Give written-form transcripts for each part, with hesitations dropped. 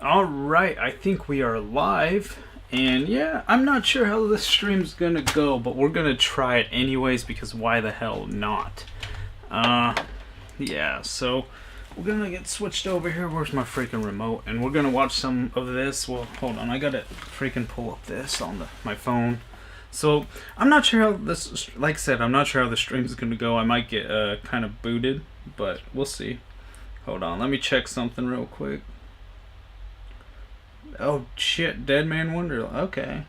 Alright, I think we are live. And yeah, I'm not sure how this stream's gonna go, but we're gonna try it anyways because why the hell not? Yeah, so we're gonna get switched over here. Where's my freaking remote? And we're gonna watch some of this. Well, hold on, I gotta freaking pull up this on my phone. So I'm not sure how this, like I said, I'm not sure how the stream's gonna go. I might get kind of booted, but we'll see. Hold on, let me check something real quick. Oh shit, Dead Man Wonderland. Okay.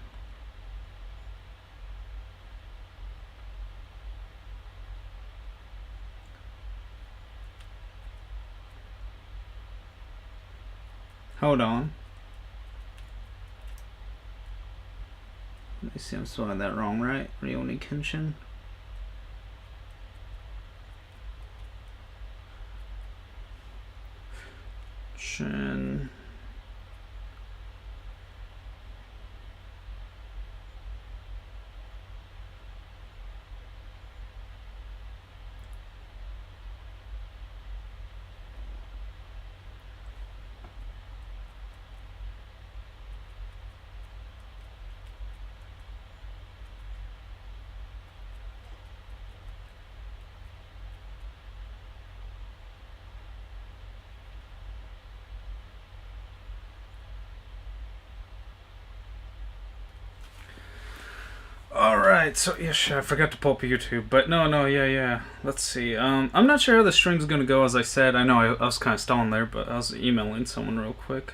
Hold on. Let me see, I'm spelling that wrong, right? Rioni Kenshin. Shin. Alright, so yeah, shit, I forgot to pull up YouTube, but no, yeah. Let's see. I'm not sure how the stream's gonna go, as I said. I know I was kind of stalling there, but I was emailing someone real quick.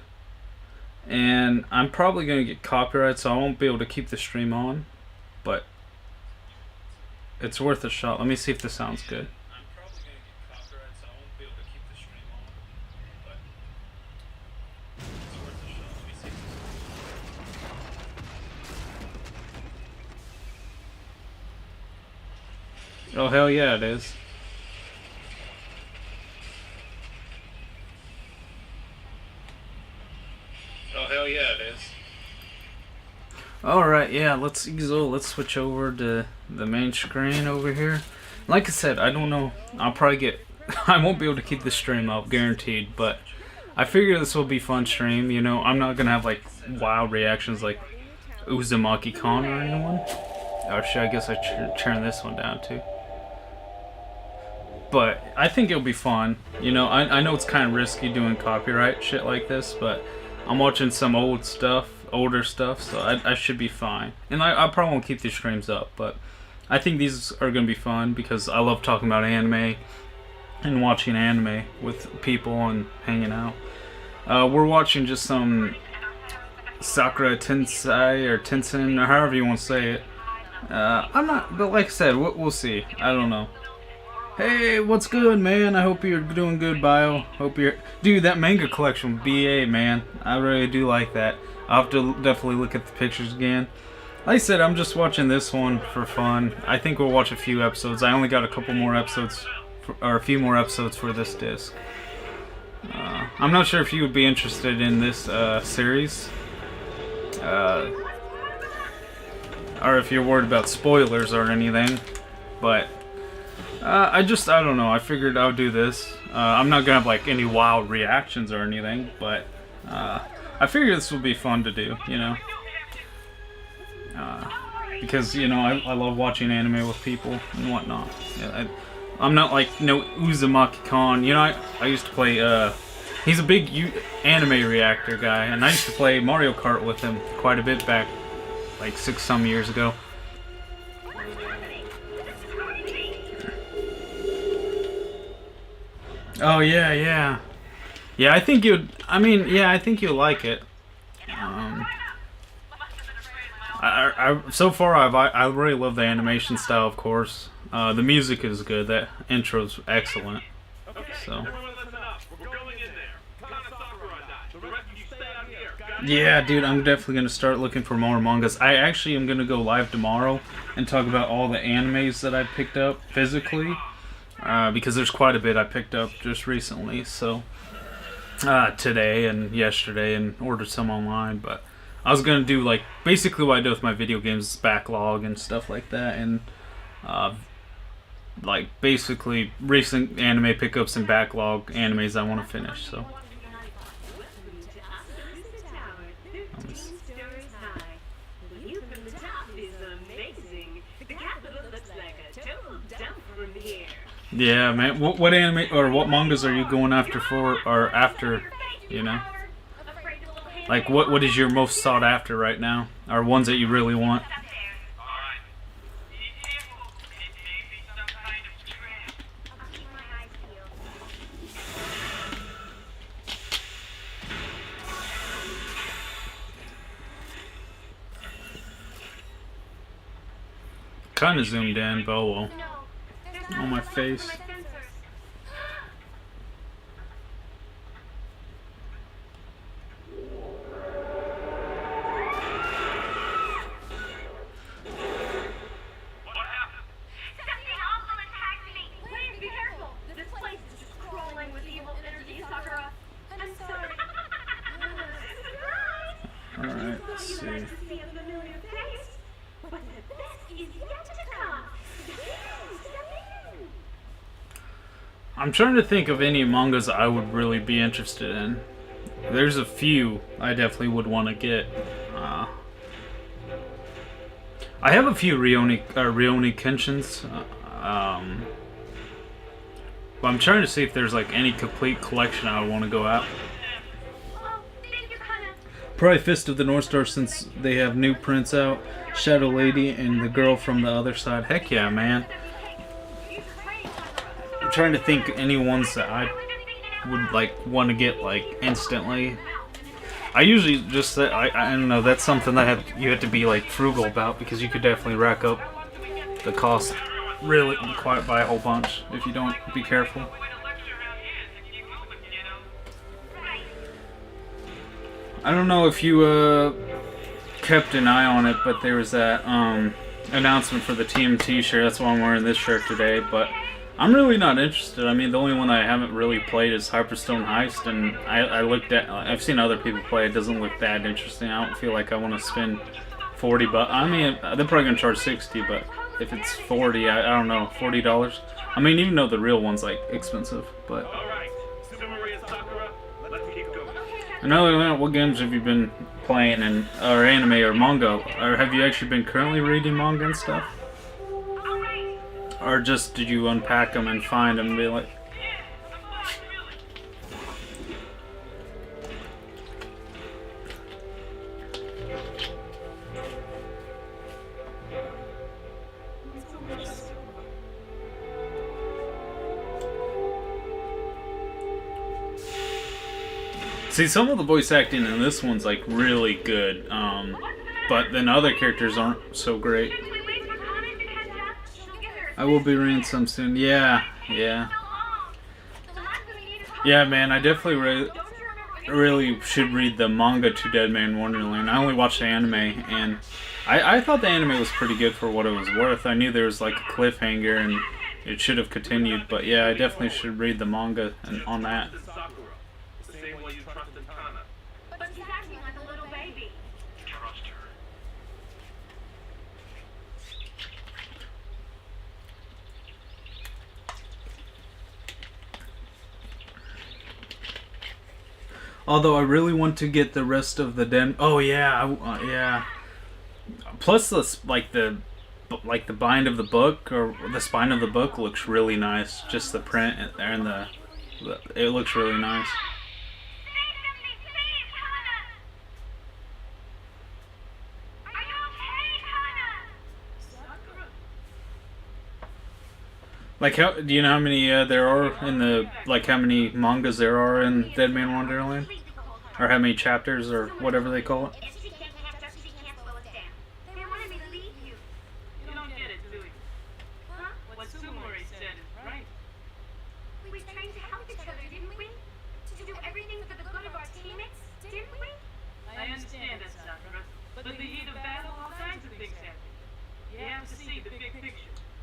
And I'm probably gonna get copyright, so I won't be able to keep the stream on, but it's worth a shot. Let me see if this sounds good. Oh, hell yeah, it is. Oh, hell yeah, it is. Alright, yeah, let's switch over to the main screen over here. Like I said, I don't know. I'll probably get... I won't be able to keep the stream up, guaranteed, but I figure this will be fun stream, you know. I'm not gonna have, like, wild reactions like Uzumaki-Con or anyone. Or should I guess I turn this one down, too. But I think it'll be fun. You know, I know it's kind of risky doing copyright shit like this, but I'm watching some older stuff, so I should be fine. And I probably won't keep these streams up, but I think these are going to be fun because I love talking about anime and watching anime with people and hanging out. We're watching just some Sakura Tensei or Tensen, or however you want to say it. I'm not, but like I said, we'll see. I don't know. Hey, what's good, man? I hope you're doing good, Bio. Hope you're... Dude, that manga collection, BA, man. I really do like that. I'll have to definitely look at the pictures again. Like I said, I'm just watching this one for fun. I think we'll watch a few episodes. I only got a couple more episodes, or a few more episodes for this disc. I'm not sure if you would be interested in this series. Or if you're worried about spoilers or anything. But... I don't know, I figured I would do this. I'm not gonna have like any wild reactions or anything, but I figured this would be fun to do, you know. Because, you know, I love watching anime with people and whatnot. Yeah, I'm not like no Uzumaki-Con. You know, I used to play, he's a big anime reactor guy, and I used to play Mario Kart with him quite a bit back, like 6 some years ago. Oh yeah. Yeah, I think you'd. I mean, yeah, I think you'll like it. So far I really love the animation style, of course. The music is good. That intro's excellent. So. Yeah, dude, I'm definitely gonna start looking for more mangas. I actually am gonna go live tomorrow and talk about all the animes that I picked up physically. Because there's quite a bit I picked up just recently, so today and yesterday, and ordered some online. But I was gonna do like basically what I do with my video games, backlog and stuff like that, and like basically recent anime pickups and backlog animes I want to finish. So View from the top is amazing. The capital looks like a total dump from here. Yeah, man. What anime or what mangas are you going after for or after? You know, like what is your most sought after right now, or ones that you really want? Kind of zoomed in, but oh well. On my face. Alright, let's see. I'm trying to think of any mangas I would really be interested in. There's a few I definitely would want to get. I have a few Rurouni Kenshins, but I'm trying to see if there's like any complete collection I would want to go out. Probably Fist of the North Star, since they have new prints out. Shadow Lady and The Girl from the Other Side. Heck yeah, man. I'm trying to think any ones that I would like want to get like instantly. I usually just say I don't know, that's something that you have to be like frugal about, because you could definitely rack up the cost really quite by a whole bunch if you don't be careful. I don't know if you kept an eye on it, but there was that announcement for the TMT shirt. That's why I'm wearing this shirt today, but I'm really not interested. I mean, the only one I haven't really played is Hyperstone Heist, and I've seen other people play. It doesn't look that interesting. I don't feel like I want to spend 40 bucks. I mean, they're probably gonna charge 60, but if it's 40, I don't know, $40. I mean, even though the real one's like expensive, but. Another, what games have you been playing, or anime or manga, or have you actually been currently reading manga and stuff? Or just did you unpack them and find them and be like... See, some of the voice acting in this one's like really good, but then other characters aren't so great. I will be reading some soon. Yeah. Yeah, man, I definitely really should read the manga to Dead Man Wonderland. I only watched the anime, and I thought the anime was pretty good for what it was worth. I knew there was like a cliffhanger, and it should have continued, but yeah, I definitely should read the manga on that. Although I really want to get the rest of the Oh yeah, yeah. Plus the bind of the book, or the spine of the book, looks really nice. Just the print and it looks really nice. Like, how do you know how many there are in the, like, how many mangas there are in Dead Man Wonderland, or how many chapters, or whatever they call it? I understand that, Sakura, but in the heat of battle, all kinds of things happen. You have to see the big picture.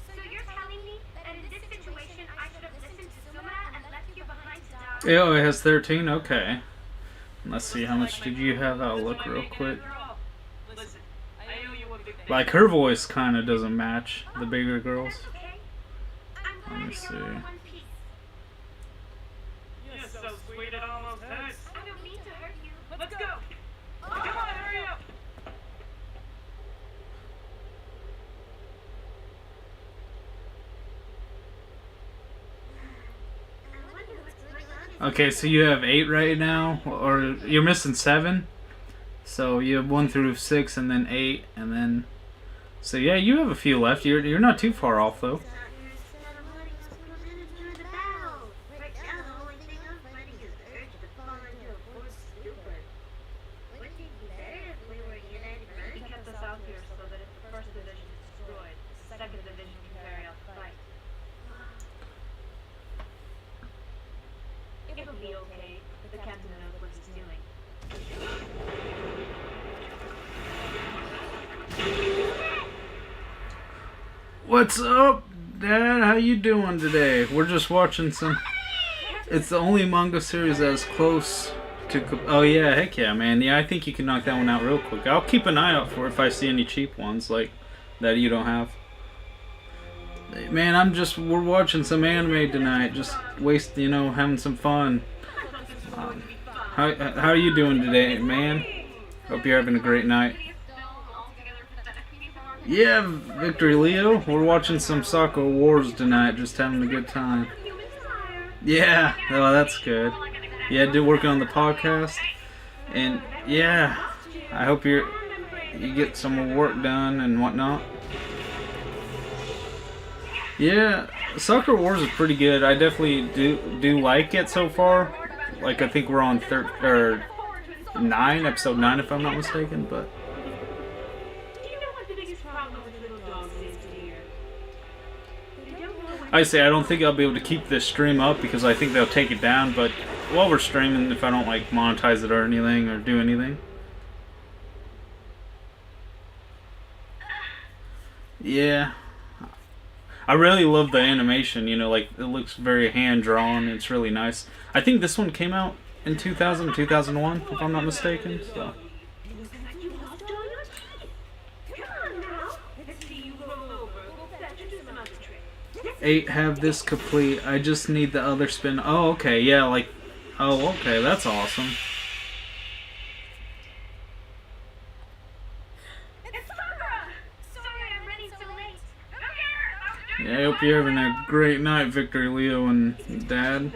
So you're telling me that in this situation, I should have listened to Sonata and left you behind to die? Oh, it has 13? Okay. Let's see, how much did you have? I'll look real quick. Like, her voice kind of doesn't match the bigger girls. Let me see. You're so sweet, it almost hurts. I don't mean to hurt you. Let's go. Come on, hurry. Okay, so you have 8 right now, or you're missing 7. So you have 1 through 6, and then 8, and then. So yeah, you have a few left. You're not too far off though. It'll be okay. The captain knows what he's doing. What's up, Dad? How you doing today? We're just watching some. It's the only manga series that is close to. Oh yeah, heck yeah, man. Yeah, I think you can knock that one out real quick. I'll keep an eye out for if I see any cheap ones like that you don't have. Man, we're watching some anime tonight. Just having some fun. How are you doing today, man? Hope you're having a great night. Yeah, Victory Leo. We're watching some Soccer Wars tonight, just having a good time. Yeah, oh, that's good. Yeah, working on the podcast, and yeah, I hope you get some work done and whatnot. Yeah, Soccer Wars is pretty good. I definitely do like it so far. Like I think we're on episode 9 if I'm not mistaken, but. I don't think I'll be able to keep this stream up because I think they'll take it down, but while we're streaming, if I don't like monetize it or anything or do anything. Yeah. I really love the animation, like it looks very hand drawn, it's really nice. I think this one came out in 2001 if I'm not mistaken, so. 8 have this complete. I just need the other spin. Oh, okay, yeah, okay, that's awesome. Yeah, I hope you're having a great night, Victory Leo and Dad.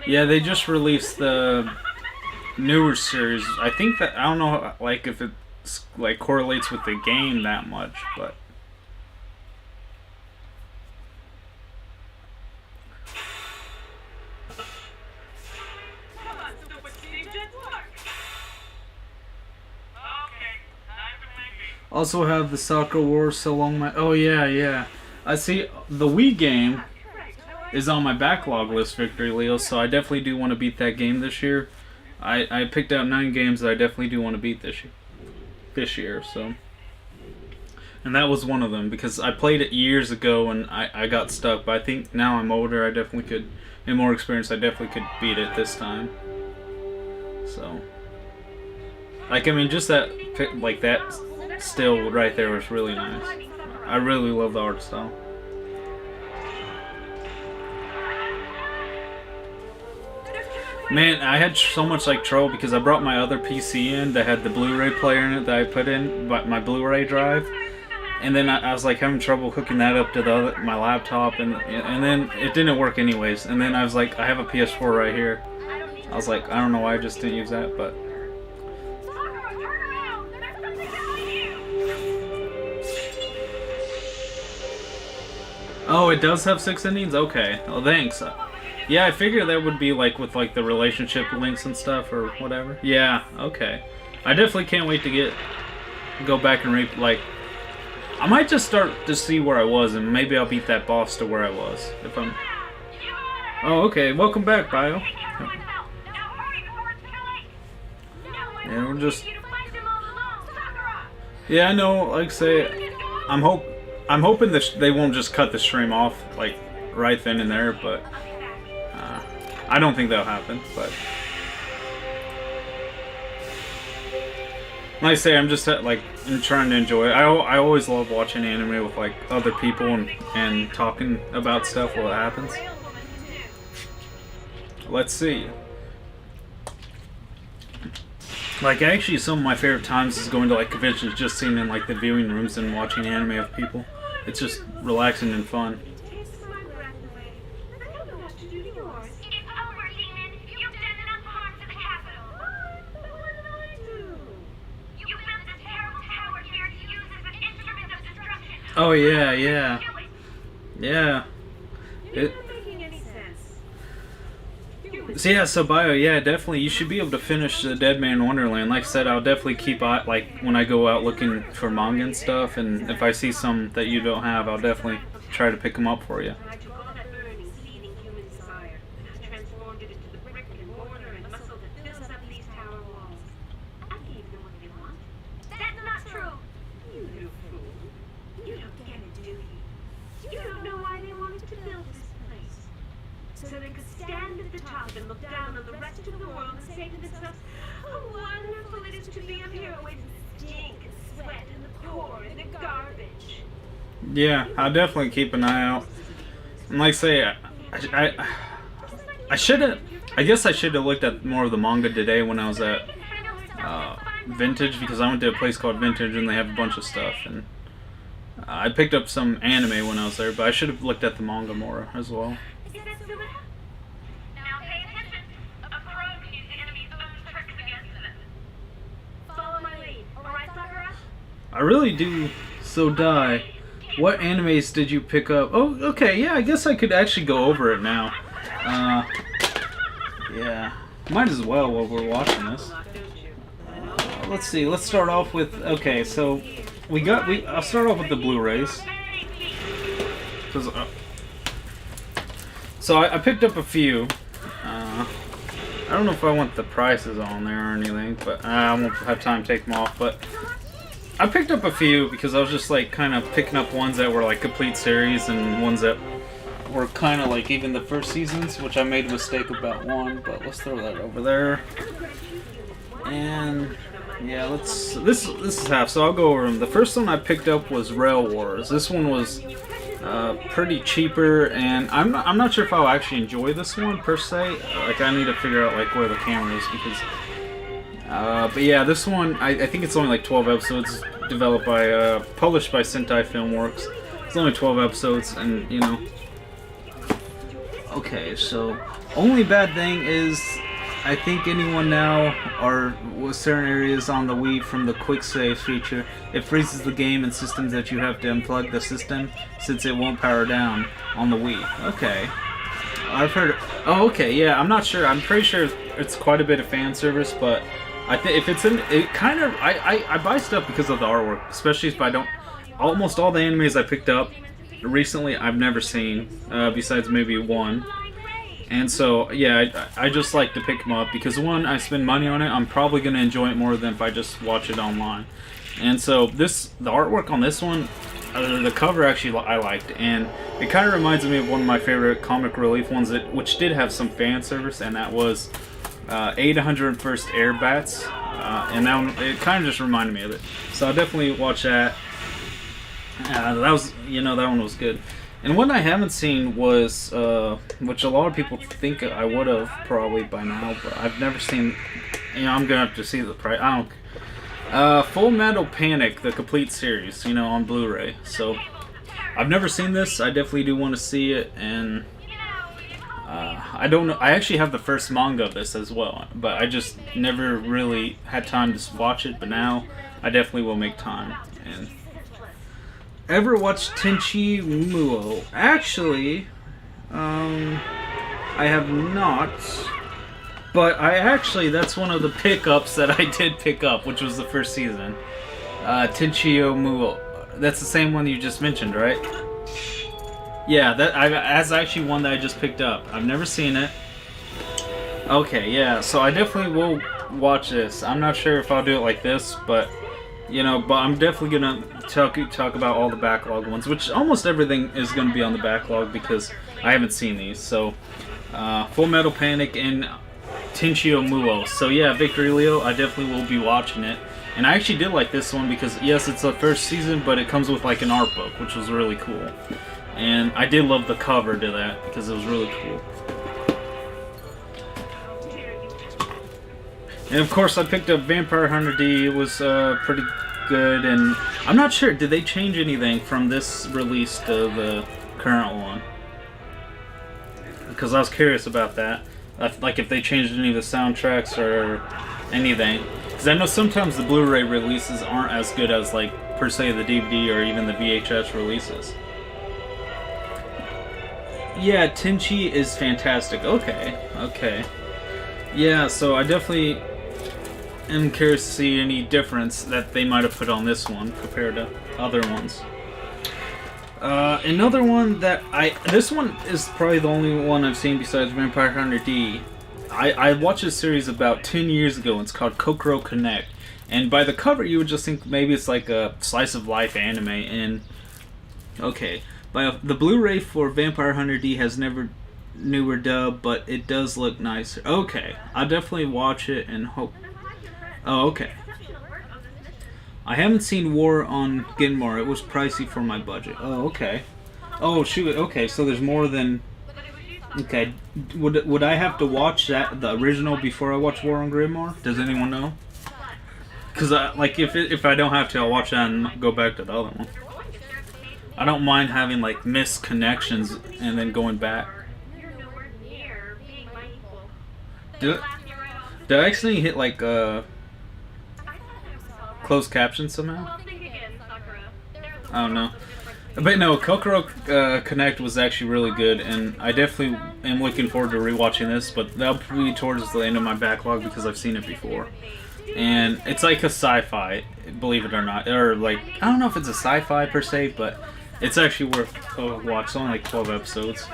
Yeah, they just released the newer series. I think that I don't know if it correlates with the game that much, but also have the Soccer Wars still on my. Oh yeah. I see the Wii game is on my backlog list, Victory Leo. So I definitely do want to beat that game this year. I picked out 9 games that I definitely do want to beat this year, so. And that was one of them, because I played it years ago and I got stuck, but I think now I'm older, I definitely could, and more experienced, I definitely could beat it this time. So. Just that still right there was really nice. I really love the art style. Man, I had so much trouble because I brought my other PC in that had the Blu-ray player in it that I put in my Blu-ray drive, and then I was having trouble hooking that up to my laptop, and then it didn't work anyways. And then I was I have a PS4 right here. I was I don't know why I just didn't use that, but. Oh, it does have 6 endings? Okay. Well, thanks. Yeah, I figured that would be with the relationship links and stuff or whatever. Yeah, okay. I definitely can't wait to go back and I might just start to see where I was and maybe I'll beat that boss to where I was if I'm. Oh, okay. Welcome back, Bio. Yeah, we're just. Yeah, I know. I'm hoping that they won't just cut the stream off right then and there, but. I don't think that'll happen, but like I say, I'm just I'm trying to enjoy it. I always love watching anime with other people and talking about stuff while it happens. Let's see. Like, actually, some of my favorite times is going to like conventions, just sitting in like the viewing rooms and watching anime with people. It's just relaxing and fun. Takes my breath away. I don't know what to do to yours. It's over, demon. You've done enough harm to the capital. What? What did I do? You built a terrible tower here to use as an instrument of destruction. Oh yeah, yeah, Do it. yeah. You're It, not making any sense. so yeah, so Bio, yeah, definitely. You should be able to finish the Dead Man Wonderland. Like I said, I'll definitely keep like when I go out looking for manga and stuff, and if I see some that you don't have, I'll definitely try to pick them up for you. I took all that burning, seething human desire and transformed it into the brick and mortar and muscle that fills up these tower walls. I gave them what they want. That's not true. You little fool. You don't get it, do you? You don't know why they wanted to build this place. So they could stand at the top and look down on the rest of the world and say to themselves, how wonderful it is to be up here away from the stink and sweat and the poor and the garbage. Yeah, I'll definitely keep an eye out. And like I say, I should have. I guess I should have looked at more of the manga today when I was at Vintage, because I went to a place called Vintage and they have a bunch of stuff, and I picked up some anime when I was there, but I should have looked at the manga more as well. Is that Sonata? Now pay attention. Approach these enemies' own tricks against them. Follow my lead, alright, Sakura? I really do. So die. What animes did you pick up? Oh, okay, yeah, I guess I could actually go over it now. Yeah. Might as well while we're watching this. Let's see, let's start off with, okay, so I'll start off with the Blu-rays. So I picked up a few. I don't know if I want the prices on there or anything, but I won't have time to take them off, but I picked up a few because I was just like kind of picking up ones that were like complete series and ones that were kind of like even the first seasons, which I made a mistake about one, but let's throw that over there. And yeah, this is half, so I'll go over them. The first one I picked up was Rail Wars. This one was pretty cheaper, and I'm not sure if I'll actually enjoy this one per se. Like, I need to figure out like where the camera is, because but yeah, this one I think it's only like 12 episodes, developed by published by Sentai Filmworks. It's only 12 episodes, and you know. Okay, so only bad thing is I think anyone now or with certain areas on the Wii from the quick save feature, it freezes the game and systems that you have to unplug the system since it won't power down on the Wii. Okay. I've heard. Oh, okay, yeah, I'm not sure. I'm pretty sure it's quite a bit of fan service, but I think if it's in it kind of I buy stuff because of the artwork, especially if I don't. Almost all the animes I picked up recently I've never seen, besides maybe one. And so, yeah, I just like to pick them up because, one, I spend money on it. I'm probably going to enjoy it more than if I just watch it online. And so the artwork on this one, the cover actually I liked, and it kind of reminds me of one of my favorite comic relief ones, which did have some fan service, and that was 801st Air Bats. And that one, it kind of just reminded me of it. So I'll definitely watch that. That one was good. And one I haven't seen was, which a lot of people think I would have probably by now, but I've never seen. You know, I'm gonna have to see the price. I don't. Full Metal Panic, the complete series, on Blu-ray. So I've never seen this. I definitely do want to see it, and I don't know. I actually have the first manga of this as well, but I just never really had time to watch it. But now I definitely will make time. And ever watched Tenchi Muo? Actually, I have not. But that's one of the pickups that I did pick up, which was the first season. Tenchi Muo. That's the same one you just mentioned, right? Yeah, that's actually one that I just picked up. I've never seen it. Okay, yeah, so I definitely will watch this. I'm not sure if I'll do it like this, but but I'm definitely gonna talk about all the backlog ones, which almost everything is gonna be on the backlog because I haven't seen these. So, Full Metal Panic and Tenchi Muo. So yeah, Victory Leo, I definitely will be watching it. And I actually did like this one because yes, it's the first season, but it comes with like an art book, which was really cool. And I did love the cover to that because it was really cool. And of course, I picked up Vampire Hunter D. It was pretty good, and I'm not sure, did they change anything from this release to the current one? Because I was curious about that. Like if they changed any of the soundtracks or anything. Because I know sometimes the Blu-ray releases aren't as good as, like, per se the DVD or even the VHS releases. Yeah, Tenchi is fantastic. Okay. Yeah, so I definitely am curious to see any difference that they might have put on this one compared to other ones. Another one that this one is probably the only one I've seen besides Vampire Hunter D. I watched this series about 10 years ago, and it's called Kokoro Connect. And by the cover, you would just think maybe it's like a slice of life anime. And okay, the Blu-ray for Vampire Hunter D has newer dub, but it does look nicer. Okay, I'll definitely watch it and hope. Oh, okay. I haven't seen War on Ginmar. It was pricey for my budget. Oh, okay. Oh, shoot. Okay, so there's more than... Okay. Would I have to watch the original before I watch War on Ginmar? Does anyone know? Because, like, if I don't have to, I'll watch that and go back to the other one. I don't mind having, like, missed connections and then going back. Did I actually hit, like, closed captions somehow? I don't know. But no, Kokoro Connect was actually really good, and I definitely am looking forward to rewatching this, but that'll be towards the end of my backlog because I've seen it before. And it's like a sci-fi, believe it or not. Or like, I don't know if it's a sci-fi per se, but it's actually worth a watch. It's only like 12 episodes.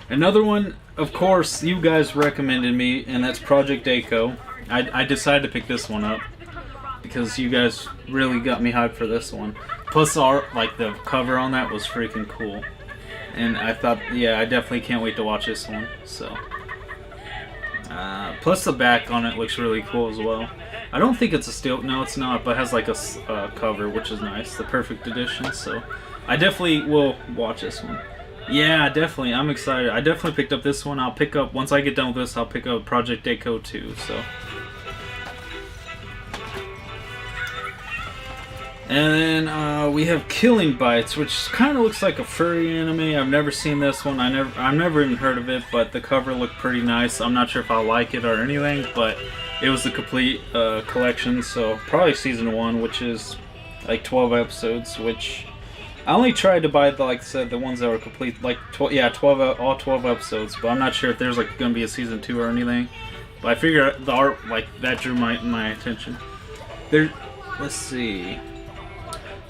Another one, of course, you guys recommended me, and that's Project Echo. I decided to pick this one up because you guys really got me hyped for this one. Plus, like the cover on that was freaking cool, and I thought, yeah, I definitely can't wait to watch this one. So, plus the back on it looks really cool as well. I don't think it's a steel. No, it's not, but it has like a cover, which is nice, the perfect edition. So, I definitely will watch this one. Yeah, definitely. I'm excited. I definitely picked up this one. I'll pick up, once I get done with this, I'll pick up Project Echo 2, so. And then we have Killing Bites, which kind of looks like a furry anime. I've never seen this one. I've never even heard of it, but the cover looked pretty nice. I'm not sure if I'll like it or anything, but it was the complete collection, so probably season 1, which is like 12 episodes, which I only tried to buy like I said, the ones that were complete, like 12, all 12 episodes, but I'm not sure if there's like going to be a season 2 or anything. But I figure the art, like, that drew my attention. Let's see.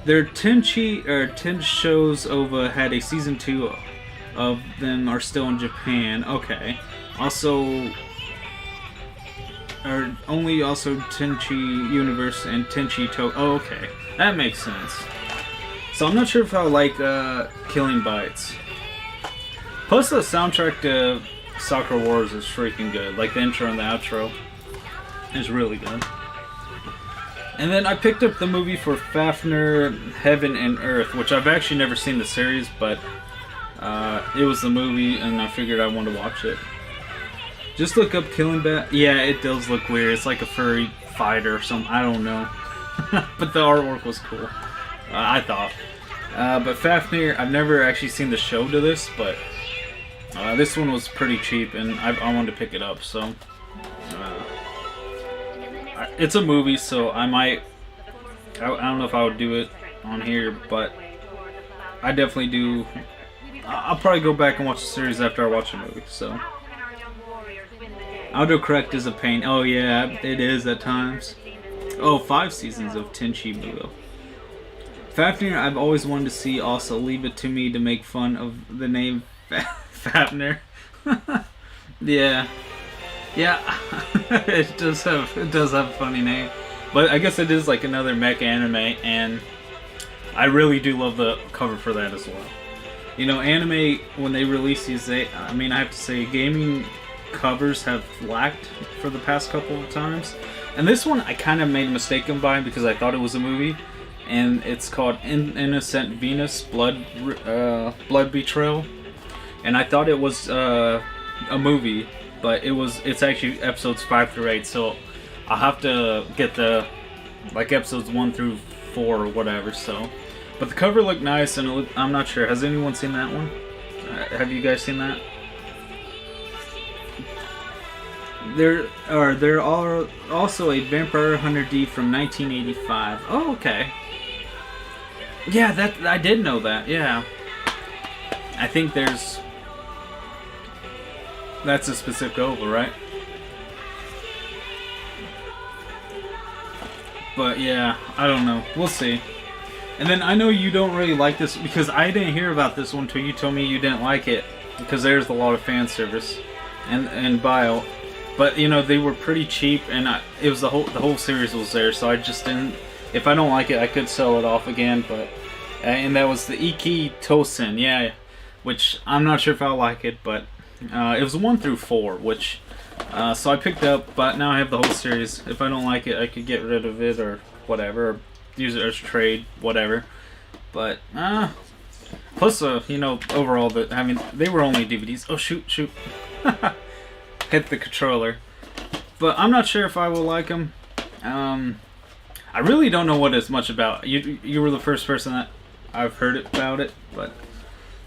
Their Tenchi shows OVA had a season 2 of them are still in Japan. Okay. Also, Tenchi Universe and Tenchi To. Oh, okay. That makes sense. So I'm not sure if I like Killing Bites. Plus the soundtrack to Sakura Wars is freaking good. Like the intro and the outro is really good. And then I picked up the movie for Fafner, Heaven and Earth, which I've actually never seen the series, but it was the movie and I figured I wanted to watch it. Just look up Killing Bat. Yeah, it does look weird. It's like a furry fighter or something. I don't know. But the artwork was cool. I thought. But Fafnir, I've never actually seen the show to this, but this one was pretty cheap and I wanted to pick it up, so. It's a movie, so I don't know if I would do it on here, but I definitely do. I'll probably go back and watch the series after I watch the movie, so. Autocorrect is a pain. Oh yeah, it is at times. Oh, 5 seasons of Tenchi Muyo. Fafnir, I've always wanted to see. Also, leave it to me to make fun of the name Fafnir. Yeah. Yeah, it does have a funny name, but I guess it is like another mech anime, and I really do love the cover for that as well. You know, anime, when they release these, I have to say, gaming covers have lacked for the past couple of times, and this one I kind of made a mistake in buying because I thought it was a movie, and it's called Innocent Venus Blood Betrayal, and I thought it was a movie. But it's actually episodes 5 through 8, so I'll have to get the like episodes 1 through 4 or whatever. So, but the cover looked nice, and I'm not sure. Has anyone seen that one? Have you guys seen that? There are also a Vampire Hunter D from 1985. Oh, okay. Yeah, that I did know that. Yeah, I think that's a specific oval, right? But yeah, I don't know. We'll see. And then I know you don't really like this because I didn't hear about this one until you told me you didn't like it because there's a lot of fan service and bio. But you know they were pretty cheap, and it was the whole series was there, so I just didn't. If I don't like it, I could sell it off again. But and that was the Iki Tosin, yeah, which I'm not sure if I'll like it, but it was 1 through 4, which so I picked up. But now I have the whole series. If I don't like it, I could get rid of it or whatever, or use it as trade, whatever. But plus you know overall, they were only DVDs. Oh shoot. Hit the controller. But I'm not sure if I will like them. I really don't know what it's much about. You were the first person that I've heard about it, but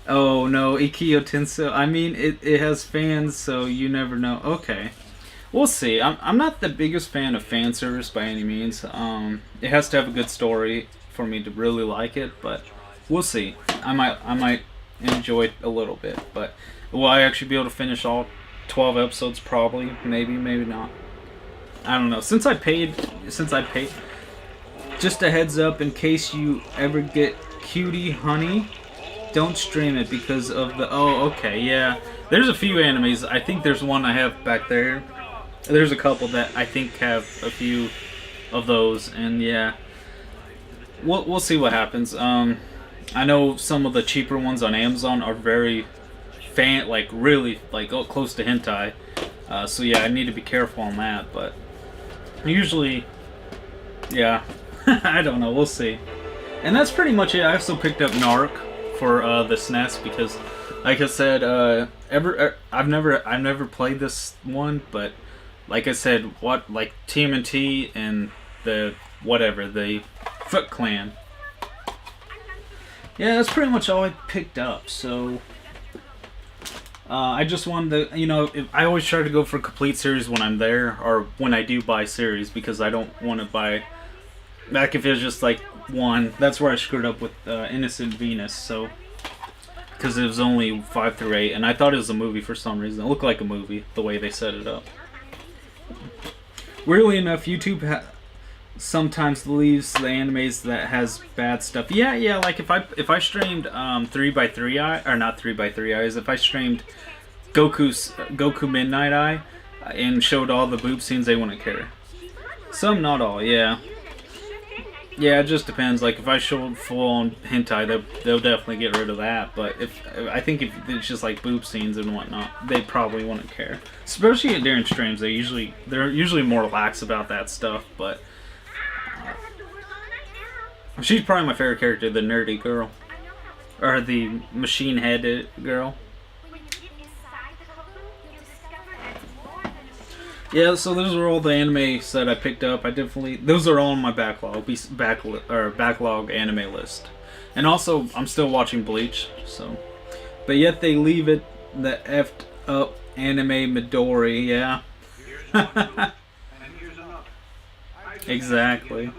oh no, Ikio Tenso. I mean, it has fans, so you never know. Okay, we'll see. I'm not the biggest fan of fan service by any means. It has to have a good story for me to really like it, but we'll see. I might enjoy it a little bit, but will I actually be able to finish all 12 episodes? Probably, maybe not. I don't know. Since I paid, just a heads up in case you ever get Cutie Honey, don't stream it because of the. Oh, okay, yeah. There's a few animes. I think there's one I have back there. There's a couple that I think have a few of those, and yeah, we'll see what happens. I know some of the cheaper ones on Amazon are very really close to hentai. So yeah, I need to be careful on that, but usually, yeah, I don't know, we'll see. And that's pretty much it. I also picked up Narc for the SNES because, like I said, I've never played this one, but like I said, like TMNT and the Foot Clan. Yeah, that's pretty much all I picked up. So I just wanted to, I always try to go for complete series when I'm there, or when I do buy series, because I don't want to buy, back if it was just like one, that's where I screwed up with Innocent Venus, so, because it was only 5 through 8, and I thought it was a movie for some reason. It looked like a movie, the way they set it up. Weirdly enough, YouTube sometimes leaves the animes that has bad stuff. Yeah, like if I streamed 3x3 Eye, or not 3x3 Eyes, if I streamed Goku Midnight Eye and showed all the boob scenes, they wouldn't care. Some, not all, yeah. Yeah, it just depends. Like if I showed full-on hentai, they'll definitely get rid of that. But I think if it's just like boob scenes and whatnot, they probably wouldn't care. Especially during streams, they're usually more lax about that stuff. But she's probably my favorite character, the nerdy girl, or the machine-headed girl. Yeah, so those are all the animes that I picked up. Those are all on my backlog anime list. And also, I'm still watching Bleach, so. But yet they leave it the effed up anime Midori, yeah. Exactly.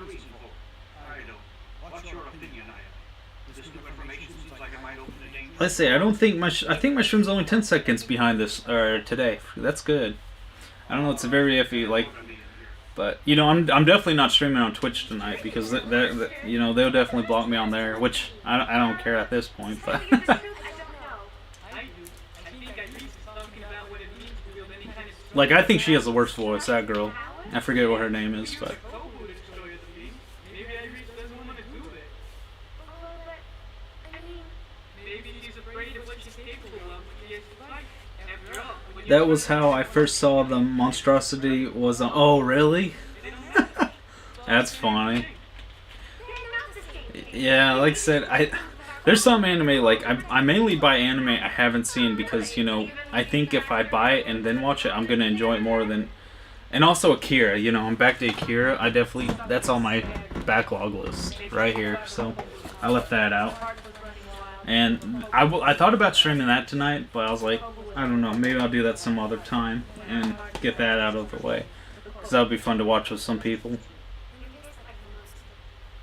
Let's see, I think my stream's only 10 seconds behind this, today. That's good. I don't know, it's a very iffy, but, I'm definitely not streaming on Twitch tonight, because, they'll definitely block me on there, which I don't care at this point, but. Like, I think she has the worst voice, that girl. I forget what her name is, but. That was how I first saw the monstrosity was on. Oh, really? That's funny. Yeah, like I said, there's some anime, like, I mainly buy anime I haven't seen because, I think if I buy it and then watch it, I'm going to enjoy it more than And also Akira, you know, I'm back to Akira. I definitely, that's on my backlog list right here, so I left that out. And I thought about streaming that tonight, but I was like, I don't know, maybe I'll do that some other time and get that out of the way. Because that would be fun to watch with some people.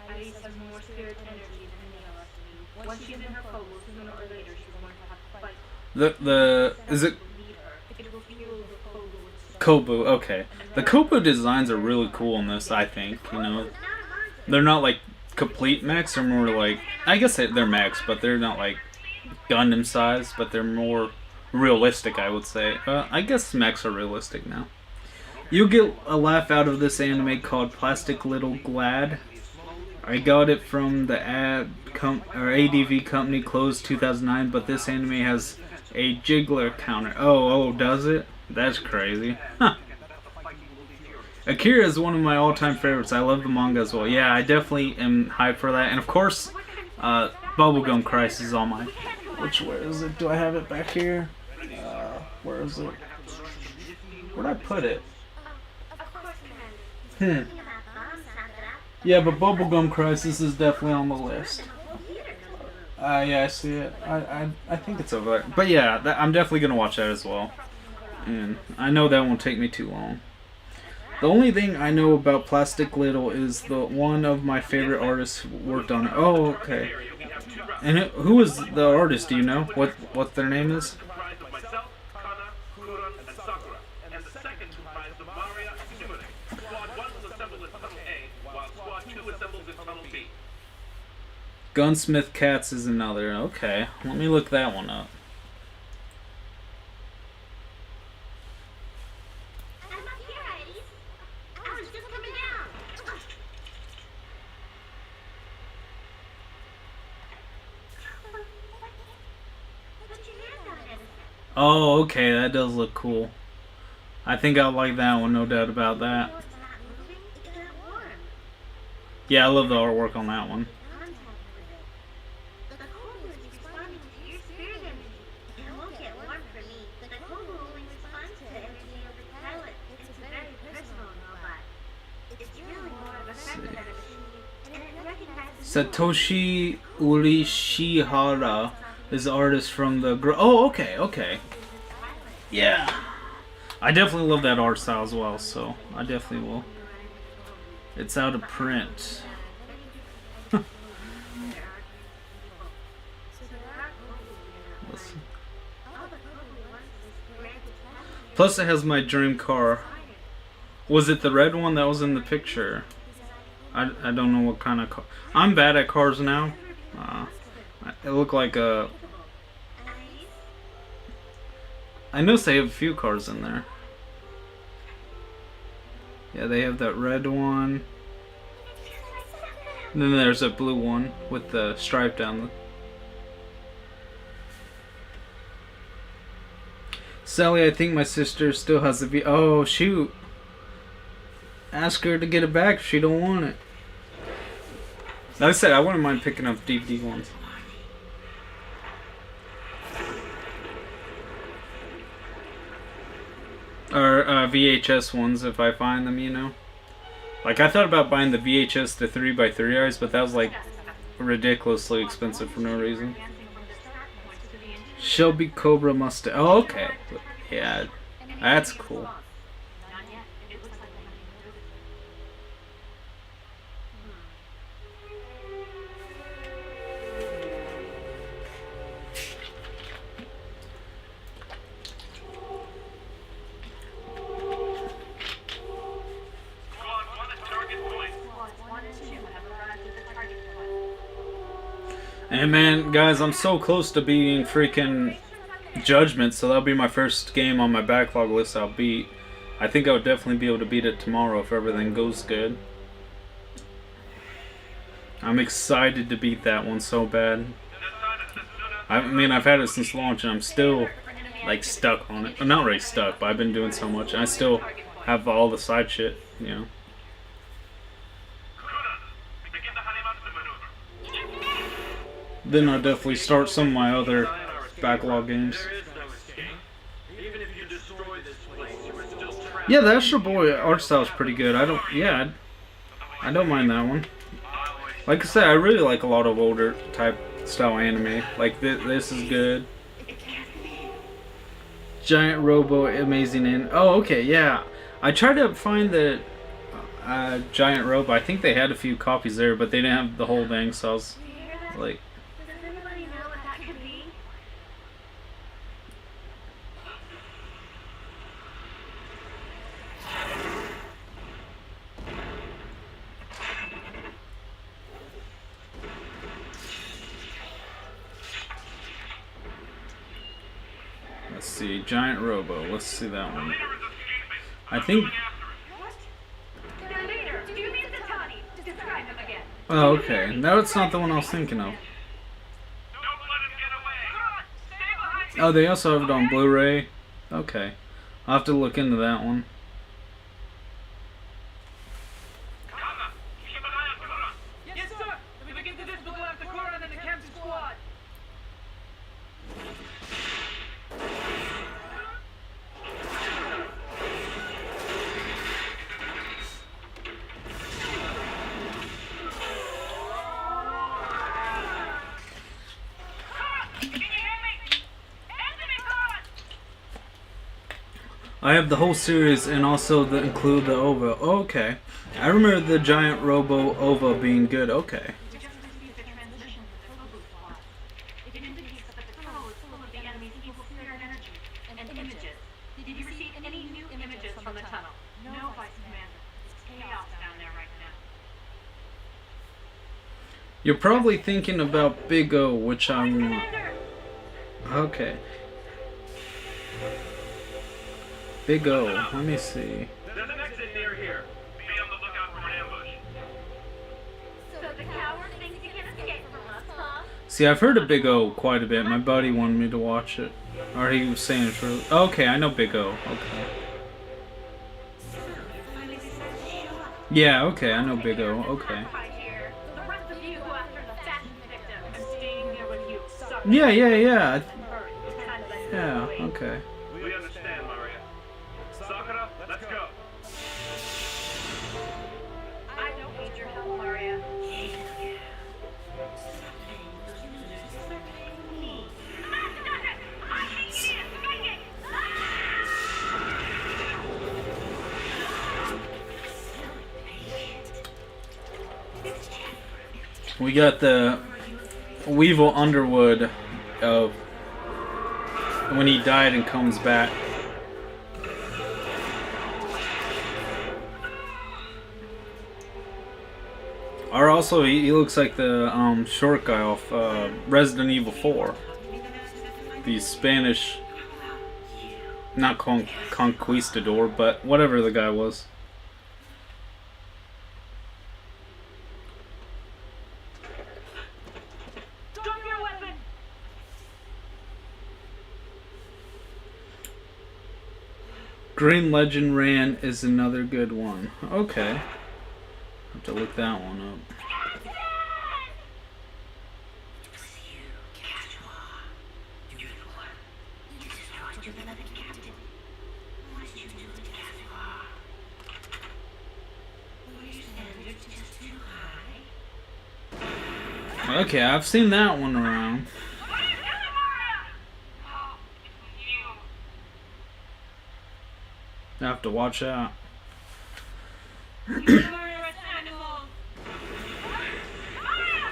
Alice has more spirit energy than any of us. Once she's in her Kobo, sooner or later she's going to have to fight. Is it It will fuel the Kobo with Kobu? Okay. The Kobu designs are really cool in this, I think, you know. They're not like complete mechs, they're more like, I guess they're mechs, but they're not like Gundam size, but they're more realistic, I would say. I guess mechs are realistic now. You'll get a laugh out of this anime called Plastic Little Glad. I got it from the ADV company, closed 2009, but this anime has a jiggler counter. Oh, does it? That's crazy. Huh. Akira is one of my all-time favorites. I love the manga as well. Yeah, I definitely am hyped for that. And of course, Bubblegum Crisis is on my... where is it? Do I have it back here? Where is it? Where'd I put it? Yeah, but Bubblegum Crisis is definitely on the list. Yeah, I see it. I think it's over there. But yeah, I'm definitely going to watch that as well. And I know that won't take me too long. The only thing I know about Plastic Little is the one of my favorite artists worked on it. Oh, okay. And who is the artist? Do you know what their name is? Gunsmith Cats is another. Okay, let me look that one up. Oh, okay, that does look cool. I think I'll like that one, no doubt about that. Yeah, I love the artwork on that one. Satoshi Urishihara is the artist from the... Oh, okay. Yeah. I definitely love that art style as well, so I definitely will. It's out of print. Plus it has my dream car. Was it the red one that was in the picture? I don't know what kind of car. I'm bad at cars now. It looked like a... I noticed they have a few cars in there. Yeah, they have that red one. And then there's a blue one with the stripe down the... Sally, I think my sister still has the Oh, shoot. Ask her to get it back if she don't want it. Like I said, I wouldn't mind picking up DVD ones. Or VHS ones if I find them, you know. Like, I thought about buying the VHS to 3x3Rs, but that was like ridiculously expensive for no reason. Shelby Cobra Mustang. Oh, okay. Yeah, that's cool. And man, guys, I'm so close to beating freaking Judgment, so that'll be my first game on my backlog list I'll beat. I think I would definitely be able to beat it tomorrow if everything goes good. I'm excited to beat that one so bad. I mean, I've had it since launch and I'm still, like, stuck on it. I'm not really stuck, but I've been doing so much. I still have all the side shit, you know. Then I'll definitely start some of my other backlog games. Even if you destroy this place, you are still trapped. Yeah, the Astro Boy art style is pretty good. I don't mind that one. Like I said, I really like a lot of older type style anime. Like this is good. Giant Robo, amazing and oh, okay, yeah. I tried to find the Giant Robo. I think they had a few copies there, but they didn't have the whole thing. So I was Do you hear that? like, Does anybody know what that could be? let's see, Giant Robo. Let's see that one. I think. What? The leader. Do you mean Sonata? Describe him again. Oh, okay. No, it's not the one I was thinking of. Don't let him get away. Come on, stay behind me. Oh, they also have it on Blu-ray. Okay, I'll have to look into that one. Kama, keep an eye on Ventura. Yes, sir. If we begin to this, we'll go after Cora and then the Camp's squad. Can you hear me? Answer me, Cora. I have the whole series and also include the OVA. Oh, okay. I remember the Giant Robo OVA being good. Okay. We just received a transmission from the Tobu squad. It indicates that the tunnel is full of the enemy's evil spirit energy and images. Did you receive any new images from the tunnel? No, Vice Commander. It's chaos down there right now. You're probably thinking about Big O, which I'm. Commander! Okay. Big O. Let me see. There's an exit near here. Be on the lookout for an ambush. So the coward thinks he can escape from us, huh? See, I've heard of Big O quite a bit. My buddy wanted me to watch it. Or he was saying it's really. Okay, I know Big O. Okay. Yeah, okay, I know Big O. Okay. Right here. The rest of you go after the fashion victim. I'm staying here with you, sucker. Yeah. Hurry. It's kind of a Yeah, silly. okay. We understand, Maria. Sakura, let's go. I don't need your help, Maria. We got the Weevil Underwood of when he died and comes back. Or also, he looks like the short guy off Resident Evil 4. The Spanish, not conquistador, but whatever the guy was. Drop your weapon! Green Legend Ran is another good one. Okay. Have to look that one up. Okay, I've seen that one around. I have to watch that.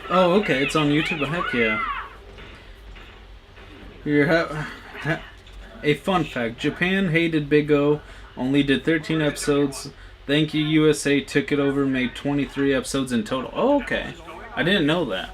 Oh, okay, it's on YouTube. Heck yeah. A fun fact: Japan hated Big O, only did 13 episodes. Thank You USA took it over, made 23 episodes in total. Oh, okay. I didn't know that.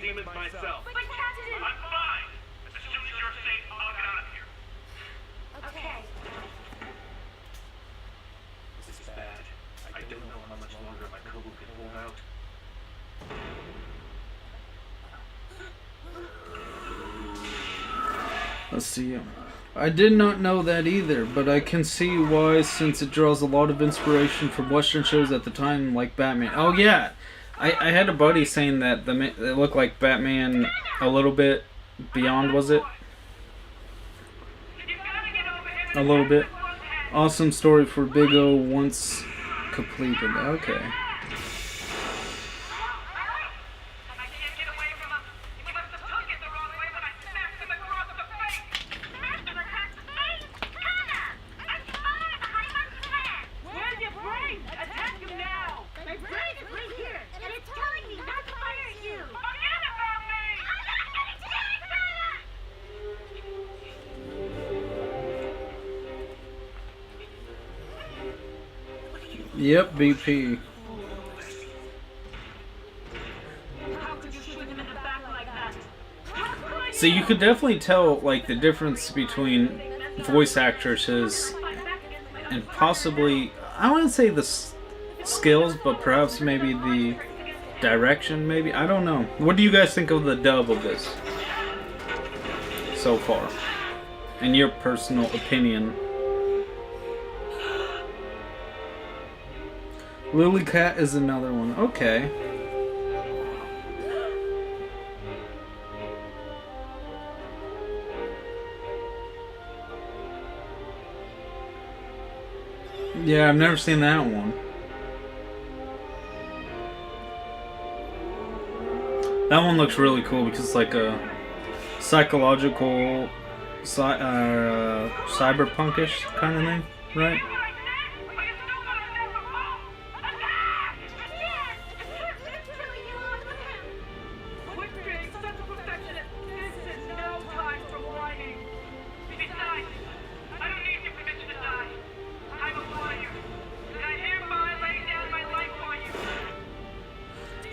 demons myself. But Captain... I'm fine. As soon as you're safe, I'll get out of here. Okay. This is bad. I don't know how much longer my Kobu can hold out. Let's see. I did not know that either, but I can see why, since it draws a lot of inspiration from Western shows at the time, like Batman. Oh yeah, I had a buddy saying that it looked like Batman a little bit beyond, was it? A little bit. Awesome story for Big O once completed. Okay. Yep, BP. So you could definitely tell, like, the difference between voice actresses and possibly, I wouldn't say the skills, but perhaps maybe the direction, maybe? I don't know. What do you guys think of the dub of this so far? In your personal opinion? Lily Cat is another one. Okay. Yeah, I've never seen that one. That one looks really cool because it's like a psychological, cyberpunkish kind of thing, right?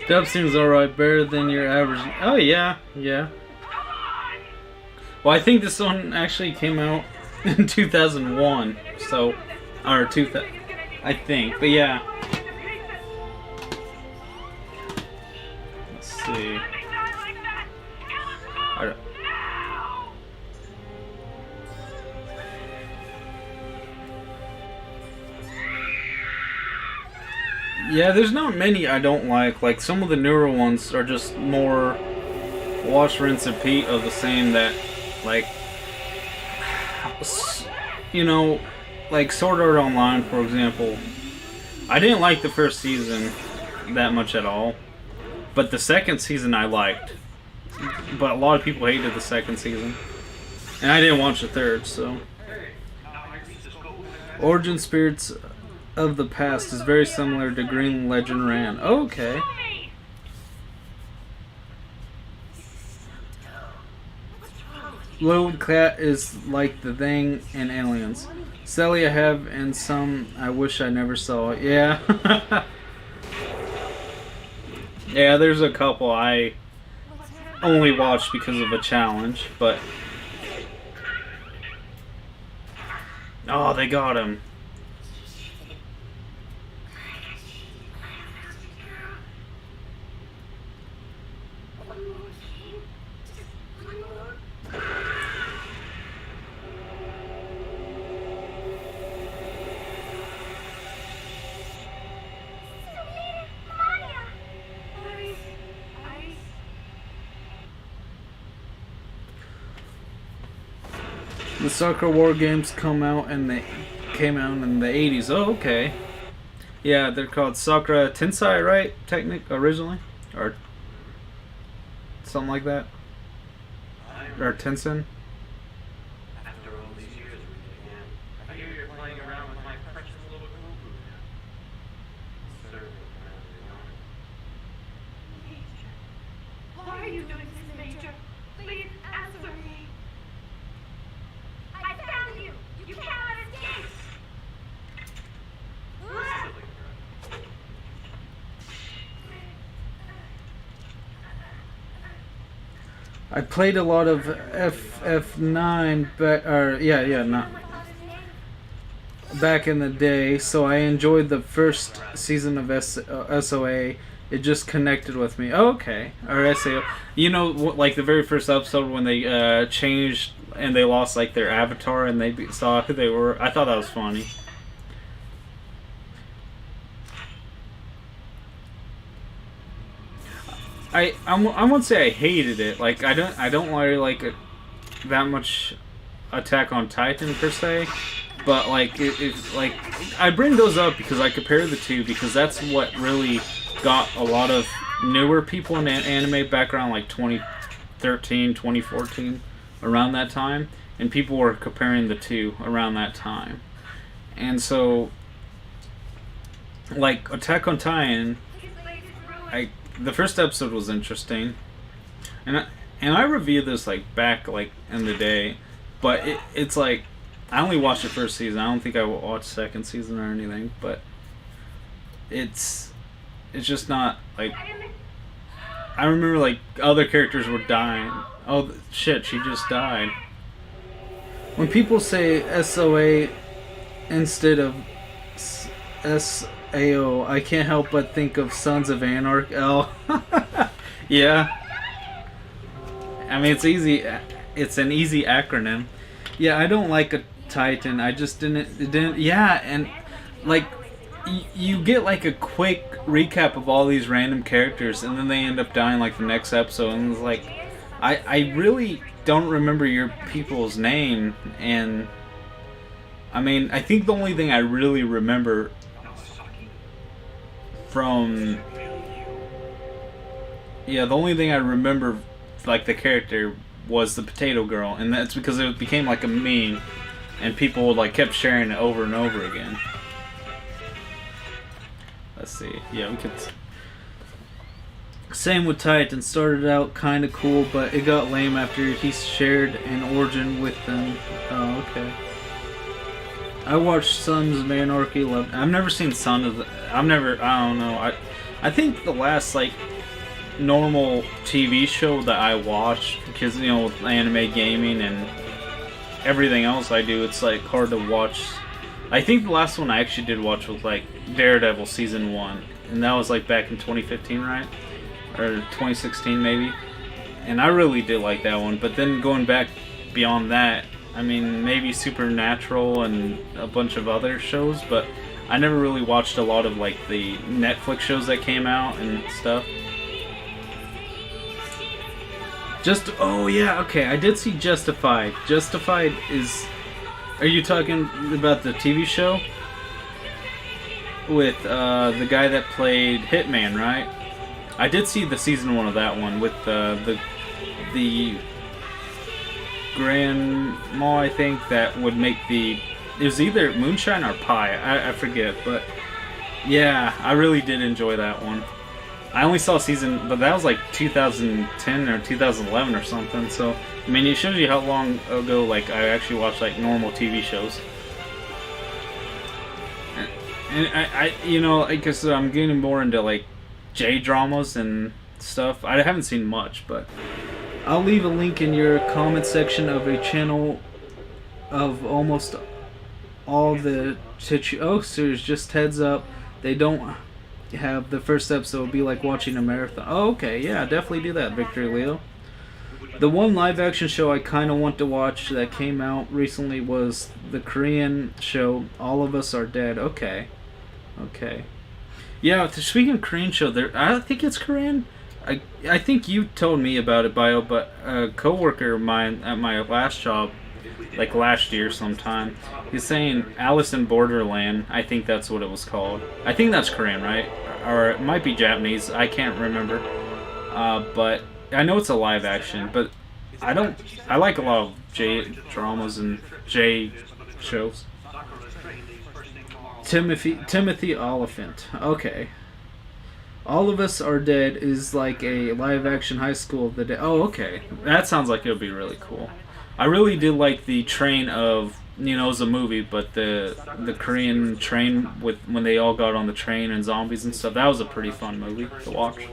Dub seems alright, better than your average. Oh yeah, yeah. Well, I think this one actually came out in 2001, so, or 2000, I think. But yeah. Let's see. Yeah, there's not many I don't like. Like, some of the newer ones are just more wash, rinse, and repeat of the same that, like, you know, like Sword Art Online, for example. I didn't like the first season that much at all, but the second season I liked. But a lot of people hated the second season, and I didn't watch the third, so. Origin Spirits of the Past is very similar to Green Legend Ran. Okay. Little Cat is like the Thing and Aliens. Sally I have, and some I wish I never saw. Yeah. Yeah, there's a couple I only watched because of a challenge, but... Oh, they got him. The Soccer War games came out in the 80s. Oh, okay. Yeah, they're called Sakura Tensei, right? Originally, or something like that, or Tensen. After all these years, again, I hear you're playing around with my precious little Kobu now. Certainly Major, why are you doing this, Major? Please answer me. I found you! You cannot escape! I played a lot of FF9, but not back in the day. So I enjoyed the first season of SOA. It just connected with me. Oh, okay, or SAO. You know, like the very first episode when they changed and they lost like their avatar and they saw who they were. I thought that was funny. I won't say I hated it. Like I don't really like it that much Attack on Titan per se, but like it's like I bring those up because I compare the two because that's what really got a lot of newer people in anime background like 2013, 2014, around that time, and people were comparing the two around that time, and so like Attack on Titan, the first episode was interesting, and I reviewed this like back like in the day, but it's like I only watched the first season. I don't think I watched second season or anything, but it's just not like I remember like other characters were dying. Oh shit, she just died. When people say SOA instead of SAO, I can't help but think of Sons of Anarchy. Oh, yeah. I mean, it's easy. It's an easy acronym. Yeah, I don't like a Titan. I just didn't. Yeah, and like you get like a quick recap of all these random characters, and then they end up dying like the next episode, and it's like I really don't remember your people's name, and I mean, I think the only thing I really remember from the only thing I remember like the character was the potato girl, and that's because it became like a meme and people like kept sharing it over and over again. Let's see. Yeah, we could. Same with Titan. Started out kind of cool, but it got lame after he shared an origin with them. Oh, okay. I watched Sons of Anarchy. I've never seen Son of. I don't know. I think the last like normal TV show that I watched, because you know with anime gaming and everything else I do, it's like hard to watch. I think the last one I actually did watch was like Daredevil season 1, and that was like back in 2015, right? Or 2016 maybe. And I really did like that one, but then going back beyond that, I mean maybe Supernatural and a bunch of other shows, but I never really watched a lot of like the Netflix shows that came out and stuff. Oh yeah, okay, I did see Justified. Justified is... Are you talking about the TV show? With the guy that played Hitman, right? I did see the season 1 of that one with the grandma, I think, that would make the... It was either moonshine or pie, I forget, but yeah, I really did enjoy that one. I only saw season, but that was like 2010 or 2011 or something, so I mean it shows you how long ago like I actually watched like normal TV shows. And I you know, because I'm getting more into like J-dramas and stuff. I haven't seen much, but I'll leave a link in your comment section of a channel of almost all the series. Just heads up, they don't have the first episode. Will be like watching a marathon. Oh, okay, yeah, definitely do that, Victor Leo. The one live action show I kind of want to watch that came out recently was the Korean show All of Us Are Dead. Okay. Yeah, speaking of Korean show, I think it's Korean. I think you told me about it, Bio, but a coworker of mine at my last job, like last year sometime, he's saying Alice in Borderland. I think that's what it was called. I think that's Korean, right? Or it might be Japanese. I can't remember. But I know it's a live action, but I like a lot of J dramas and J shows. Timothy Oliphant. Okay. All of Us Are Dead is like a live action high school of the day. Oh, okay. That sounds like it would be really cool. I really did like the train of, you know, it was a movie, but the Korean train with when they all got on the train and zombies and stuff. That was a pretty fun movie to watch.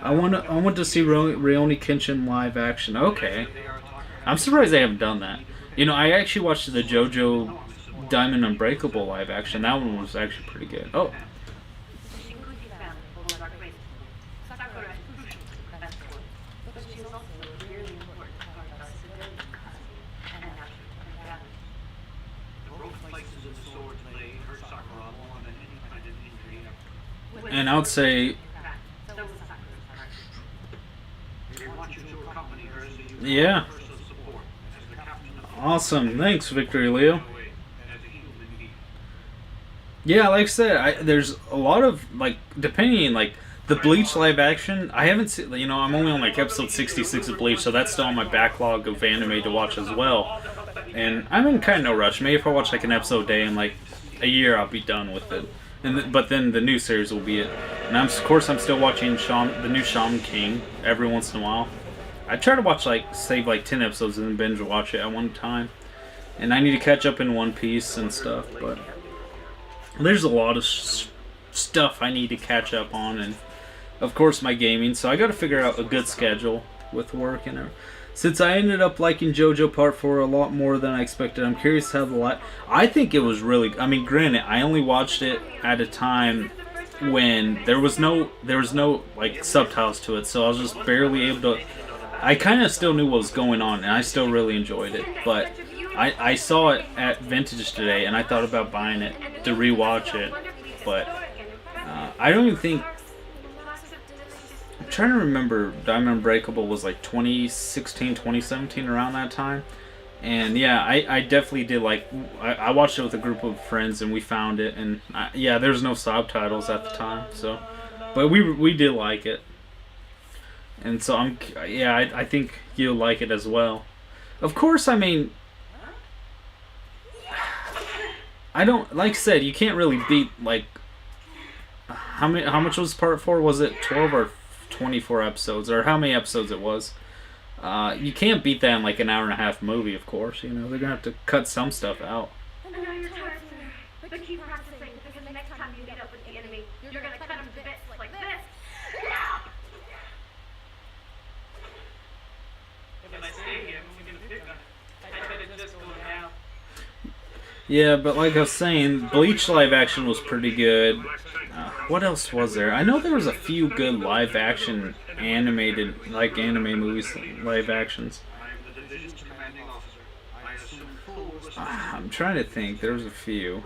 I want to see Rurouni Kenshin live action. Okay. They are talking I'm surprised they haven't done that. You know, I actually watched the JoJo Diamond Unbreakable live action. That one was actually pretty good. Oh, She could be family, although not great. Sakura is crucial to the best work, but she is also a really important part of our civilian and naturally our family. both places in the sword blade hurt Sakura more than any kind of injury ever. and I would say, So was Sakura's heart. We want you to accompany her so you can yeah, offer some support as the captain of awesome. Thanks, Victory Leo. as a human being. Yeah, like I said, there's a lot of like depending like the Bleach live action. I haven't seen. You know, I'm only on like episode 66 of Bleach, so that's still on my backlog of anime to watch as well. And I'm in kind of no rush. Maybe if I watch like an episode a day in like a year, I'll be done with it. But then the new series will be it. And of course I'm still watching the new Shaman King every once in a while. I try to watch like save like 10 episodes and then binge watch it at one time. And I need to catch up in One Piece and stuff, but there's a lot of stuff I need to catch up on, and of course my gaming. So I got to figure out a good schedule with work and everything. Since I ended up liking JoJo Part 4 a lot more than I expected, I'm curious how I think it was really. I mean, granted, I only watched it at a time when there was no like subtitles to it, so I was just barely able to. I kind of still knew what was going on, and I still really enjoyed it. But I saw it at Vintage today, and I thought about buying it to rewatch it, but I don't even think. I'm trying to remember. Diamond Unbreakable was like 2016, 2017, around that time. And yeah, I definitely did like. I watched it with a group of friends, and we found it. And yeah, there's no subtitles at the time, so. But we did like it. And so I think you'll like it as well. Of course, I mean, I don't, like I said, you can't really beat like how much was part 4? Was it 12 or 24 episodes, or how many episodes it was? You can't beat that in like an hour and a half movie, of course. You know, they're gonna have to cut some stuff out. I know you're tired, sir, but keep practicing, because the next time you meet up with the enemy, you're gonna cut him to bits like this. If I stay here, we're gonna pick on it. I bet it's just going down. Yeah, but like I was saying, Bleach live action was pretty good. What else was there? I know there was a few good live action animated, like anime movies, live actions. I am the division's commanding officer. I assume full responsibility. I'm trying to think. There was a few.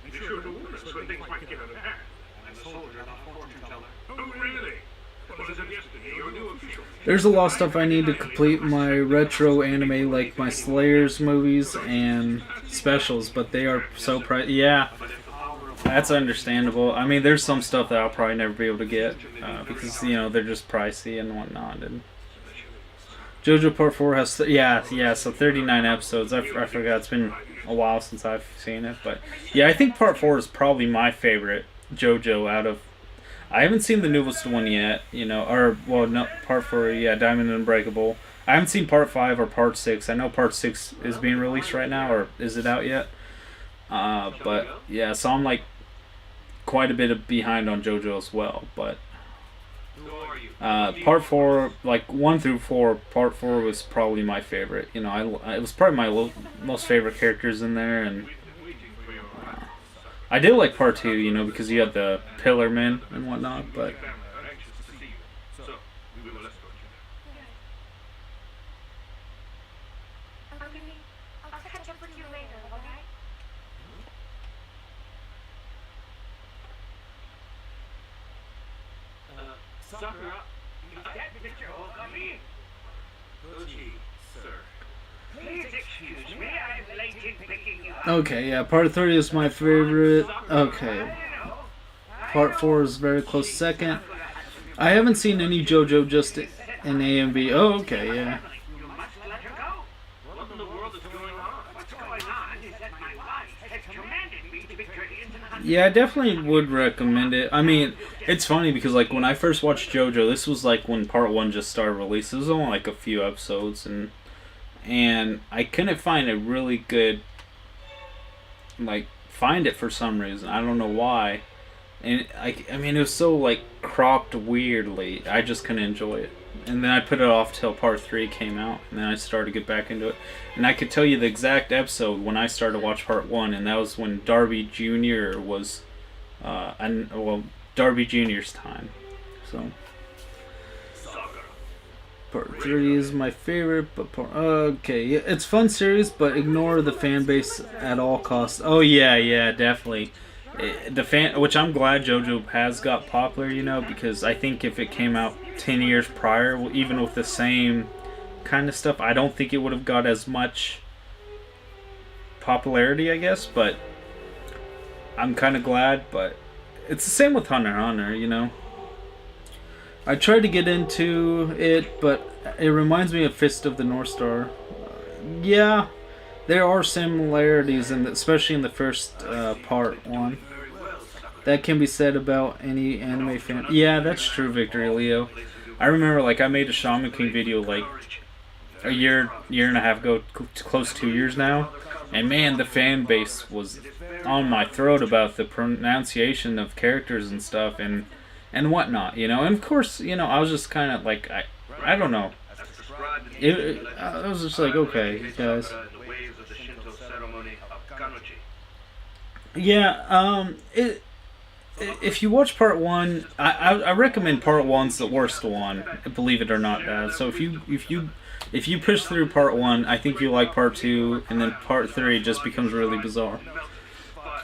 You should have warned us when things might get out of hand. I'm a soldier, not a fortune teller. Oh, really? Was it yesterday your new official? There's a lot of stuff I need to complete my retro anime, like my Slayers movies and specials, but they are so pricey. Yeah, that's understandable. I mean, there's some stuff that I'll probably never be able to get because, you know, they're just pricey and whatnot. And JoJo Part 4 has, so 39 episodes. I forgot. It's been a while since I've seen it, but yeah, I think Part 4 is probably my favorite JoJo out of. I haven't seen the newest one yet, you know, or, well, no, Part 4, yeah, Diamond Unbreakable. I haven't seen Part 5 or Part 6. I know Part 6 is being released right now, or is it out yet? But, yeah, so I'm, like, quite a bit behind on JoJo as well, but Who are you? Part 4, like, 1 through 4, Part 4 was probably my favorite. You know, it was probably my most favorite characters in there, and I did like Part 2, you know, because you had the Pillar Men and whatnot, but Family are anxious to see you. So, we will escort you. Okay, I'll catch up with you later, alright? Sakura, is that Victor Okami? Goji, sir. Please excuse me, I'm late in picking you up. okay, yeah, Part 3 is my favorite. Okay, Part 4 is very close second. I haven't seen any JoJo just in A and B. Oh, okay, yeah. You must let her go. What in the world is going on? What's going on is that my wife has commanded me to be courteous and Yeah, I definitely would recommend it. I mean, it's funny because, like, when I first watched JoJo, this was, like, when Part 1 just started release. It was only, like, a few episodes, and I couldn't find a really good, like, find it for some reason. I don't know why. and I mean, it was so like cropped weirdly. I just couldn't enjoy it. And then I put it off till part 3 came out, and then I started to get back into it. And I could tell you the exact episode when I started to watch part 1, and that was when Darby Jr. was, Darby Jr.'s time. So part 3 is my favorite, but okay, it's fun series, but ignore the fan base at all costs. Oh yeah, definitely. The fan, which I'm glad JoJo has got popular, you know, because I think if it came out 10 years prior, even with the same kind of stuff, I don't think it would have got as much popularity, I guess, but I'm kind of glad. But it's the same with Hunter x Hunter, you know. I tried to get into it, but it reminds me of Fist of the North Star. Yeah, there are similarities, especially in the first part 1. That can be said about any anime fan. Yeah, that's true, Victory Leo. I remember, like, I made a Shaman King video, like, a year and a half ago, close to 2 years now. And, man, the fan base was on my throat about the pronunciation of characters and stuff and whatnot, you know. And, of course, you know, I was just kind of, like, I don't know. I was just like, okay, guys. Yeah, if you watch part 1, I recommend part 1's the worst one, believe it or not. So if you push through part 1, I think you like part 2, and then part 3 just becomes really bizarre.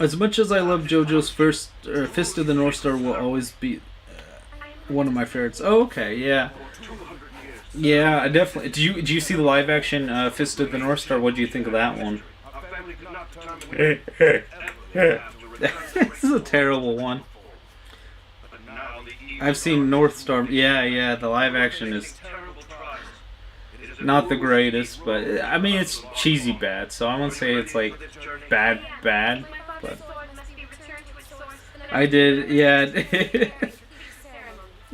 As much as I love JoJo's Fist of the North Star will always be one of my favorites. Oh, okay, yeah. Yeah, I definitely. Did you see the live action Fist of the North Star? What do you think of that one? This is a terrible one. I've seen North Star. Yeah, the live action is not the greatest, but I mean it's cheesy bad. So I won't say it's like bad, but I did. Yeah,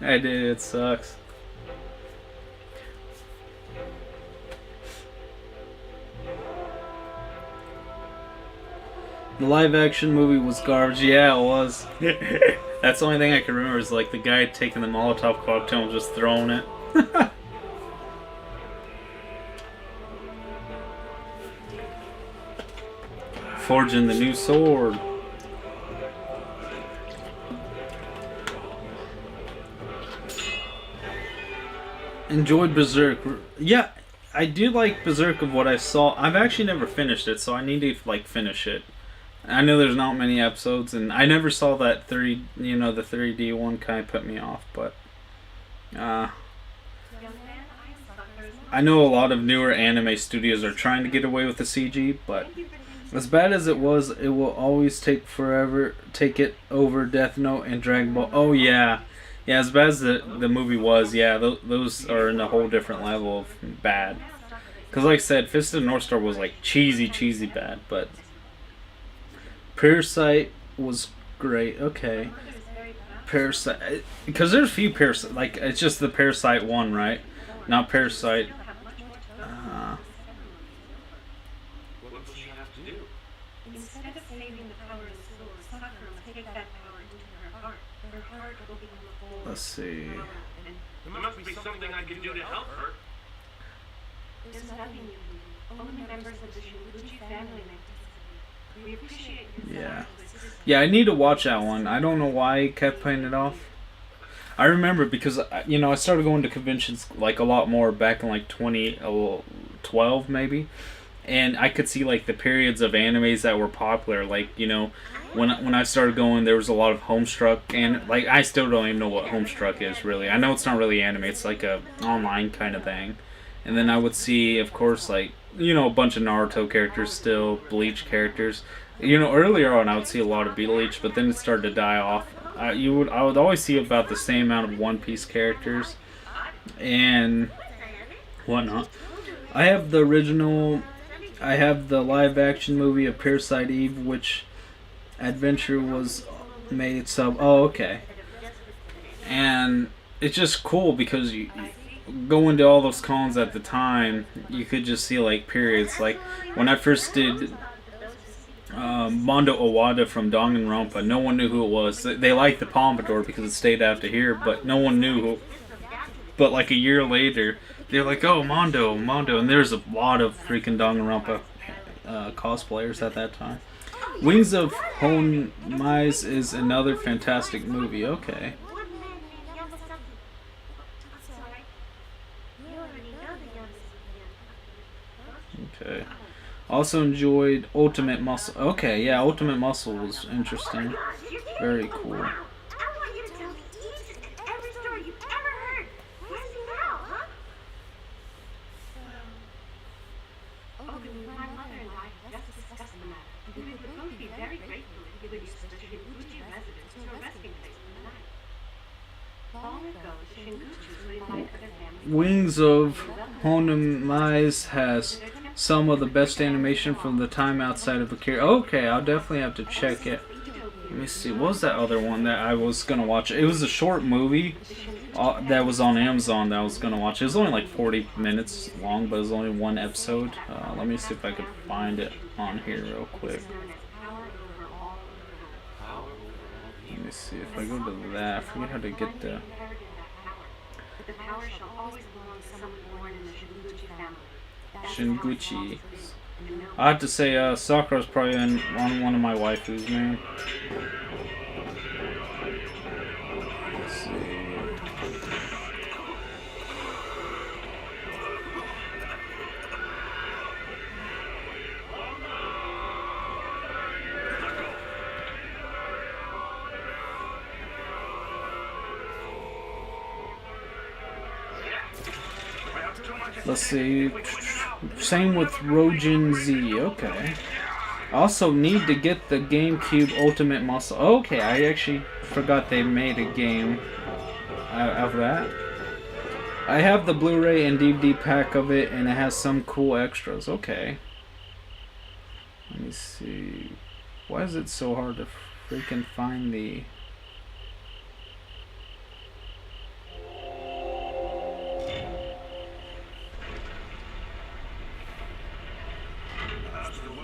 I did. It sucks. The live action movie was garbage. Yeah, it was. That's the only thing I can remember is like the guy taking the Molotov cocktail and just throwing it. Forging the new sword. Enjoyed Berserk. Yeah, I do like Berserk of what I saw. I've actually never finished it, so I need to like finish it. I know there's not many episodes, and I never saw that the 3D one kind of put me off, but I know a lot of newer anime studios are trying to get away with the CG, but as bad as it was, it will always take it over Death Note and Dragon Ball. Oh yeah, as bad as the movie was, yeah, those are in a whole different level of bad. Because like I said, Fist of the North Star was like cheesy bad, but Parasite was great. Okay. Parasite, because there's a few Parasite, like it's just the Parasite one, right? Not Parasite. What will she have to do? Instead of saving the power of the soul, Sakura will take that power into her heart. Her heart will become a full. Let's see. There must be something I can do to help her. There's nothing you can do. Only members of the Shuguchi family may participate. We appreciate your Yeah. Yeah, I need to watch that one. I don't know why I kept playing it off. I remember because, you know, I started going to conventions like a lot more back in like 2012 maybe. And I could see like the periods of animes that were popular. Like, you know, when I started going, there was a lot of Homestruck. And like, I still don't even know what Homestruck is really. I know it's not really anime. It's like a online kind of thing. And then I would see, of course, like, you know, a bunch of Naruto characters still, Bleach characters. You know, earlier on I would see a lot of Bleach, but then it started to die off. I would always see about the same amount of One Piece characters and whatnot. I have the original. I have the live action movie of Parasite Eve, which Adventure was made sub. Oh, okay. And it's just cool because you go into all those cons at the time, you could just see like periods. Like when I first did Mondo Owada from Danganronpa. No one knew who it was. They liked the Pompadour because it stayed after here, but no one knew who. But like a year later, they're like, "Oh, Mondo, Mondo," and there's a lot of freaking Danganronpa cosplayers at that time. Wings of Honmais is another fantastic movie. Okay. Okay. Also enjoyed Ultimate Muscle. Okay, yeah, Ultimate Muscle was interesting. Very cool. I want you to tell me each and every story you've ever heard. Where's he now, huh? Okay, my mother and I just discussed the matter. We would both be very grateful if you would use the Shinguchi residence as a resting place for the night. Long ago, the Shinguchis would invite other families. Wings of Honmais has some of the best animation from the time outside of Akira. Okay, I'll definitely have to check it. Let me see. What was that other one that I was gonna watch? It was a short movie that was on Amazon that I was gonna watch. It was only like 40 minutes long, but it was only one episode. Let me see if I could find it on here real quick. Let me see if I go to that. I forget how to get the. The power shall always belong to someone born in the Shinguchi family. Shinguchi. I have to say, Sakura's probably on one of my waifus, man. Let's see. Let's see. Same with Rojin Z. Okay. Also need to get the GameCube Ultimate Muscle. Okay, I actually forgot they made a game of that. I have the Blu-ray and DVD pack of it, and it has some cool extras. Okay. Let me see. Why is it so hard to freaking find the...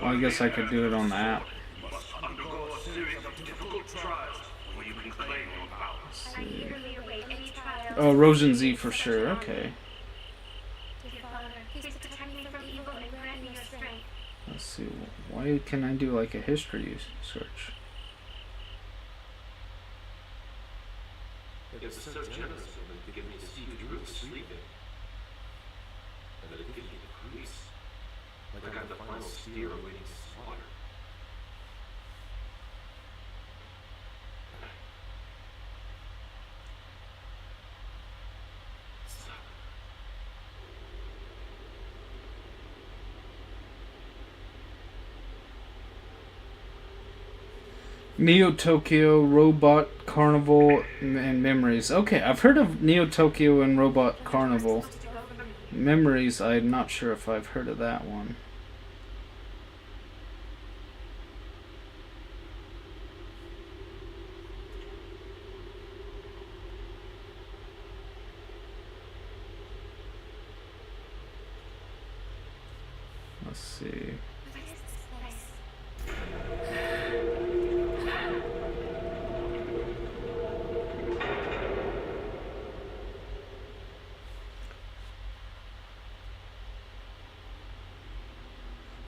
Well, I guess I could do it on the app. Oh, Rojin Z for sure. Okay. Let's see. Why can I do like a history search? It was so generous of them to give me a secret room to sleep in. And that it gives me the crease. Like I'm the final steer awaiting slaughter. Neo Tokyo, Robot Carnival, and Memories. Okay, I've heard of Neo Tokyo and Robot Carnival. Memories, I'm not sure if I've heard of that one. Let's see.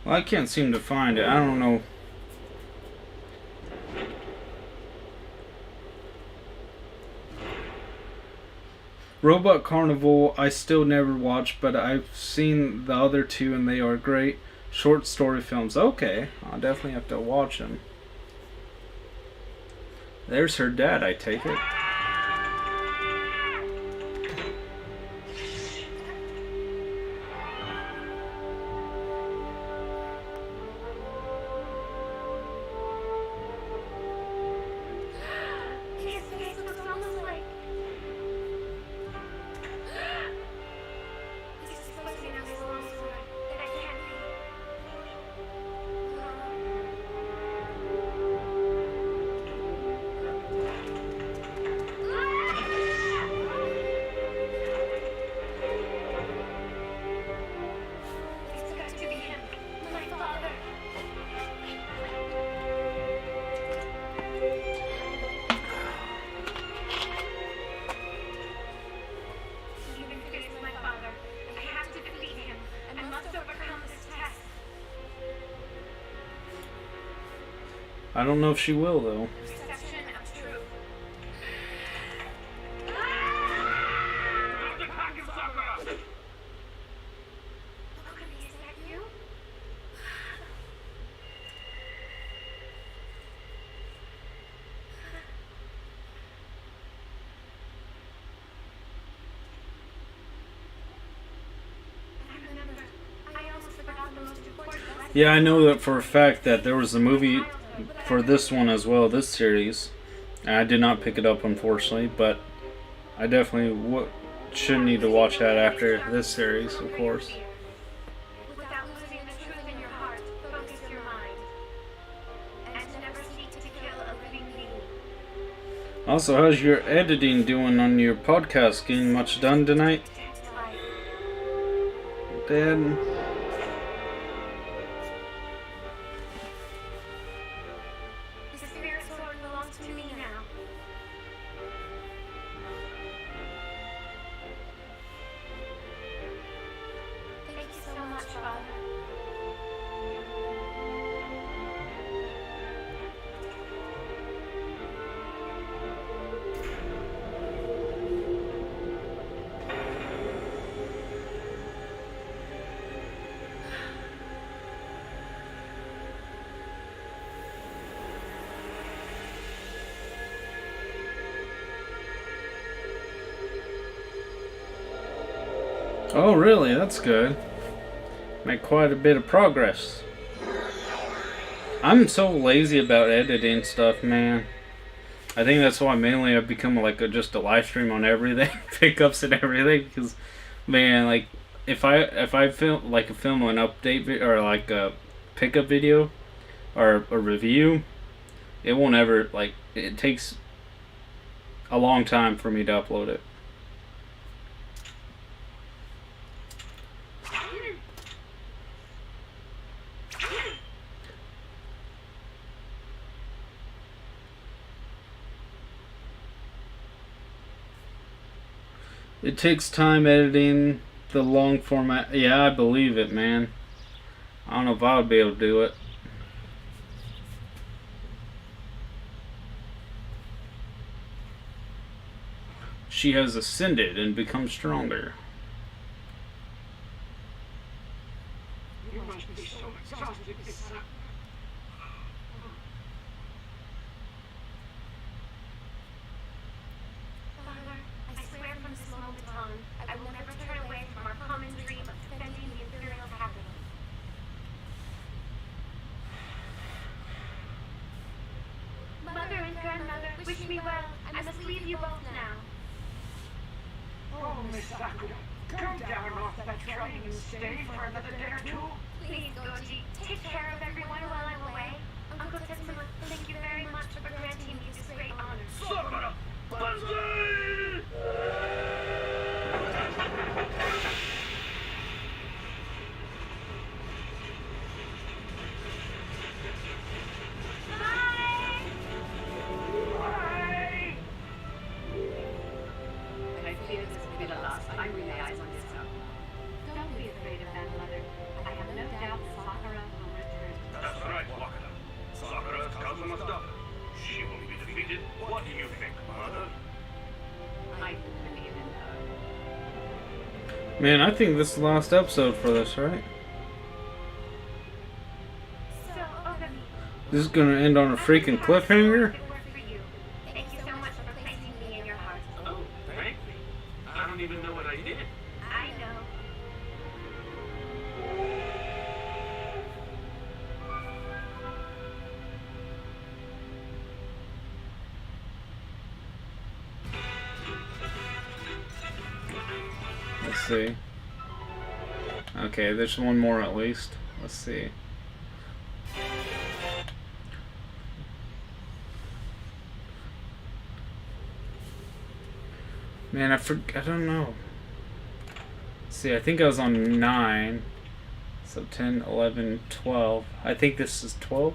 Well, I can't seem to find it. I don't know. Robot Carnival, I still never watched, but I've seen the other two and they are great short story films. Okay, I'll definitely have to watch them. There's her dad, I take it. I don't know if she will though. Perception of truth. Dr. Hakensaka! Ogami, is that you? I remember. I almost forgot the most important lesson. Yeah, I know that for a fact that there was a movie for this one as well, this series. And I did not pick it up, unfortunately, but I definitely should need to watch that after this series, of course. Without losing the truth in your heart, focus your mind. And never seek to kill a living being. Also, how's your editing doing on your podcast? Getting much done tonight, Life. Dad? The spirit sword belongs to me now. Thank you so much, Father. Oh, really? That's good. Make quite a bit of progress. I'm so lazy about editing stuff, man. I think that's why mainly I've become like just a live stream on everything, pickups and everything. Because, man, like if I film an update or like a pickup video or a review, it won't ever it takes a long time for me to upload it. It takes time editing the long format. Yeah, I believe it, man. I don't know if I would be able to do it. She has ascended and become stronger. You must be so exhausted, Misa. Father, I swear from this moment on, I will never turn away from our common dream of defending the Imperial capital. Mother and grandmother, wish me well. I must leave you both now. Oh, Miss Sakura, come down off that train and stay for another day or two. Please, Goji, take care of everyone while I'm away. Uncle Tetsuma, thank you very much for granting me this great honor. Sakura! Banzai! Bye! I fear this will be the last time we lay eyes on this town. Don't be afraid of that, Mother. I have no doubt Sakura will return. That's right, Wakata. Sakura's Kazuma stuff. She will be defeated. What do you think, Mother? I believe in her. Man, I think this is the last episode for this, right? So, Ogami, This is gonna end on a freaking cliffhanger? it worked for you. Thank you so much for placing me in your heart. Oh, thank me. I don't even know what I did. I know. Let's see. Okay, there's one more at least. Let's see. Man, I don't know. Let's see, I think I was on 9. So 10, 11, 12. I think this is 12.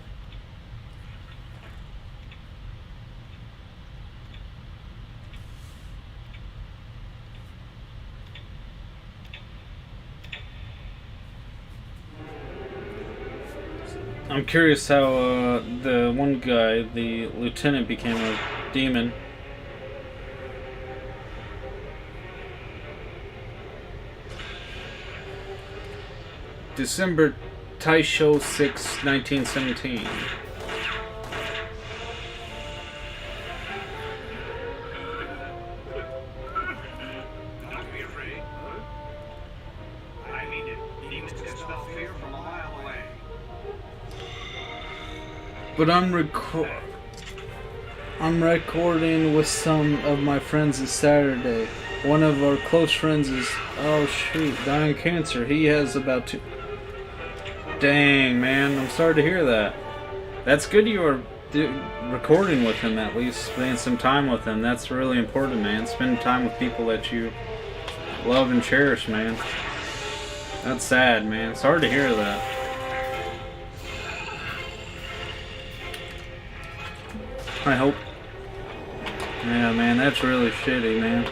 I'm curious how the one guy, the lieutenant, became a demon. December Taisho 6, 1917. Don't be afraid. I mean it. Demons can smell fear from a mile away. But I'm recording with some of my friends this Saturday. One of our close friends is, oh shoot, dying of cancer. He has about 2. Dang, man, I'm sorry to hear that. That's good you are recording with him, at least spending some time with him. That's really important, man. Spending time with people that you love and cherish, man. That's sad, man. Sorry to hear that. I hope. Yeah, man, that's really shitty, man.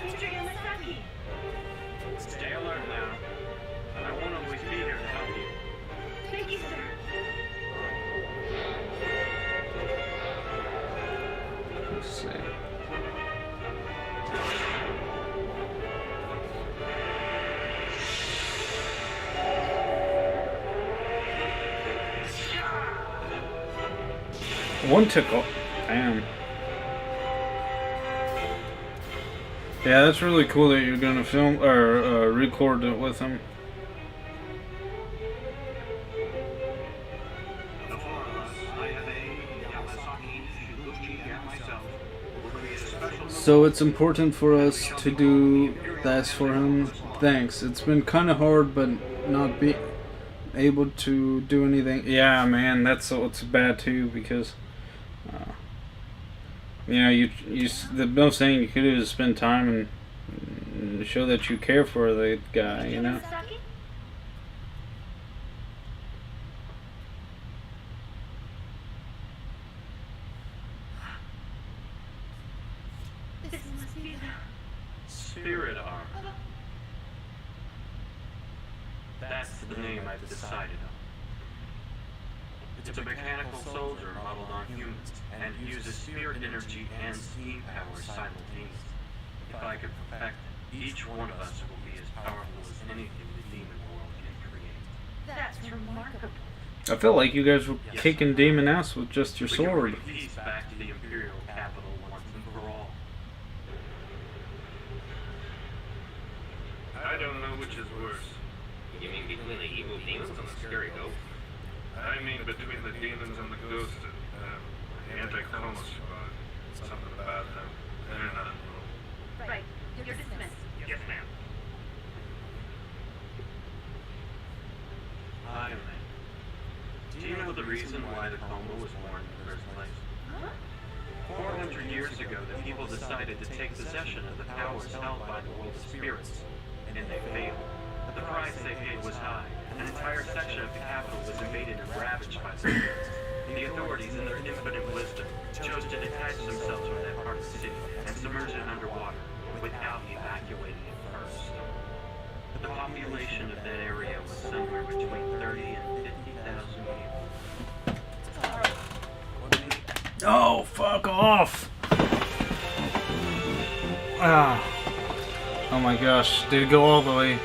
Mr. Yamasaki. Stay alert now. I won't always be here to help you. Thank you, sir. Let's see. One took off. Damn. Yeah, that's really cool that you're gonna film or record it with him. The four of us, Ayane, Yamasaki, Shiguchi, and myself, will create a special... So it's important for us to do this for him. Thanks. It's been kind of hard, but not be able to do anything. Yeah, man, that's what's bad too because. You know, the most thing you could do is spend time and show that you care for the guy, you know? Yamasaki? This must be the... Spirit armor. That's the name I've decided on. It's a mechanical soldier modeled on humans, and uses spirit energy and steam power simultaneously. If I could perfect it, each one of us will be as powerful as anything the demon world can create. That's remarkable. I felt like you guys were kicking demon ass with just your We can sword. bring peace back to the Imperial capital once and for all. I don't know which is worse. You mean between the evil demons and the scary ghost? I mean between the demons and the ghosts and anti-coma squad. Something about them. They're not normal. Right. You're dismissed. Yes, ma'am. Hi, man. Do you know the reason why the coma was born in the first place? Huh? 400 years ago, the people decided to take possession of the powers held by the world of spirits, and they failed. The price they paid was high. An entire section of the capital was invaded and ravaged by spirits. The authorities, in their infinite wisdom, chose to detach themselves from that part of the city and submerge it underwater without evacuating it first. The population of that area was somewhere between 30 and 50,000 people. Oh, fuck off! Ah. Oh my gosh, did it go all the way?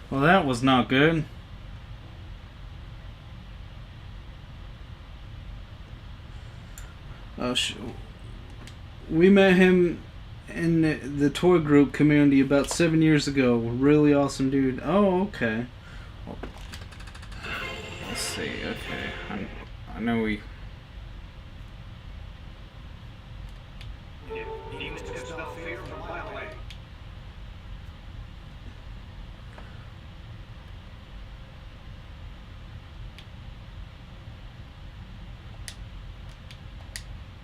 Well, that was not good. We met him in the toy group community about 7 years ago. Really awesome dude. Oh, okay. Let's see. Okay, I know we. Demons can smell fear from a mile away.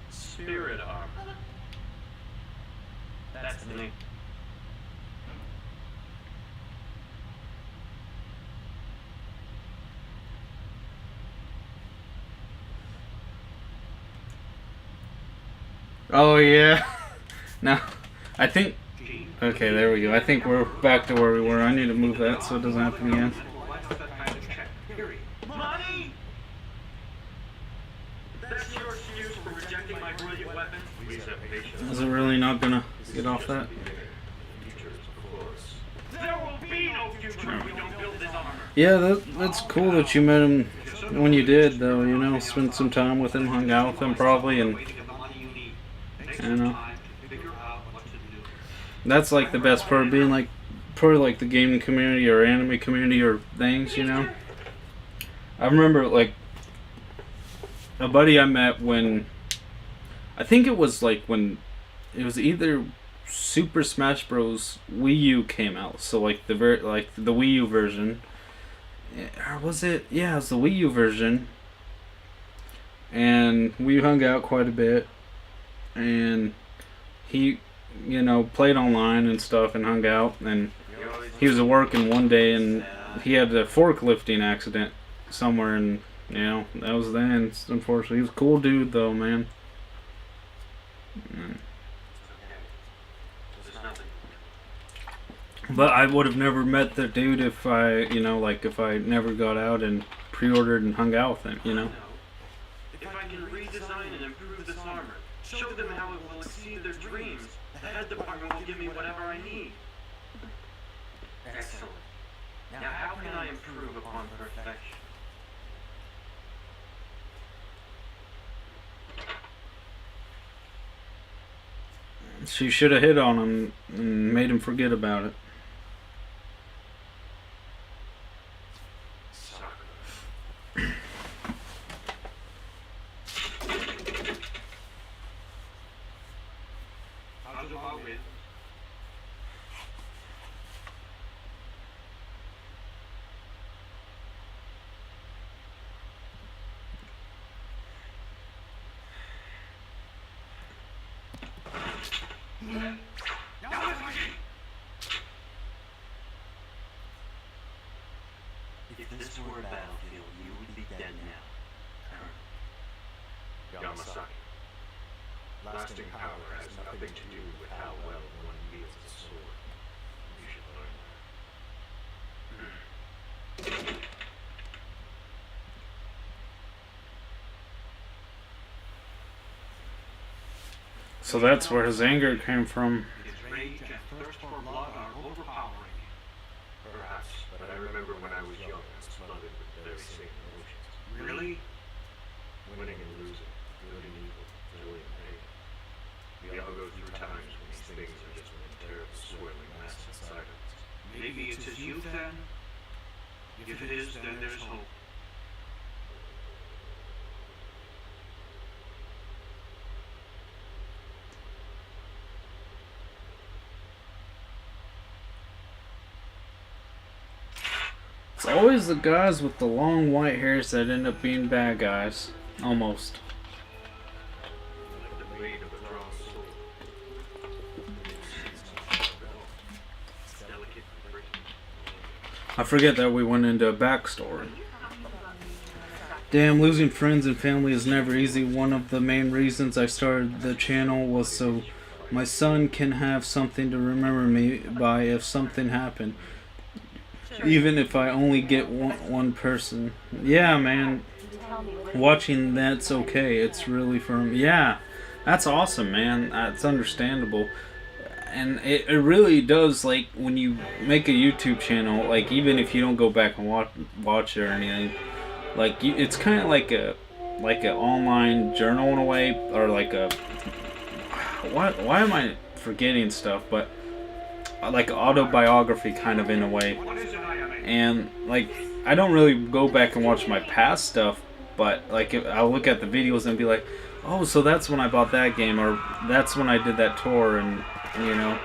Spirit armor. That's the name. Oh yeah. Now, I think. Okay, there we go. I think we're back to where we were. I need to move that so it doesn't happen again. Money! That's your excuse for rejecting my brilliant weapon? Please have patience. Is it really not gonna get off that? There will be no future if we don't build this armor. Yeah, that's cool that you met him when you did, though. You know, spent some time with him, hung out with him, probably, and you know, that's like the best part of being like part of like the gaming community or anime community or things. You know, I remember like a buddy I met when I think it was like when it was either Super Smash Bros. Wii U came out, so like the Wii U version, or was it? Yeah, it was the Wii U version, and we hung out quite a bit, and he, you know, played online and stuff and hung out, and he was at work and one day and he had a forklifting accident somewhere, and you know that was the end. Unfortunately, he was a cool dude though, man. But I would have never met the dude if I, you know, like if I never got out and pre-ordered and hung out with him, you know. If I can redesign and improve this armor, show them how it will exceed their dreams, the head department will give me whatever I need. Excellent. Now how can I improve upon perfection? She should have hit on him and made him forget about it. How's about it? If this were a battlefield, you would be dead now. Yamasaki. Lasting power has nothing to do with how well one wields a sword. You should learn that. So that's where his anger came from. His rage and thirst for blood are overpowering. Perhaps, but I remember when I was young and flooded with the very same emotions. Really? Winning and losing, good and evil, joy and pain. We all go through times when these things are just one terrible swirling mass inside of us. Maybe it's his youth then? If it is, then there's hope. It's always the guys with the long white hairs that end up being bad guys. Almost. Like the blade of a drawn sword. It's delicate and breaking. I forget that we went into a backstory. Damn, losing friends and family is never easy. One of the main reasons I started the channel was so my son can have something to remember me by if something happened. Even if I only get one person. Yeah, man. Watching that's okay. It's really firm. Yeah, that's awesome, man. That's understandable. And it really does, like, when you make a YouTube channel, like, even if you don't go back and watch it or anything, like, it's kind of like a online journal in a way, or like a, why am I forgetting stuff, but like autobiography kind of in a way. And like I don't really go back and watch my past stuff, but like I'll look at the videos and be like, oh, so that's when I bought that game, or that's when I did that tour, and you know.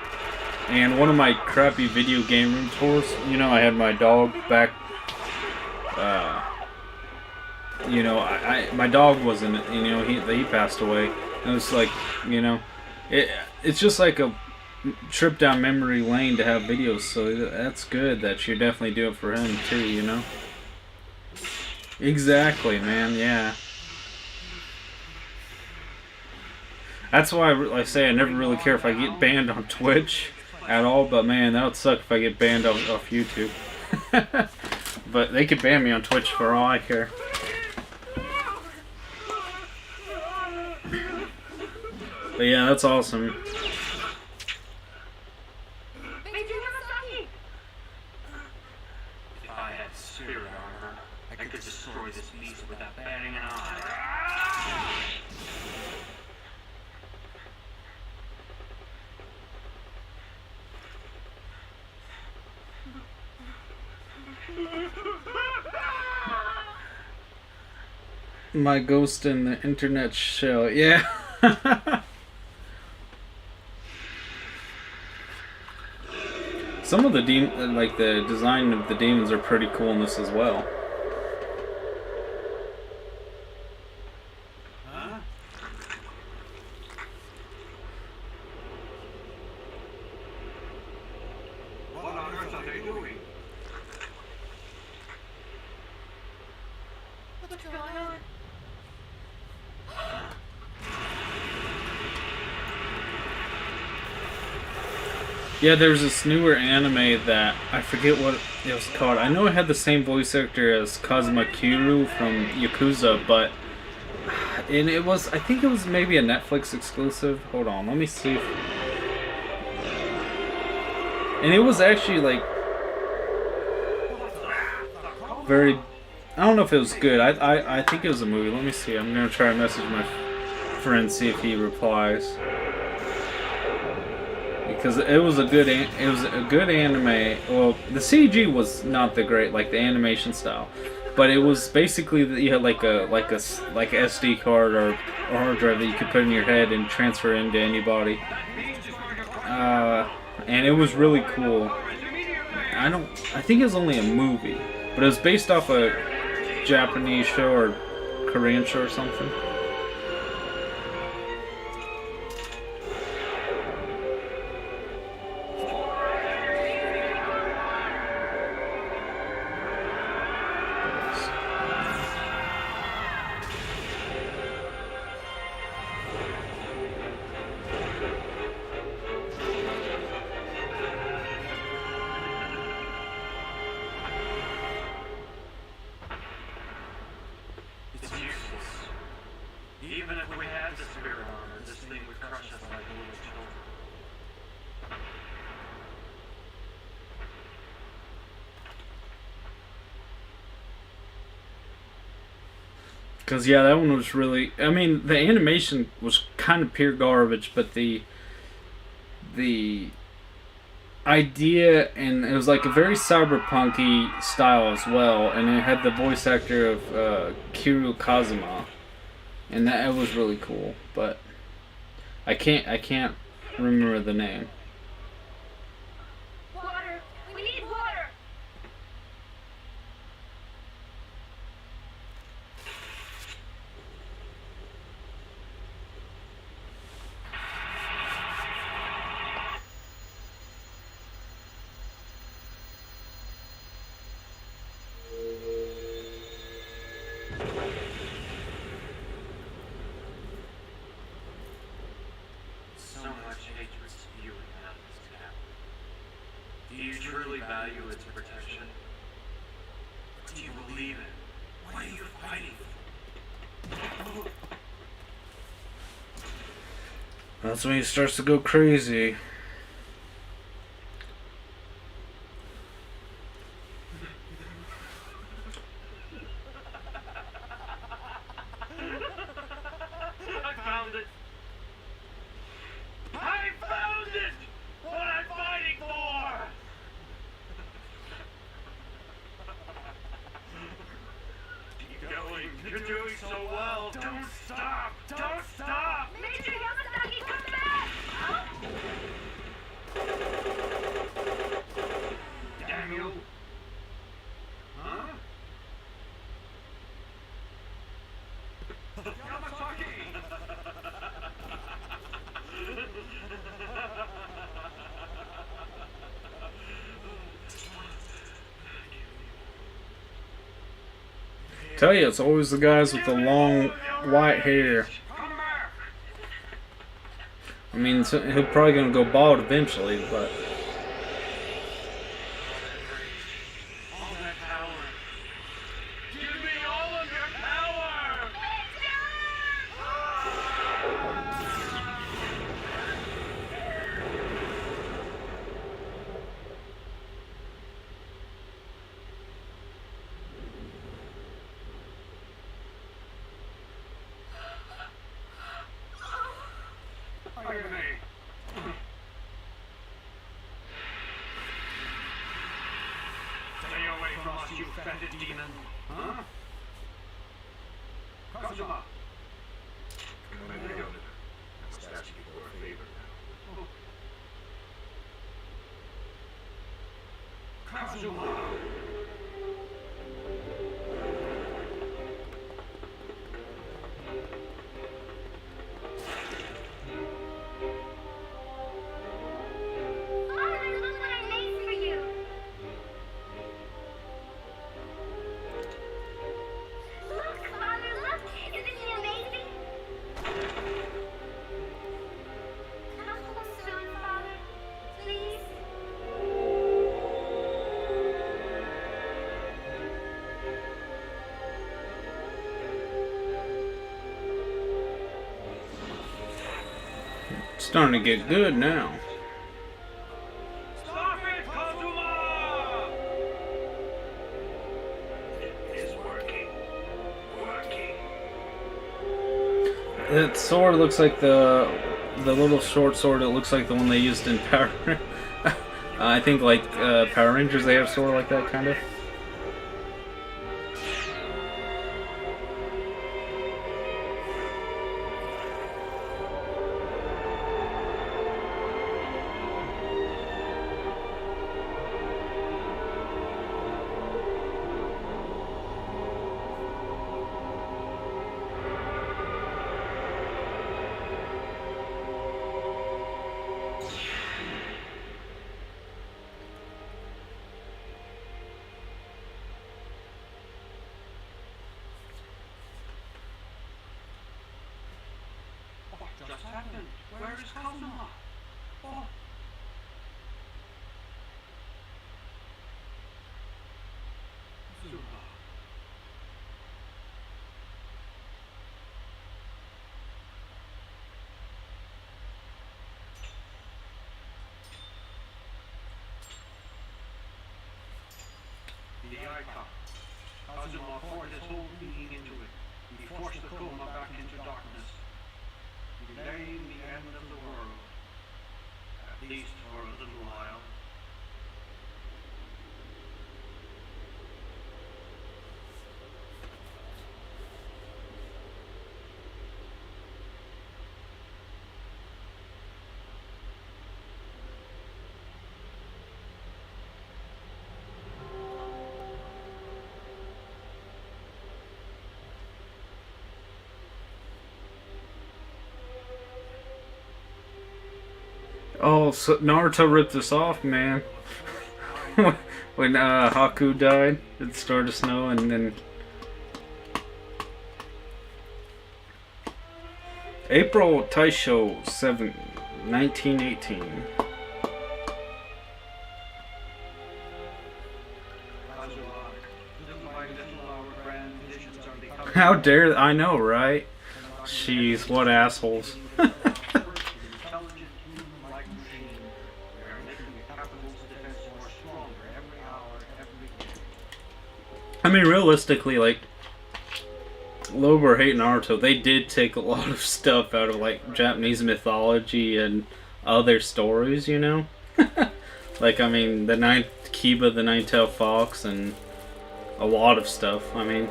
And one of my crappy video game room tours, you know, I had my dog back. You know, my dog wasn't, you know, he passed away. And it was like, you know, it's just like trip down memory lane to have videos. So that's good that you definitely do it for him too. You know. Exactly, man. Yeah. That's why I say I never really care if I get banned on Twitch at all. But man, that would suck if I get banned off YouTube. But they could ban me on Twitch for all I care. But yeah, that's awesome. If I had spirit armor, I could destroy this beast without batting an eye. My ghost in the internet shell. Yeah. Some of the like the design of the demons are pretty cool in this as well. Huh? What on earth are they doing? What's going on? Yeah, there's this newer anime that I forget what it was called. I know it had the same voice actor as Kazuma Kiryu from Yakuza, but and it was, I think it was maybe a Netflix exclusive. Hold on, let me see. And it was actually like very, I don't know if it was good. I think it was a movie. Let me see. I'm gonna try to message my friend, see if he replies. Because it was a good anime. Well, the CG was not the great, like the animation style, but it was basically that you had like a SD card or hard drive that you could put in your head and transfer into anybody. And it was really cool. I think it was only a movie, but it was based off a Japanese show or Korean show or something. It's useless. Even if we had the spirit armor, this thing would crush us like little children. Because, yeah, that one was really... I mean, the animation was kind of pure garbage, but the idea, and it was like a very cyberpunky style as well, and it had the voice actor of Kiryu Kazuma, and that it was really cool, but I can't remember the name. Water! We need water! So much hatred spewing out of this camp. Do you truly value its protection? Do you believe it? What are you fighting for? That's when he starts to go crazy. I found it! I found it! What I'm fighting for! Keep going. You're doing so well. Don't stop! Don't stop! Major Yamasaki, come back! Damn you! Huh? Tell you, it's always the guys with the long white hair. Come back! I mean, he'll probably gonna go bald eventually, but All that power. Give me all of your power! Irony. Stay away from us, you fetid demon. Huh? Kazuma! Come on, Fiona. Must ask you for a favor now. Kazuma! Father, look what I made for you. Look, Father, look. Isn't he amazing? Come home soon, Father. Please. it's starting to get good now. Stop it, Kazuma! It's working. Working. That sword looks like the little short sword. It looks like the one they used in Power. I think like Power Rangers, they have a sword like that kind of. What just happened? Where is Kazuma? Oh. Kazuma. The icon. Kazuma poured his whole being into it. He forced the coma back into darkness, delaying the end of the world, at least for a little while. Oh, so Naruto ripped this off, man. When Haku died, it started to snow, and then April Taisho 7, 1918. Kazuma, little by little our grand visions are becoming How dare I know, right? Jeez, what assholes. intelligent human-like machine. We are making the capital's defense more stronger every hour, every day. I mean, realistically, like, Lobe or Hate Naruto, they did take a lot of stuff out of, like, Japanese mythology and other stories, you know? Like, I mean, the Kiba, the Nine-Tailed Fox, and a lot of stuff, I mean.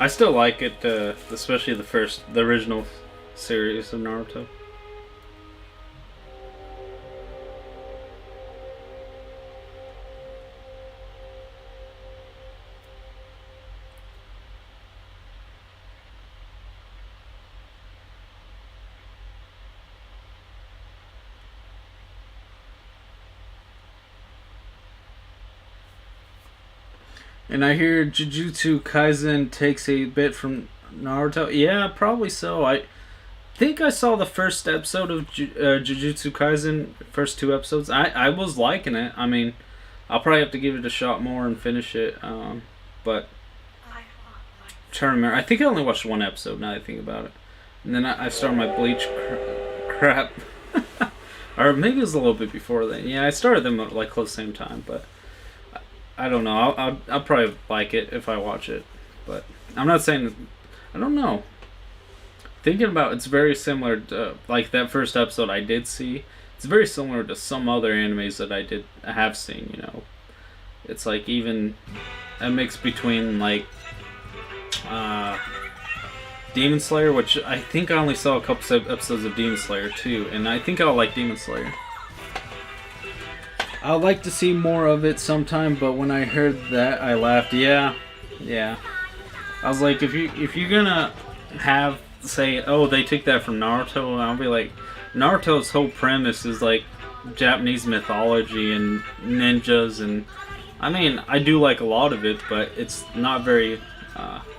I still like it, especially the original series of Naruto. And I hear Jujutsu Kaisen takes a bit from Naruto. Yeah, probably so. I think I saw the first episode of Jujutsu Kaisen, first 2 episodes. I was liking it. I mean, I'll probably have to give it a shot more and finish it. But I'm trying to remember. I think I only watched 1 episode now that I think about it. And then I started my Bleach crap. Or maybe it was a little bit before then. Yeah, I started them at like close to the same time, but I don't know. I'll probably like it if I watch it, but I'm not saying. I don't know. Thinking about it's very similar to like that first episode I did see. It's very similar to some other animes that I have seen. You know, it's like even a mix between like Demon Slayer, which I think I only saw a couple episodes of Demon Slayer too, and I think I'll like Demon Slayer. I'd like to see more of it sometime, but when I heard that, I laughed. Yeah. I was like, if you're gonna have say, oh, they took that from Naruto, I'll be like, Naruto's whole premise is like Japanese mythology and ninjas, and I mean, I do like a lot of it, but it's not very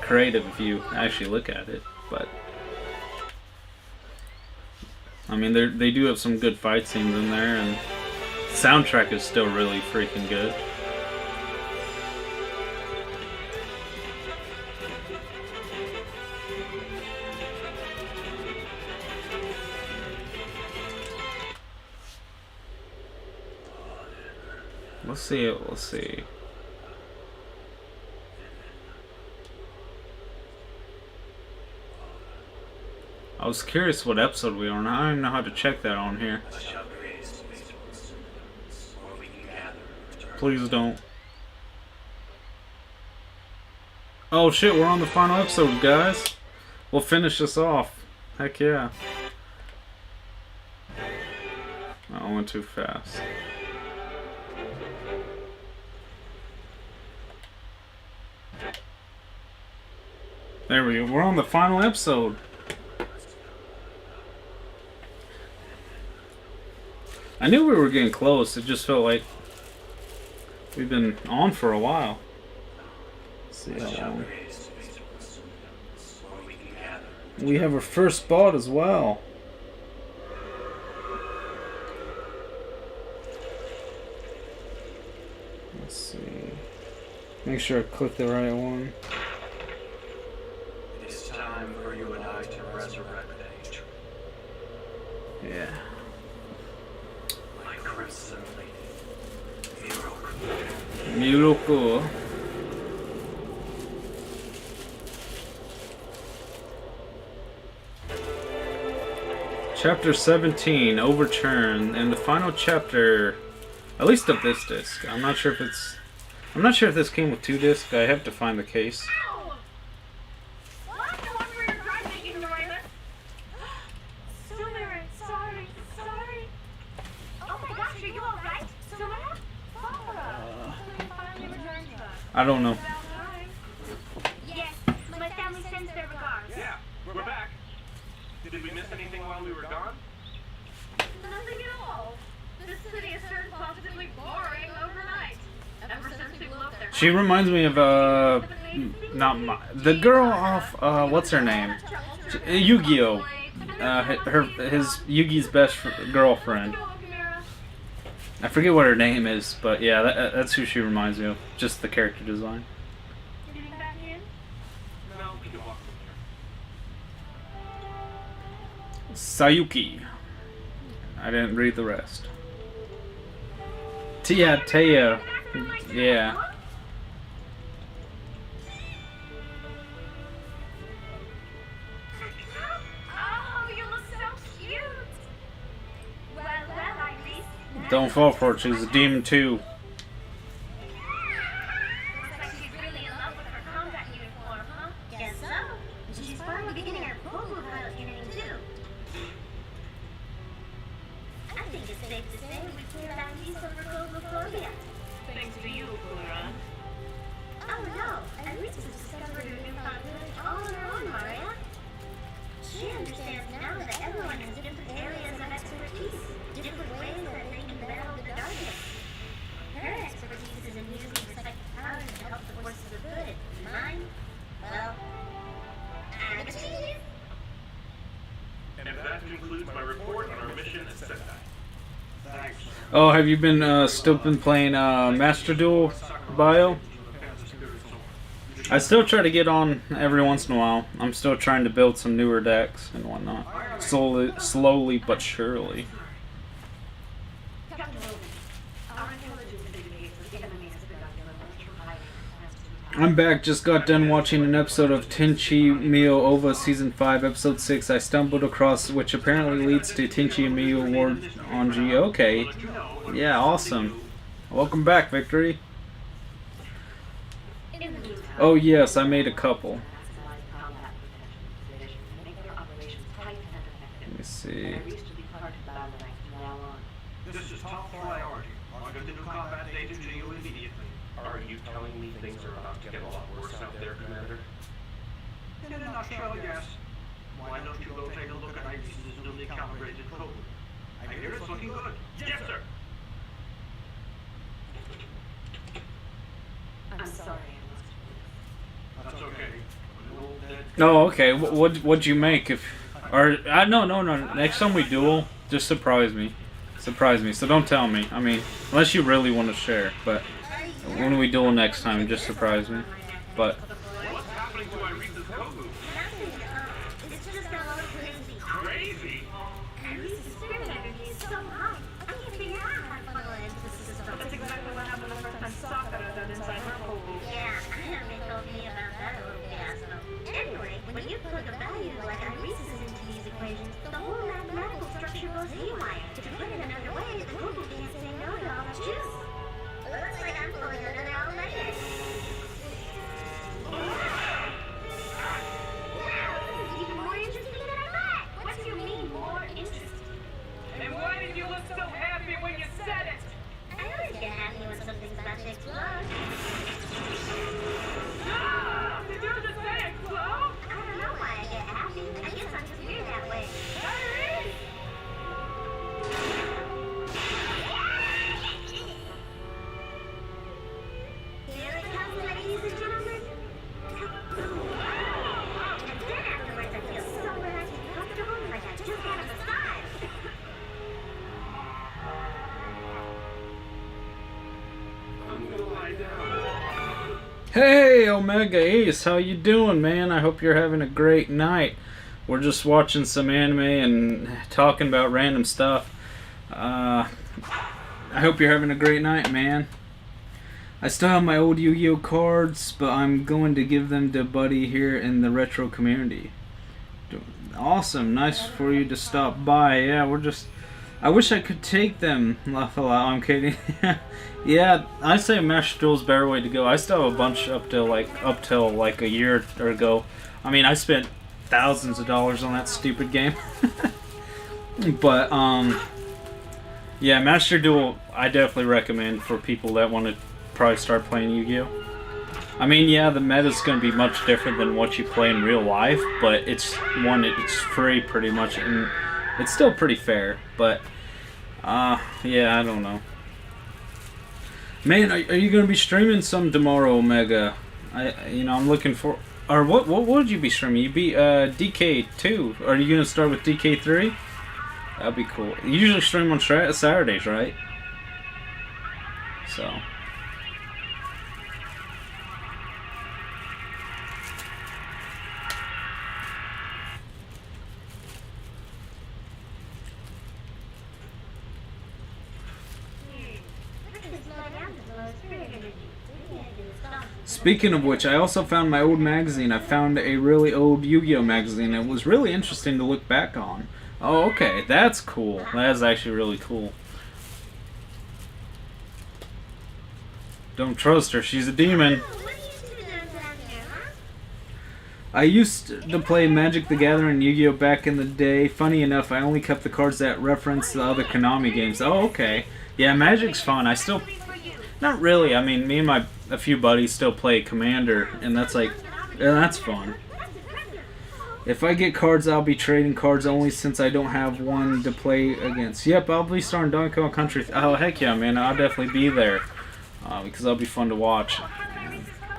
creative if you actually look at it. But I mean, they do have some good fight scenes in there, and soundtrack is still really freaking good. Let's see. I was curious what episode we are on. I don't even know how to check that on here. Please don't. Oh shit, we're on the final episode, guys. We'll finish this off. Heck yeah. Oh, I went too fast. There we go. We're on the final episode. I knew we were getting close. It just felt like we've been on for a while. Let's see how long. We have our first spot as well. Let's see. Make sure I click the right one. It is time for you and I to resurrect age. Yeah. My crimson lady, Miroku. Miroku. Chapter 17, Overturn, and the final chapter, at least of this disc. I'm not sure if this came with 2 discs. I have to find the case. Ow! What? No wonder you're driving, ignoramus. Sumera, sorry. Oh my gosh, are you alright? Sumera? Sakura. You finally returned to us. I don't know. Yes, my family sends their regards. Yeah, we're back. Did we miss anything while we were gone? Nothing at all. This city has turned positively boring overnight. Ever since we blew up their She reminds me of the girl off what's her name? Yu-Gi-Oh. His Yugi's best girlfriend. I forget what her name is, but yeah, that's who she reminds me of. Just the character design. Getting back in? No, we can walk from here. Sayuki. I didn't read the rest. Taya. Yeah. Oh, you look so cute. Well, Iris. Don't fall for it. She's a demon too. Looks like she's really in love with her combat uniform, huh? Guess so. She's finally beginning her Pogo pilot training too. I think it's safe to say we cleared out these over Clovophobia. Thanks to you, Clara. Oh no, Iris has discovered a newfound village all on her own, Maria. She understands now that everyone has different areas of expertise, different ways that they can battle the darkness. Mine? Well, I'm a genius. And that concludes my report on our mission at Sentai. Thanks. Oh, have you been still been playing Master Duel Bio? I still try to get on every once in a while. I'm still trying to build some newer decks and whatnot. Slowly but surely. Captain Logan, our intelligence indicates that the enemy has begun their electric hiding in the past 2 I'm back. Just got done watching an episode of Tenchi Mio Ova Season 5, Episode 6. I stumbled across, which apparently leads to Tenchi Mio Award on G. Okay. Yeah, awesome. Welcome back, Victory. In the meantime, Oh yes, I made a couple. maximize combat protection and make their operations tight and effective. Let me see. There used to be part of battle ranks from now on. This is top priority. I'll get the new combat data to you immediately. Are you telling me things are about to get a lot worse out there, Commander? In a nutshell, yes. Why don't you go take a look at Iris's newly calibrated code? I hear it's looking good. Yes, sir! I'm sorry, I must. That's okay. An old dead Oh, okay. What'd you make? If or no. Next time we duel, just surprise me. Surprise me. So don't tell me. I mean, unless you really want to share. But when we duel next time, just surprise me. But What's happening to Iris's Kobu? It's just a little crazy. Crazy! Iris's spirit energy is so high. I can't figure out how to funnel it into the system. That's exactly what happened the first time Sonata done inside her hole. Yeah, they told me about that little fiasco. Anyway, when you plug a value like Iris's into these equations, the whole mathematical structure goes haywire. To put it another way, the Google can't say no to all the juice. Looks like I'm pulling another all-nighter. Wow, this is even more interesting than I thought. What do you mean, more interesting? And why did you look so happy when you said it? I always get happy when something's about to explode. Ah! Did you just say explode? I don't know why I get happy. I guess I'm just weird that way. Iris! Here it comes, ladies and gentlemen. And then afterwards, I feel so relaxed and comfortable, like I just had a massage. I'm gonna lie down. hey, Omega Ace, how you doing, man? I hope you're having a great night. We're just watching some anime and talking about random stuff. I hope you're having a great night, man. I still have my old Yu-Gi-Oh cards, but I'm going to give them to Buddy here in the retro community. Awesome, nice for you to stop by. Yeah, we're just... I wish I could take them, I'm kidding. Yeah, I say Master Duel's a better way to go. I still have a bunch up till like a year ago. I mean, I spent thousands of dollars on that stupid game. But, yeah, Master Duel, I definitely recommend for people that want to probably start playing Yu-Gi-Oh! I mean, yeah, the meta's going to be much different than what you play in real life, but it's free pretty much, and it's still pretty fair, but, yeah, I don't know. Man, are you going to be streaming some tomorrow, Omega? I'm looking for... Or what would you be streaming? You be DK2. Are you going to start with DK3? That'd be cool. You usually stream on Saturdays, right? So... Speaking of which, I also found my old magazine. I found a really old Yu-Gi-Oh magazine. It was really interesting to look back on. Oh, okay. That's cool. That is actually really cool. Don't trust her. She's a demon. I used to play Magic the Gathering and Yu-Gi-Oh back in the day. Funny enough, I only kept the cards that reference the other Konami games. Oh, okay. Yeah, Magic's fun. I still... Not really. I mean, me and a few buddies still play Commander, and that's fun. If I get cards, I'll be trading cards only since I don't have one to play against. Yep, I'll be starting Donkey Kong Country. Oh, heck yeah, man. I'll definitely be there. Because that'll be fun to watch.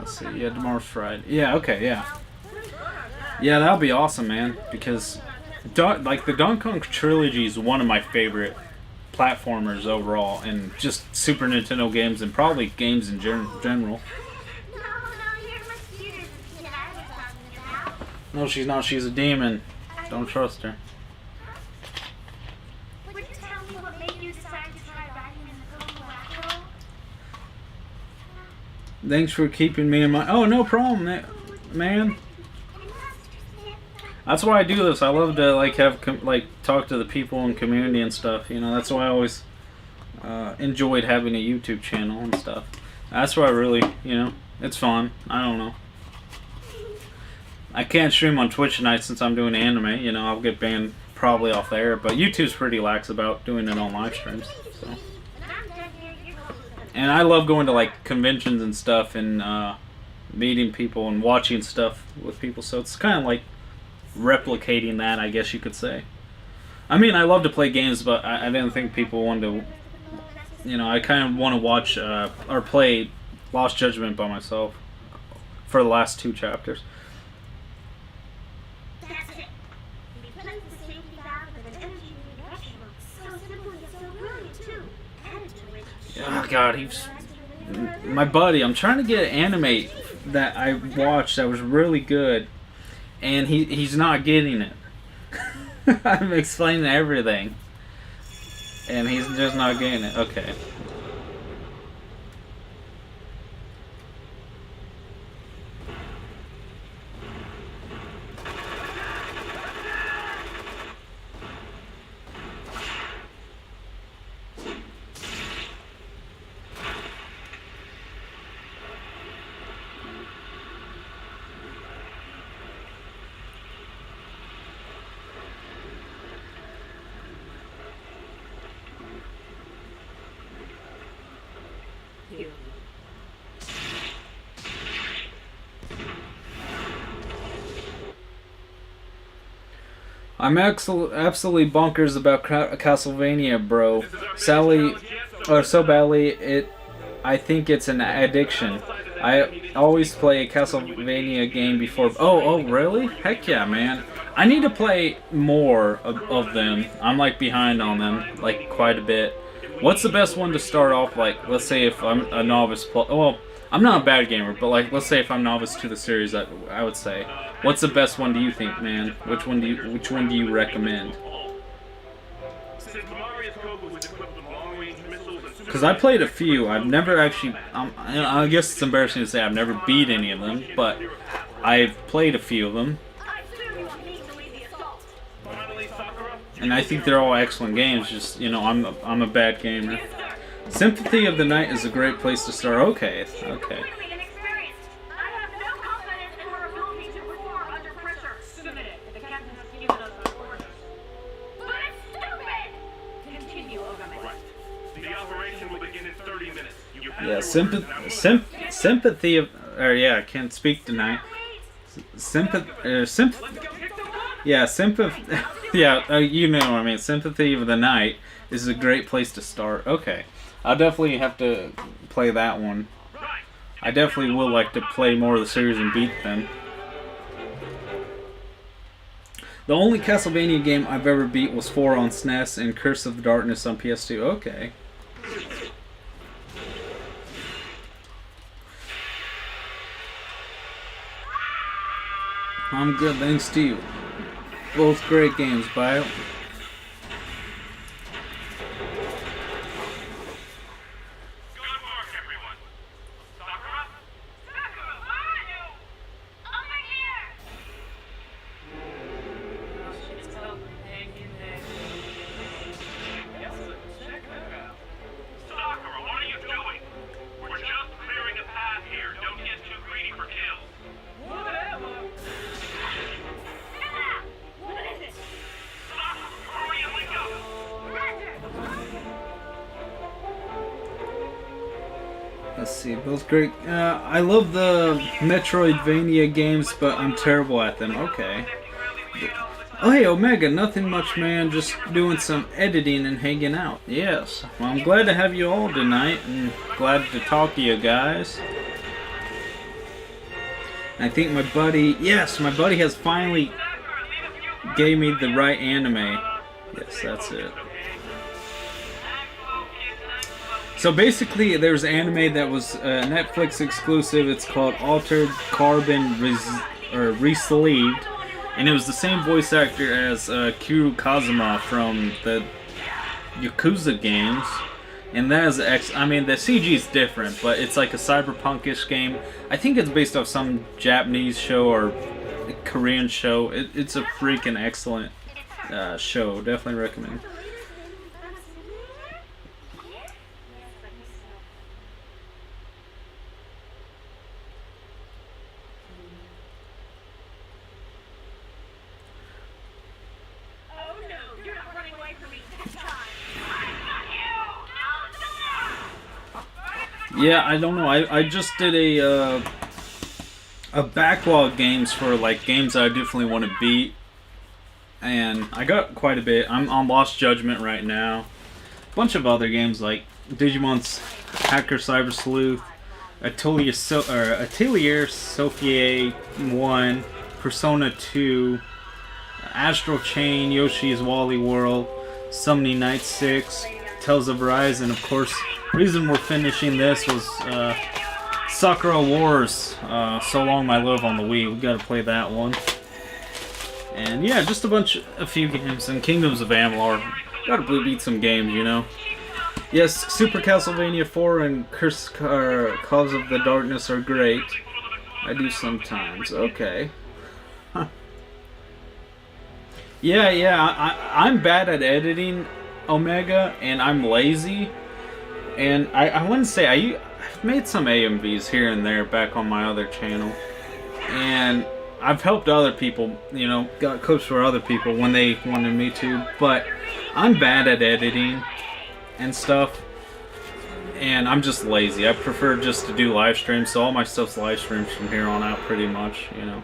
Let's see. Yeah, tomorrow's Friday. Yeah. Okay. Yeah. Yeah, that'll be awesome, man. Because, like, the Donkey Kong trilogy is one of my favorite platformers overall, and just Super Nintendo games, and probably games in general. No, you're much cuter than the kid I was talking about. No, she's not. She's a demon. Don't trust her. Would you tell me what made you decide to try riding in the Goku Afro? Thanks for keeping me in my. Oh, no problem, man. That's why I do this. I love to like talk to the people in community and stuff. You know, that's why I always enjoyed having a YouTube channel and stuff. That's why I really, you know, it's fun. I don't know. I can't stream on Twitch tonight since I'm doing anime. You know, I'll get banned probably off there. But YouTube's pretty lax about doing it on live streams. So. And I love going to like conventions and stuff and meeting people and watching stuff with people. So it's kind of like replicating that, I guess you could say. I mean, I love to play games, but I didn't think people wanted to. You know, I kind of want to watch or play Lost Judgment by myself for the last 2 chapters. That's it. Replace the safety valve with an energy redirection loop. So simple yet so brilliant, too. Added to it. Oh God, he's my buddy. I'm trying to get an anime that I watched that was really good, and he's not getting it. I'm explaining everything, and he's just not getting it. Okay. I'm absolutely bonkers about Castlevania, bro. Sally, or so badly, I think it's an addiction. I always play a Castlevania game before. Oh, really? Heck yeah, man. I need to play more of them. I'm like behind on them, like quite a bit. What's the best one to start off? Like, let's say if I'm a novice. Well, I'm not a bad gamer, but like, let's say if I'm novice to the series, I would say. What's the best one do you think, man? Which one do you recommend? Because I played a few. I've never actually. I guess it's embarrassing to say I've never beat any of them, but I've played a few of them, and I think they're all excellent games. Just, you know, I'm a bad gamer. Sympathy of the Night is a great place to start. Okay. Yeah, sympathy of, or yeah, I can't speak tonight. Yeah, yeah, you know what I mean. Sympathy of the Night is a great place to start. Okay, I'll definitely have to play that one. I definitely will like to play more of the series and beat them. The only Castlevania game I've ever beat was 4 on SNES and Curse of Darkness on PS2. Okay. I'm good, thanks to you. Both great games, Bio. Let's see, both great. I love the Metroidvania games, but I'm terrible at them. Okay. Oh, hey, Omega, nothing much, man. Just doing some editing and hanging out. Yes. Well, I'm glad to have you all tonight, and glad to talk to you guys. I think my buddy, yes, my buddy has finally gave me the right anime. Yes, that's it. So basically, there's anime that was Netflix exclusive. It's called Altered Carbon Resleeved, and it was the same voice actor as Kiryu Kazuma from the Yakuza games. And that is I mean, the CG is different, but it's like a cyberpunkish game. I think it's based off some Japanese show or Korean show. It's a freaking excellent show. Definitely recommend. Oh no, you're not running away from me this time. Yeah, I don't know. I just did a backlog games for like games I definitely want to beat, and I got quite a bit. I'm on Lost Judgment right now. A bunch of other games like Digimon's Hacker Cyber Sleuth, Atelier Sophie 1, Persona 2, Astral Chain, Yoshi's Woolly World, Summoning Night 6, Tales of Rise, and of course, reason we're finishing this was Sakura Wars, So Long My Love on the Wii. We gotta play that one. And yeah, just a few games, and Kingdoms of Amalur. Gotta beat some games, you know. Yes, Super Castlevania 4 and Cause of the Darkness are great. I do sometimes. Okay. Huh. Yeah, I'm bad at editing, Omega, and I'm lazy. And I wouldn't say I've made some AMVs here and there back on my other channel, and I've helped other people, you know, got clips for other people when they wanted me to, but I'm bad at editing and stuff, and I'm just lazy. I prefer just to do live streams, so all my stuff's live streams from here on out pretty much, you know.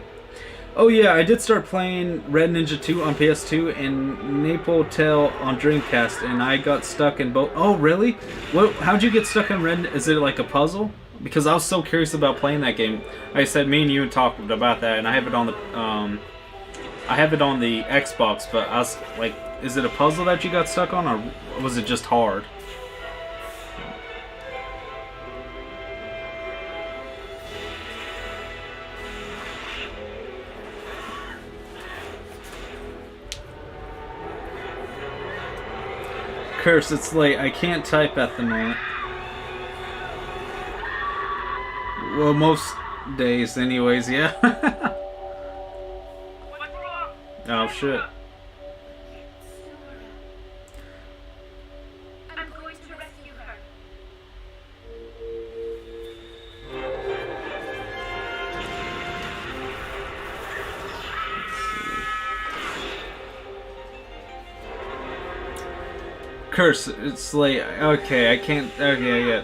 Oh yeah, I did start playing Red Ninja 2 on PS2 and Maple Tale on Dreamcast, and I got stuck in both. Oh really? How'd you get stuck in Red? Is it like a puzzle? Because I was so curious about playing that game. Like I said, me and you talked about that, and I have it on the Xbox. But I was like, is it a puzzle that you got stuck on, or was it just hard? Curse, it's late. I can't type at the moment. Well, most days anyways, yeah. What's wrong? Oh shit. I'm going to rescue her. Curse, it's late. Okay, I can't. Okay, yeah.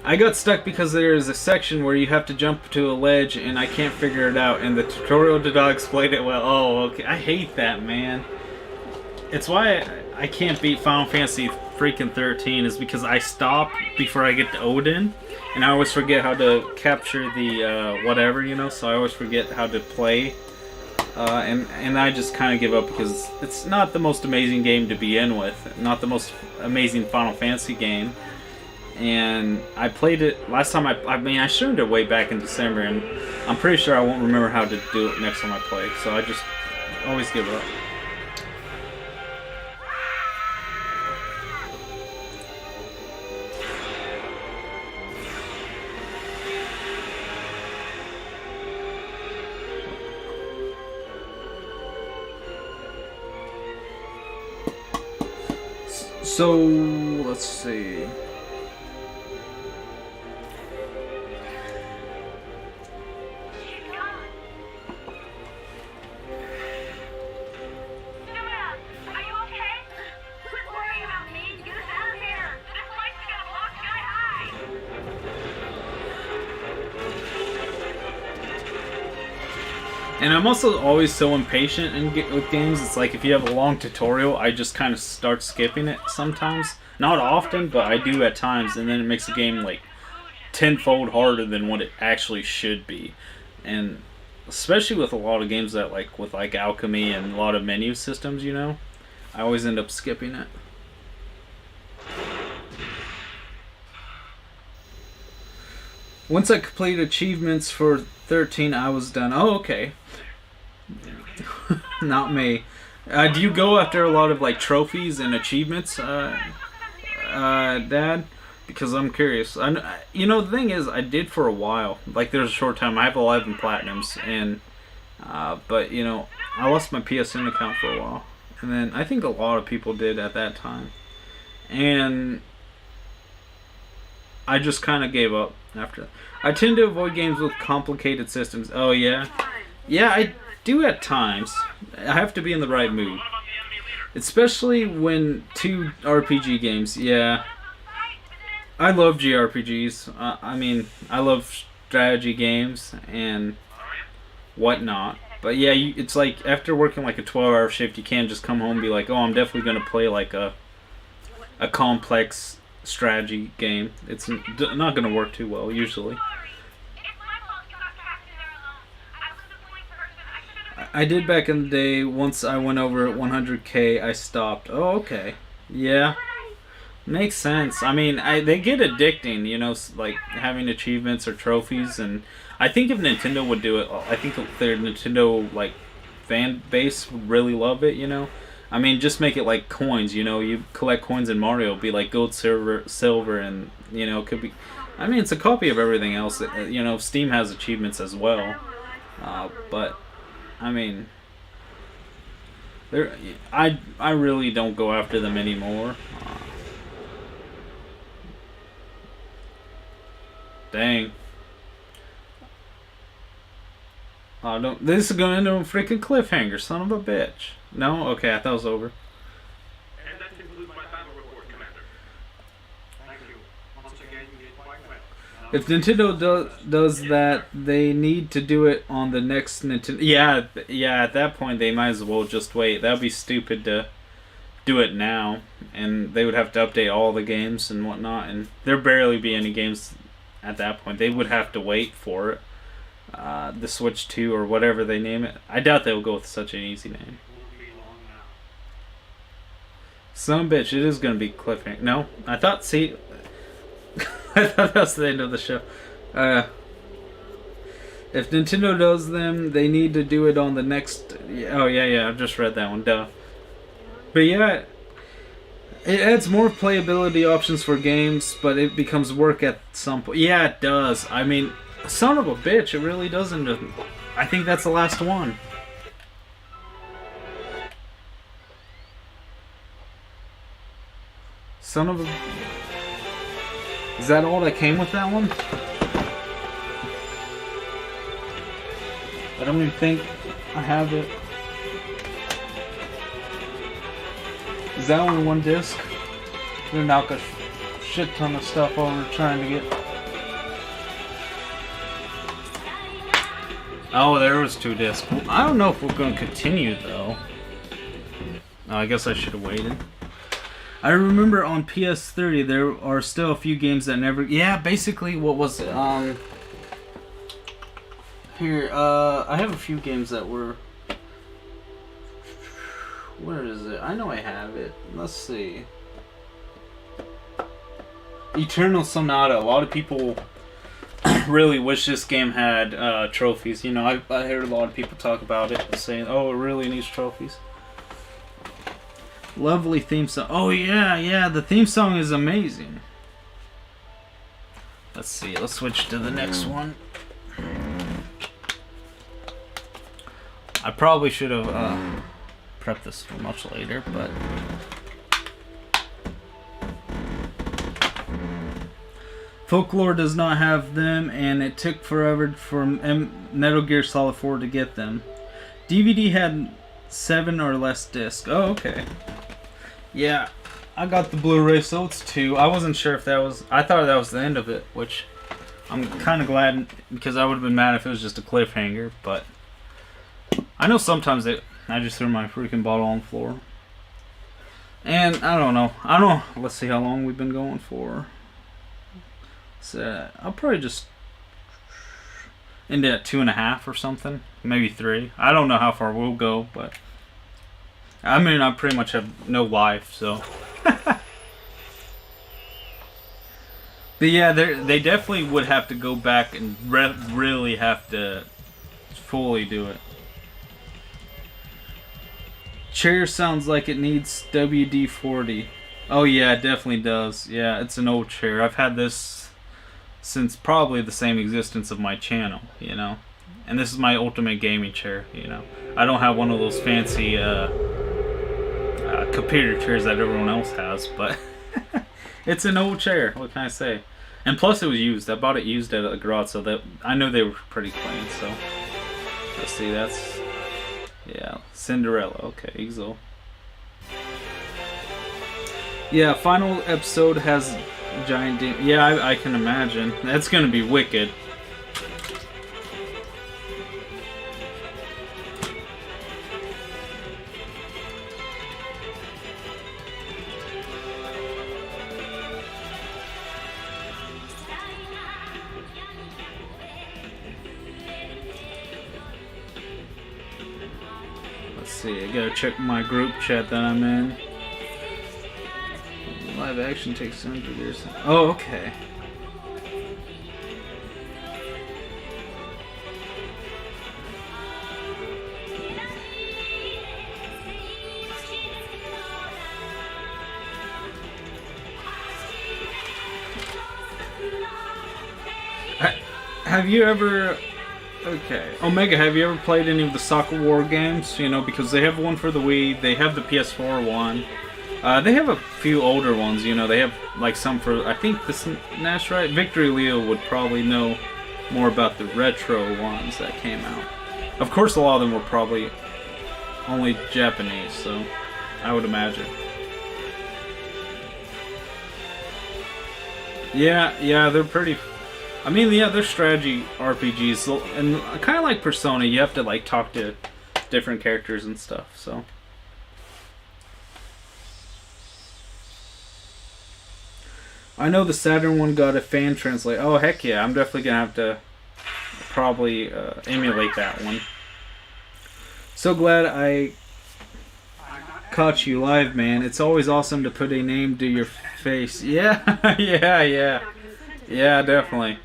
I got stuck because there's a section where you have to jump to a ledge and I can't figure it out, and the tutorial did not explain it well. Oh, okay. I hate that, man. It's why I can't beat Final Fantasy freaking 13, is because I stop before I get to Odin, and I always forget how to capture the whatever, you know, so I always forget how to play. And I just kind of give up because it's not the most amazing game to begin with, not the most amazing Final Fantasy game. And I played it last time. I mean, I streamed it way back in December, and I'm pretty sure I won't remember how to do it next time I play. So I just always give up. So let's see. And I'm also always so impatient with games. It's like if you have a long tutorial, I just kind of start skipping it sometimes. Not often, but I do at times, and then it makes the game like tenfold harder than what it actually should be. and especially with a lot of games that with alchemy and a lot of menu systems, I always end up skipping it. Once I completed achievements for 13, I was done. Oh, okay. Not me. Do you go after a lot of trophies and achievements, Dad? Because I'm curious. The thing is, I did for a while. There's a short time. I have 11 platinums, and but I lost my PSN account for a while, and then I think a lot of people did at that time, and I just kind of gave up after that. I tend to avoid games with complicated systems. Oh yeah, yeah, I do at times. I have to be in the right mood, especially when 2 RPG games. Yeah. I love JRPGs. I love strategy games and whatnot. But yeah, it's after working a 12-hour shift, you can't just come home and be like, oh, I'm definitely going to play a complex strategy game. It's not going to work too well, usually. I did back in the day. Once I went over 100k, I stopped. Oh, okay. Yeah. Makes sense. They get addicting, having achievements or trophies, and I think if Nintendo would do it, I think their Nintendo fan base would really love it. Just make it like coins. You collect coins in Mario, it'd be gold, silver, and it could be. It's a copy of everything else. Steam has achievements as well, but I really don't go after them anymore. Dang. Oh, don't. This is going into a freaking cliffhanger, son of a bitch. No? Okay, I thought it was over. And that concludes my battle report, Commander. Thank you. Once again, you did quite well. If Nintendo does that, they need to do it on the next Nintendo. Yeah, at that point, they might as well just wait. That would be stupid to do it now. And they would have to update all the games and whatnot. And there'd barely be any games at that point. They would have to wait for it. The Switch 2 or whatever they name it. I doubt they'll go with such an easy name. Won't be long now. Son of a bitch, it is going to be cliffhanger. No, I thought, see... I thought that was the end of the show. If Nintendo does them, they need to do it on the next... Oh, yeah, I've just read that one. Duh. But yeah... It adds more playability options for games, but it becomes work at some point. Yeah, it does. Son of a bitch, it really doesn't. I think that's the last one. Son of a... Is that all that came with that one? I don't even think I have it. Is that only one disc? They're knock a shit ton of stuff over trying to get... Oh, there was 2 discs. Well, I don't know if we're going to continue, though. I guess I should have waited. I remember on PS3, there are still a few games that never... Yeah, basically, what was it? Here, I have a few games that were... Where is it? I know I have it. Let's see. Eternal Sonata. A lot of people really wish this game had trophies. I heard a lot of people talk about it, saying, oh, it really needs trophies. Lovely theme song. Oh, yeah, the theme song is amazing. Let's see, let's switch to the next one. I probably should have... prep this for much later, but Folklore does not have them, and it took forever for Metal Gear Solid 4 to get them. DVD had 7 or less discs. Oh, okay. Yeah, I got the Blu-ray, so it's 2. I wasn't sure if that was... I thought that was the end of it, which I'm kind of glad, because I would have been mad if it was just a cliffhanger, but I know sometimes I just threw my freaking bottle on the floor. And I don't know. Let's see how long we've been going for. So I'll probably just... into 2.5 or something, maybe 3. I don't know how far we'll go, but I mean, I pretty much have no life, so. But yeah, they definitely would have to go back and really have to fully do it. Chair sounds like it needs WD-40. Oh yeah, it definitely does. Yeah, it's an old chair. I've had this since probably the same existence of my channel, you know. And this is my ultimate gaming chair, you know. I don't have one of those fancy computer chairs that everyone else has, but it's an old chair. What can I say? And plus, it was used. I bought it used at a garage, so that I know they were pretty clean. So let's see. That's yeah, Cinderella. Okay, Exo. Yeah, final episode has giant demon. Yeah, I can imagine. That's gonna be wicked. Let's see, I gotta check my group chat that I'm in. Live action takes 100 years. Oh, okay. Have you ever... Okay. Omega, have you ever played any of the Soccer War games? You know, because they have one for the Wii, they have the PS4 one. They have a few older ones, you know, they have like some for, I think this NES, right? Victory Leo would probably know more about the retro ones that came out. Of course, a lot of them were probably only Japanese, so I would imagine. Yeah, they're pretty... I mean, yeah, they're strategy RPGs, and kind of like Persona, you have to like talk to different characters and stuff, so... I know the Saturn one got a fan translate. Oh, heck yeah. I'm definitely going to have to probably emulate that one. So glad I caught you live, man. It's always awesome to put a name to your face. Yeah, yeah, definitely.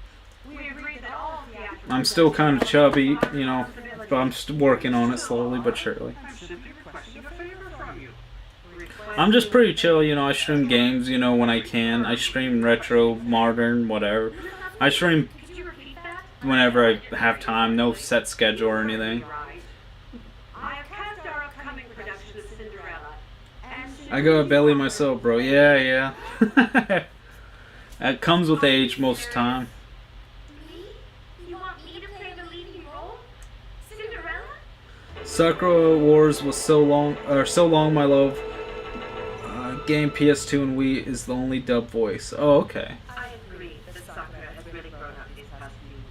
I'm still kind of chubby, you know, but I'm still working on it slowly but surely. I'm just pretty chill, you know. I stream games, you know, when I can. I stream retro, modern, whatever. I stream whenever I have time, no set schedule or anything. I go a belly myself, bro. Yeah. That comes with age most of the time. You want me to play the leading role? Cinderella? Sakura Wars was so long, my love. Game PS2 and Wii is the only dub voice. Oh, okay. I agree that Sakura has really grown up these past few weeks.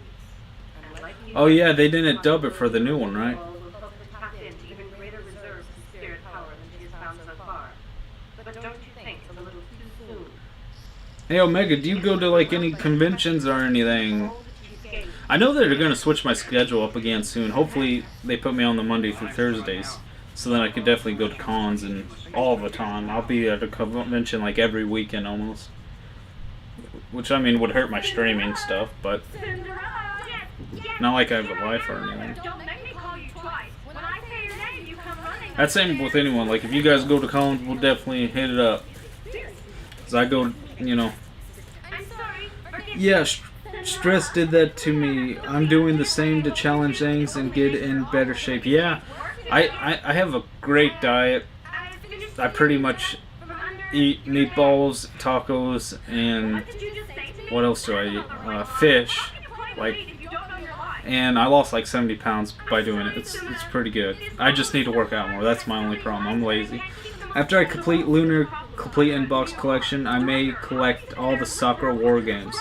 And like you, Oh yeah, they didn't dub it for the new one, right? will hope to tap into even greater reserves of spirit power than she has found so far. But don't you think it's a little too soon? Hey Omega, do you go to like any conventions or anything? I know that they're gonna switch my schedule up again soon. Hopefully they put me on the Monday through Thursdays, so then I could definitely go to cons and all the time. I'll be at a convention like every weekend almost, which I mean would hurt my streaming stuff, but not like I have a life or anything. Don't make me call you twice. When I say your name, you come running. That's same with anyone. Like if you guys go to cons, we'll definitely hit it up. Cause I go, you know. I'm sorry. Forgive me. Yeah, stress did that to me. I'm doing the same to challenge things and get in better shape. Yeah, I have a great diet. I pretty much eat meatballs, tacos, and what else do I eat? Fish, like, and I lost like 70 pounds by doing it. It's pretty good. I just need to work out more. That's my only problem. I'm lazy. After I complete Lunar Complete Inbox Collection, I may collect all the Sakura War games.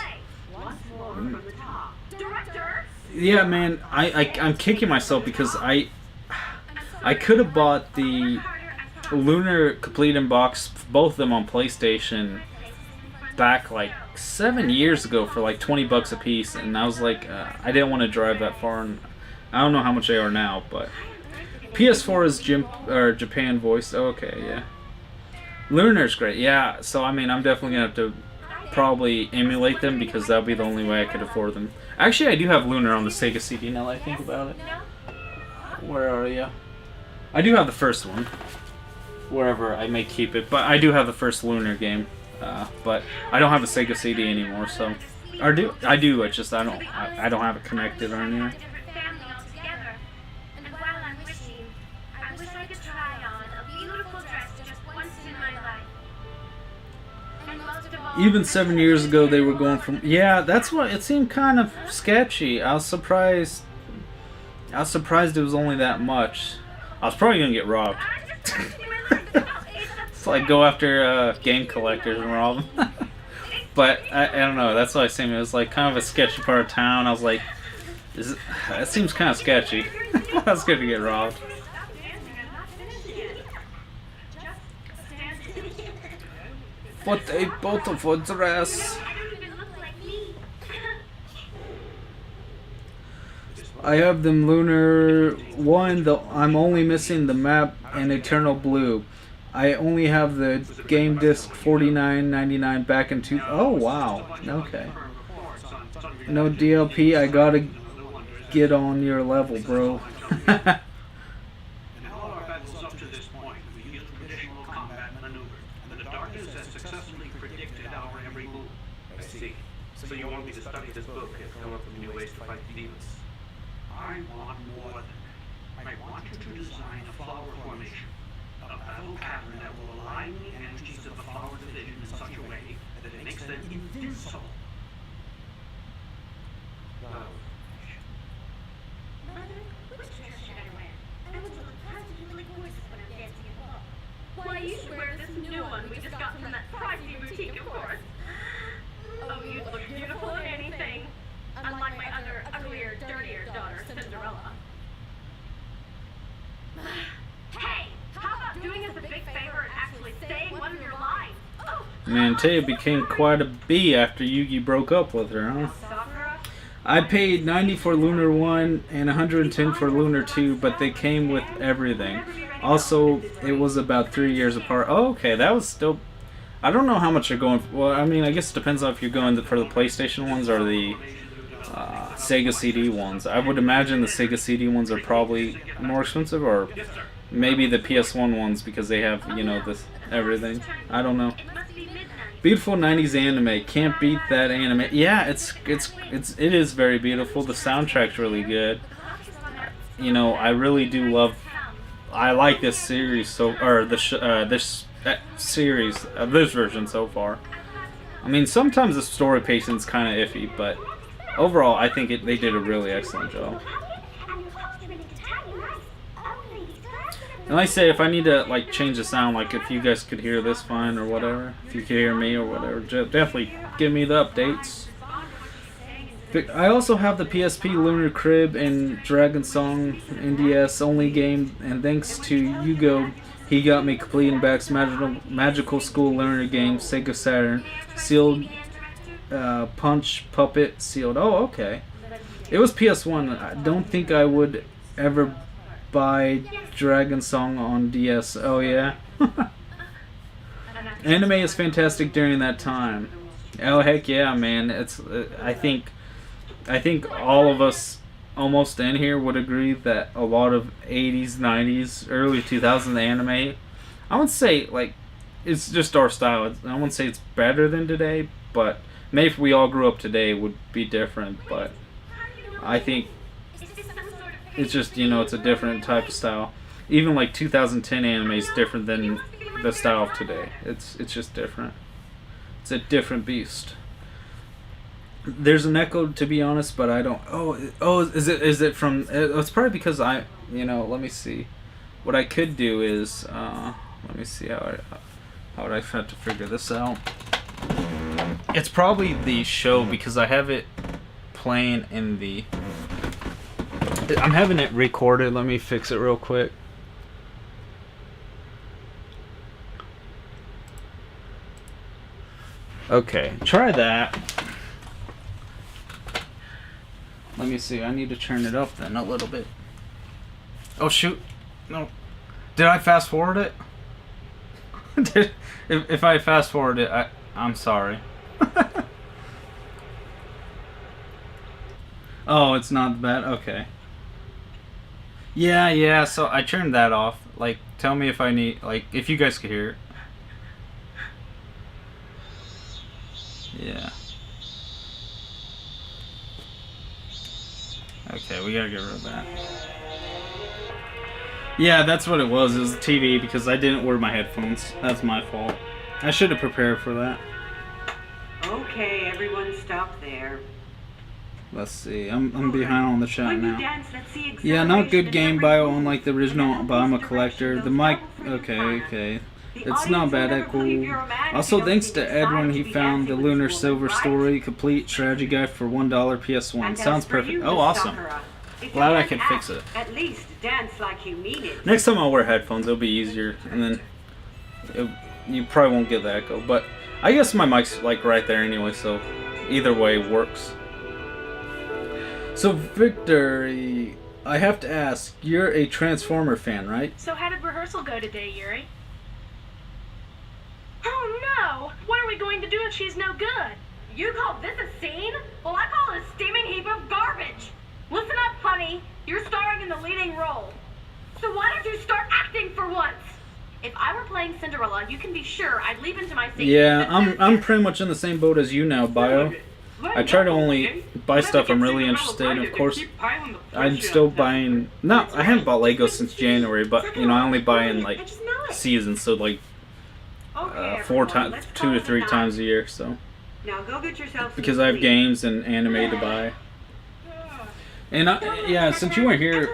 Yeah, man, I'm kicking myself because I could have bought the Lunar Complete Inbox, both of them on PlayStation, back like 7 years ago for like $20 a piece, and I was like, I didn't want to drive that far, and I don't know how much they are now, but PS4 is Japan voiced. Oh, okay, yeah. Lunar's great, yeah. So I mean, I'm definitely gonna have to probably emulate them because that'll be the only way I could afford them. Actually, I do have Lunar on the Sega CD now that I think about it. Where are you? I do have the first one. Wherever I may keep it, but I do have the first Lunar game. But I don't have a Sega CD anymore, so I do. It's just I don't have it connected or anything. And while I'm wishing, I wish I could try on a beautiful dress just once in my life. And most of all, Even 7 years ago, they were going from. Yeah, that's what it seemed kind of sketchy. I was surprised it was only that much. I was probably gonna get robbed. It's like go after game collectors and rob them. But I don't know. That's what I was saying. It was like kind of a sketchy part of town. I was like, that seems kind of sketchy. I was gonna get robbed. What a beautiful dress. I have them Lunar 1, though I'm only missing the map and Eternal Blue. I only have the game disc $49.99 back in Oh wow, okay. No DLP, I gotta get on your level, bro. In all our battles up to this point, we used traditional combat maneuvers, and the darkness has successfully predicted our every move. I see. So you want me to study this book and come up with new ways to fight demons? I want more than that. I want you to design a flower formation, a battle pattern that will align the energies of the flower division in such a way that it makes them invincible. Wow. Mother, which dress should I wear? I want to look positively gorgeous when I'm dancing at ball. Why, you should wear this new one we just got from that pricey boutique, of course. Oh, you'd look beautiful in anything. Unlike my other, uglier, dirtier daughter, Cinderella. Hey, how about doing us a big favor and actually saying one of your lines? Oh, Man, Taya became quite a bee after Yugi broke up with her, huh? Sakura? I paid 90 for Lunar 1 and 110 for Lunar 2, but they came with everything. Also, it was about 3 years apart. Oh, okay, that was still... I don't know how much you're going for. Well, I mean, I guess it depends on if you're going for the PlayStation ones or the Sega CD ones. I would imagine the Sega CD ones are probably more expensive, or maybe the PS1 ones because they have, you know, this everything. I don't know. It must be midnight. Beautiful 90s anime. Can't beat that anime. Yeah, it is very beautiful. The soundtrack's really good. You know, I really do love. I like this series this series, this version so far. I mean, sometimes the story pacing's kind of iffy, but overall, I think they did a really excellent job. And like I say, if I need to like change the sound, like if you guys could hear this fine or whatever, if you could hear me or whatever, definitely give me the updates. I also have the PSP Lunar Crib and Dragon Song NDS only game, and thanks to Yugo, he got me completing Back's Magical School Learner game, Sega Saturn, sealed, Punch Puppet sealed. Oh, okay. It was PS1. I don't think I would ever buy Dragon Song on DS. Oh yeah. Anime is fantastic during that time. Oh heck yeah, man! It's I think all of us almost in here would agree that a lot of 80s, 90s, early 2000s anime, I would say like it's just our style. I wouldn't say it's better than today, but maybe if we all grew up today, it would be different. But I think it's just, you know, it's a different type of style. Even like 2010 anime is different than the style of today. It's just different. It's a different beast. There's an echo, to be honest, but I don't. Oh, is it from? It's probably because let me see. What I could do is, let me see how would I have to figure this out. It's probably the show because I have it playing in the. I'm having it recorded. Let me fix it real quick. Okay, try that. Let me see. I need to turn it up then a little bit. Oh shoot! No, did I fast forward it? if I fast forward it, I'm sorry. Oh, it's not bad. Okay. Yeah. So I turned that off. Like, tell me if I need. Like, if you guys could hear it. Yeah. Okay, we gotta get rid of that. Yeah, that's what it was. It was the TV because I didn't wear my headphones. That's my fault. I should have prepared for that. Okay, everyone stop there. Let's see. I'm behind on the chat When you now. dance, let's see Yeah, not good acceleration game in bio every unlike the move. original, And but I'm a that's the collector. direction The goes mic, double for your okay. partner. The It's audience not will bad never at believe cool. you're a man if Also, you don't thanks see to the Ed when signs he to be found the dancing with Lunar this Silver woman, right? Story complete strategy guide for $1 PS1. And Sounds as for perfect. you, Oh, Miss awesome. Sakura, if Glad you I can't can fix act, it. At least dance like you mean it. Next time I'll wear headphones. It'll be easier, and then you probably won't get the echo. But I guess my mic's like right there anyway, so either way works. So Victory, I have to ask, you're a Transformer fan, right? So how did rehearsal go today, Yuri? Oh no! What are we going to do if she's no good? You call this a scene? Well, I call it a steaming heap of garbage. Listen up, honey. You're starring in the leading role. So why don't you start acting for once? If I were playing Cinderella, you can be sure I'd leap into my seat. Yeah, I'm pretty much in the same boat as you now, Bio. I try to only buy stuff I'm really interested in. Of course, I'm still buying. No, I haven't bought Lego since January, but you know I only buy in like seasons, so like 4 times, 2 to 3 times a year. So Now go get yourself some because I have sleep. games and anime to buy. And yeah, since you weren't here,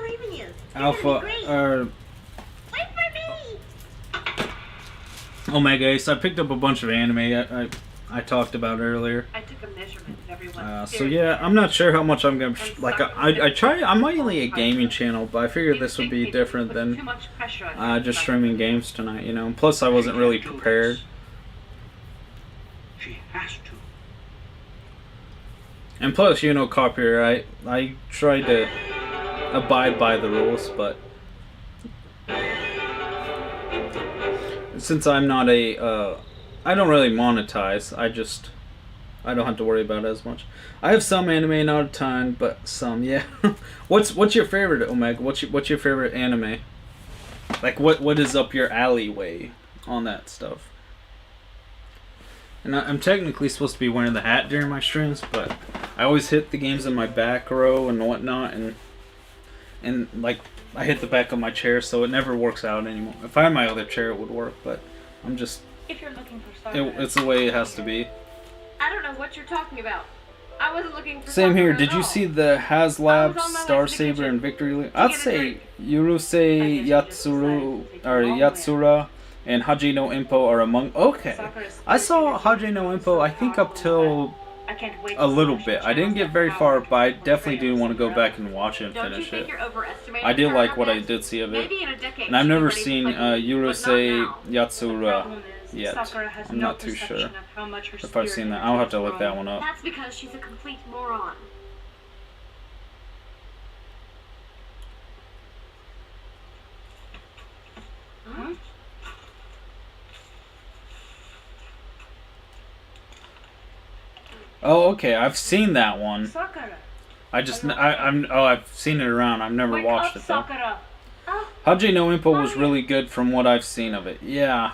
Alpha or Wait for me! Omega Ace, I picked up a bunch of anime I talked about earlier. I took a measurement of everyone's So yeah, I'm not sure how much I'm gonna like. I'm mainly a gaming channel, but I figured this would be different than just streaming games tonight. You know, and plus I wasn't really prepared. She has to. And plus, you know, copyright. I tried to abide by the rules, but since I'm not I don't really monetize. I don't have to worry about it as much. I have some anime, not a ton, but some, yeah. What's your favorite, Omega? What's your favorite anime? Like, what is up your alleyway on that stuff? And I'm technically supposed to be wearing the hat during my streams, but I always hit the games in my back row and whatnot, and like I hit the back of my chair, so it never works out anymore. If I had my other chair, it would work, but I'm just If you're looking for Sakura, it's the way it has to be. I don't know what you're talking about. I wasn't looking for Same here. Sakura Did at you all. see the HasLab, I was on my way Star to the Saber, kitchen and Victory Link? to I'd get a say drink. Yurusei I guess you Yatsuru just decided to take or the long way. Yatsura and Haji no Impo are among. Okay, Sakura's I saw Haji no Impo. I think up till I can't wait a to see little how she bit. I didn't channels get that very power far, to but I control definitely do Kratos want to go and back Cinderella. and watch it and Don't you finish think it. you're overestimating I did her like what I enough? did see of it, Maybe in a decade and I've she'll never be ready to seen play with you, but not Yurusei now. The Yatsura problem is, yet. Sakura has I'm no not too perception sure of how much her if I've spirit seen that. can I'll have to look that transform. one up. That's because she's a complete moron. Huh? Oh, okay. I've seen that one. Sakura. I've seen it around. I've never Wake watched up, it though. Sakura. Oh, Haji no Impo was really good from what I've seen of it. Yeah,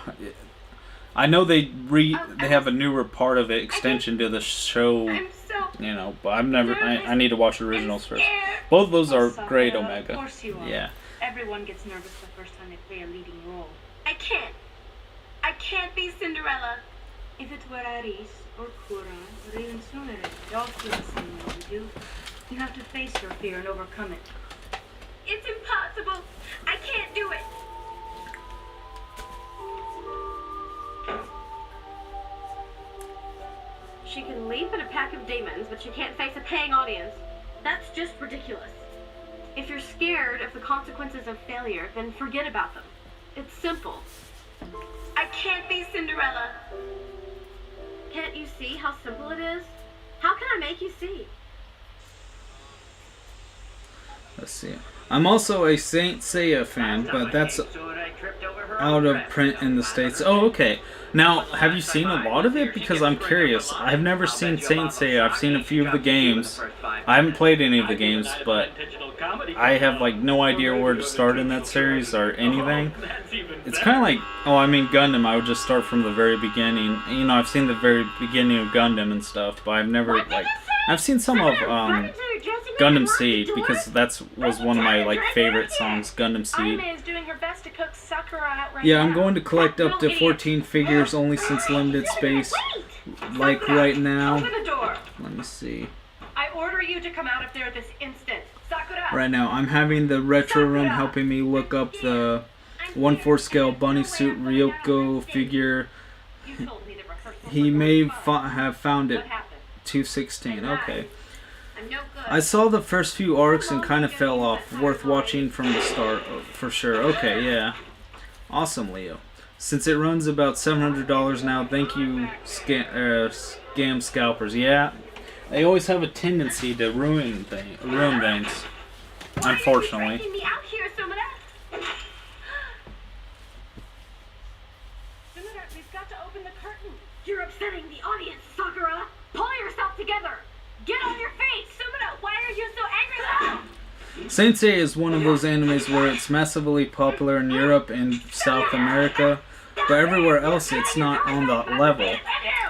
I know they have a newer part of it, extension to the show. I'm so You know, but I've never. I need to watch the originals first. Both of those are great, Omega. Of course you are. Yeah. Everyone gets nervous the first time they play a leading role. I can't be Cinderella. If it were Aris or Kura or even Sonata, they all feel the same way you do. You have to face your fear and overcome it. It's impossible. I can't do it. She can leap at a pack of demons, but she can't face a paying audience. That's just ridiculous. If you're scared of the consequences of failure, then forget about them. It's simple. I can't be Cinderella. Can't you see how simple it is? How can I make you see? Let's see. I'm also a Saint Seiya fan, but that's out of print in the States. Oh, okay. Now, have you seen a lot of it? Because I'm curious. I've never seen Saint Seiya. I've seen a few of the games. I haven't played any of the games, but I have like no idea where to start in that series or anything. It's kind of like, oh, I mean Gundam. I would just start from the very beginning. You know, I've seen the very beginning of Gundam and stuff, but I've never like. I've seen some of Gundam Seed because was one of my like favorite songs, Gundam Seed. Anime is doing her best to cook Sakura out right Yeah, now. I'm going to collect up to 14 figures only since limited space. Like right now. Open the door. Let me see. I order you to come out of there this instant. Sakura. Right now, I'm having the retro room helping me look up the 1/4 scale bunny suit Ryoko figure. You told me the rehearsal He was may going fun. have found it. What happened? 216. Okay. I'm no good. I saw the first few arcs and kind of fell off. Worth watching from the start, for sure. Okay, yeah. Awesome, Leo. Since it runs about $700 now, thank you, scam scalpers. Yeah, they always have a tendency to ruin things. Unfortunately. Why are you me out here, Sonata? Sonata, we've got to open the curtain. You're upsetting the audience, Sakura. Pull yourself together. Get on your feet, Sonata. Why are you so angry? Saint Seiya is one of those animes where it's massively popular in Europe and South America, but everywhere else it's not on that level.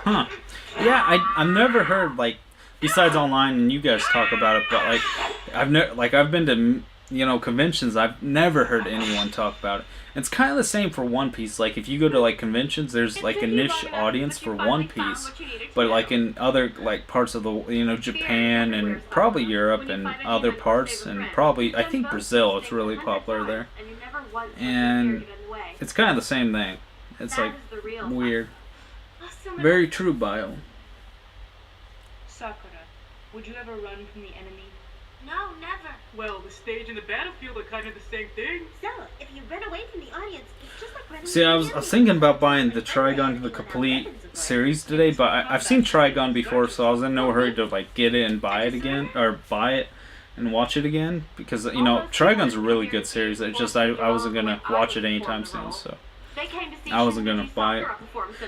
Huh. Yeah, I've never heard, like, besides online and you guys talk about it, but like I've been to, you know, conventions, I've never heard anyone talk about it. It's kind of the same for One Piece. Like if you go to like conventions, there's like a niche audience for One Piece, but like in other like parts of the, you know, Japan and probably Europe and other parts and probably I think Brazil, it's really popular there. And it's kind of the same thing. It's like weird. Very true, Bio. Sakura, would you ever run from the enemy? No, never. Well, the stage and the battlefield are kind of the same thing. So, if you run away from the audience, it's just like running See, I was thinking about buying the Trigon the complete series today, but I've seen Trigon before, so I was in no hurry to like get it and buy it again, or buy it and watch it again, because you know Trigon's a really good series. It's just I wasn't gonna watch it anytime soon, so I wasn't gonna buy it.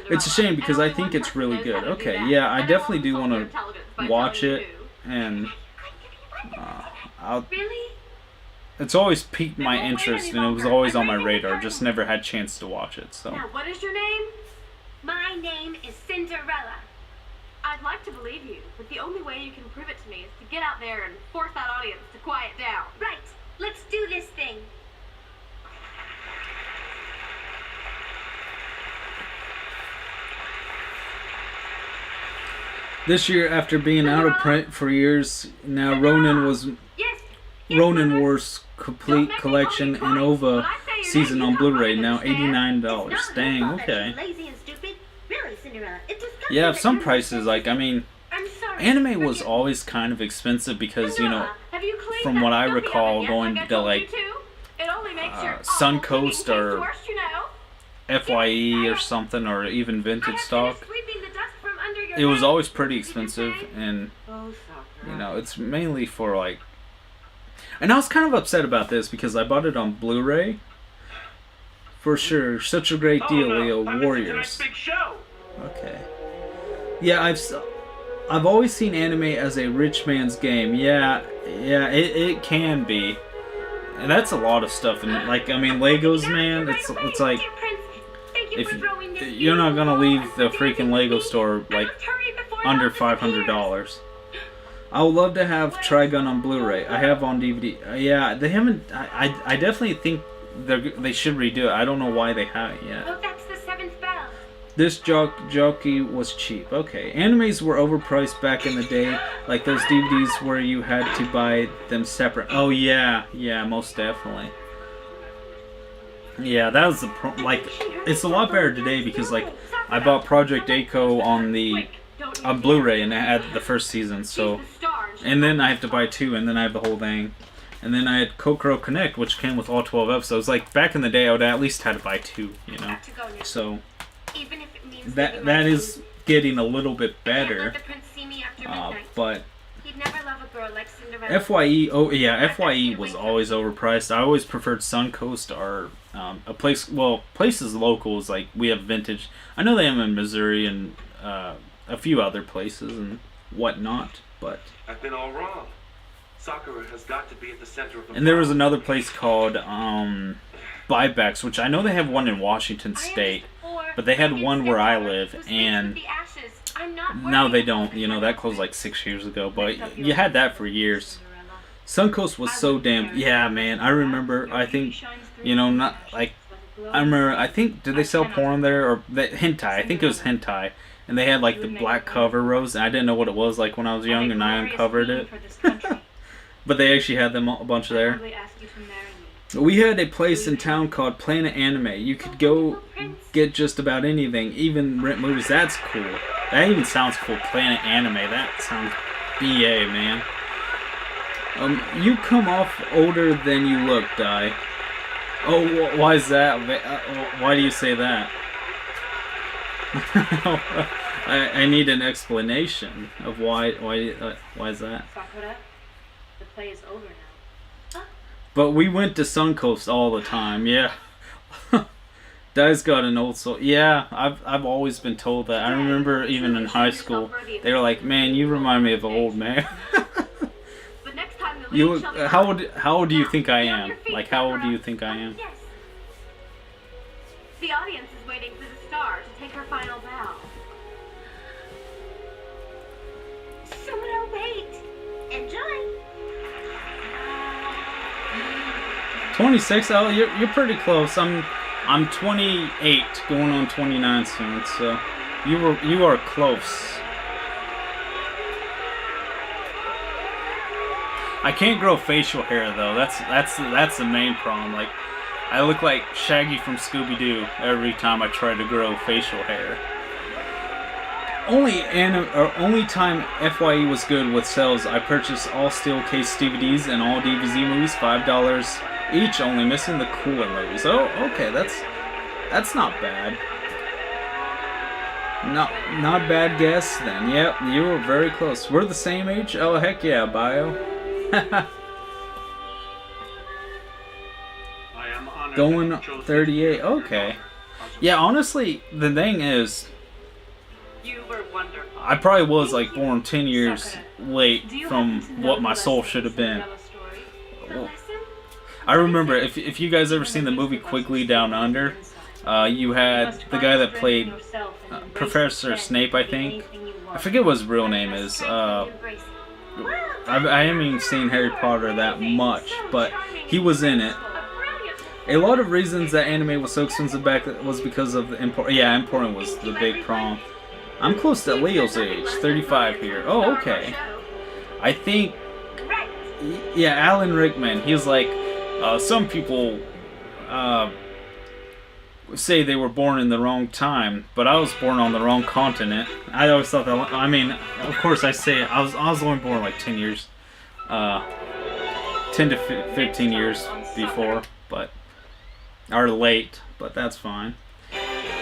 It's a shame because I think it's really good. Okay, yeah, I definitely do want to watch it, and Really? it's always piqued my interest, and it was always on my radar. Just never had chance to watch it. So Now, what is your name? My name is Cinderella. I'd like to believe you, but the only way you can prove it to me is to get out there and force that audience to quiet down. Right. Let's do this thing. this year, after being out of print for years, now Yes. Ronin Wars complete collection and OVA season on Blu-ray, now $89. Dang, okay. Lazy and stupid. Really, Cinderella. It's disgusting Yeah, that some you're prices, like, I mean, I'm sorry. anime was Forgive- always kind of expensive because, you know, Have you cleaned from that what I filthy recall, oven yet, going like I to, told you like, to? It only makes your Suncoast or worse, you know. FYE or something, or even I vintage have stock. finished sweeping the dust from under your It was bed. always pretty Did you expensive, say? and, Oh, Sakura. you know, it's mainly for, like... And I was kind of upset about this because I bought it on Blu-ray. For sure, such a great deal, Leo. Warriors. Big show. Okay. Yeah, I've always seen anime as a rich man's game. Yeah, it can be. And that's a lot of stuff. And like, I mean, Legos, man, it's like if you're not gonna leave the freaking Lego store like under $500. I would love to have Trigun on Blu-ray. I have on DVD. Yeah, they haven't. I definitely think they should redo it. I don't know why they haven't yet. Oh, that's the seventh bell. This jockey was cheap. Okay, animes were overpriced back in the day, like those DVDs where you had to buy them separate. Oh yeah, most definitely. Yeah, that was the like. It's a lot better today because like I bought Project A-ko on Blu-ray and I had the first season, so and then I have to buy 2, and then I have the whole thing. And then I had Kokoro Connect, which came with all 12 episodes. Like back in the day, I would at least had to buy 2, you know. So Even if it means that is getting a little bit Can't better. let the prince see me after midnight. But He'd never love a girl like Cinderella. FYE, oh yeah, FYE was always overpriced. I always preferred Suncoast or a place. Well, places local is like we have Vintage. I know they have in Missouri and a few other places and whatnot. But I've been all wrong. Sakura has got to be at the center of the and there was another place called Buybacks, which I know they have one in Washington State, but they had one where I live, and now they don't. You know, that closed like 6 years ago, but you had that for years. Suncoast was so damn, yeah, man. I remember. I think, you know, not like I remember. I think did they sell porn there or the hentai? I think it was hentai, and they had like the black cover rose. And I didn't know what it was like when I was young, and I uncovered it. But they actually had them a bunch there. We had a place in town called Planet Anime. You could go get just about anything, even rent movies. That's cool. That even sounds cool. Planet Anime. That sounds BA, man. You come off older than you look, Di. Oh, why is that? Why do you say that? I need an explanation of why is that? Sakura, the play is over now. But we went to Suncoast all the time, yeah. Di's got an old soul. Yeah, I've always been told that. I remember even in high school, they were like, "Man, you remind me of an old man." But next time the You, lead shall be how old do you think I Get on am? your feet, Like, how old do Sakura. you think I am? Yes. The audience is waiting for the star to take her final bow. Summoner, wait. Enjoy. 26. Oh, you're pretty close. I'm 28, going on 29 soon. So you are close. I can't grow facial hair though. That's the main problem. Like, I look like Shaggy from Scooby-Doo every time I try to grow facial hair. Only time FYE was good with sales, I purchased all steel case DVDs and all DVZ movies, $5 each, only missing the cooler movies. Oh, okay, that's not bad. Not bad guess then. Yep, you were very close. We're the same age? Oh, heck yeah, Bio. I am honored Going that you chose 38, to okay. Yeah, honestly, the thing is, You were wonderful. I probably was like born 10 years late from what my soul should have been. Well, I remember, if you guys ever seen the movie Quigley Down Under, you had the guy that played Professor Snape, I think. I forget what his real name is. I haven't even seen Harry Potter that much, but he was in it. A lot of reasons that anime was so expensive back was because of the import. Yeah, importing was the big problem. I'm close to Leo's age, 35 here. Oh, okay. I think, yeah, Alan Rickman. He was like, some people say they were born in the wrong time, but I was born on the wrong continent. I always thought that. I mean, of course, I say it. I was only born like 10 years, 10 to 15 years before, but or late. But that's fine.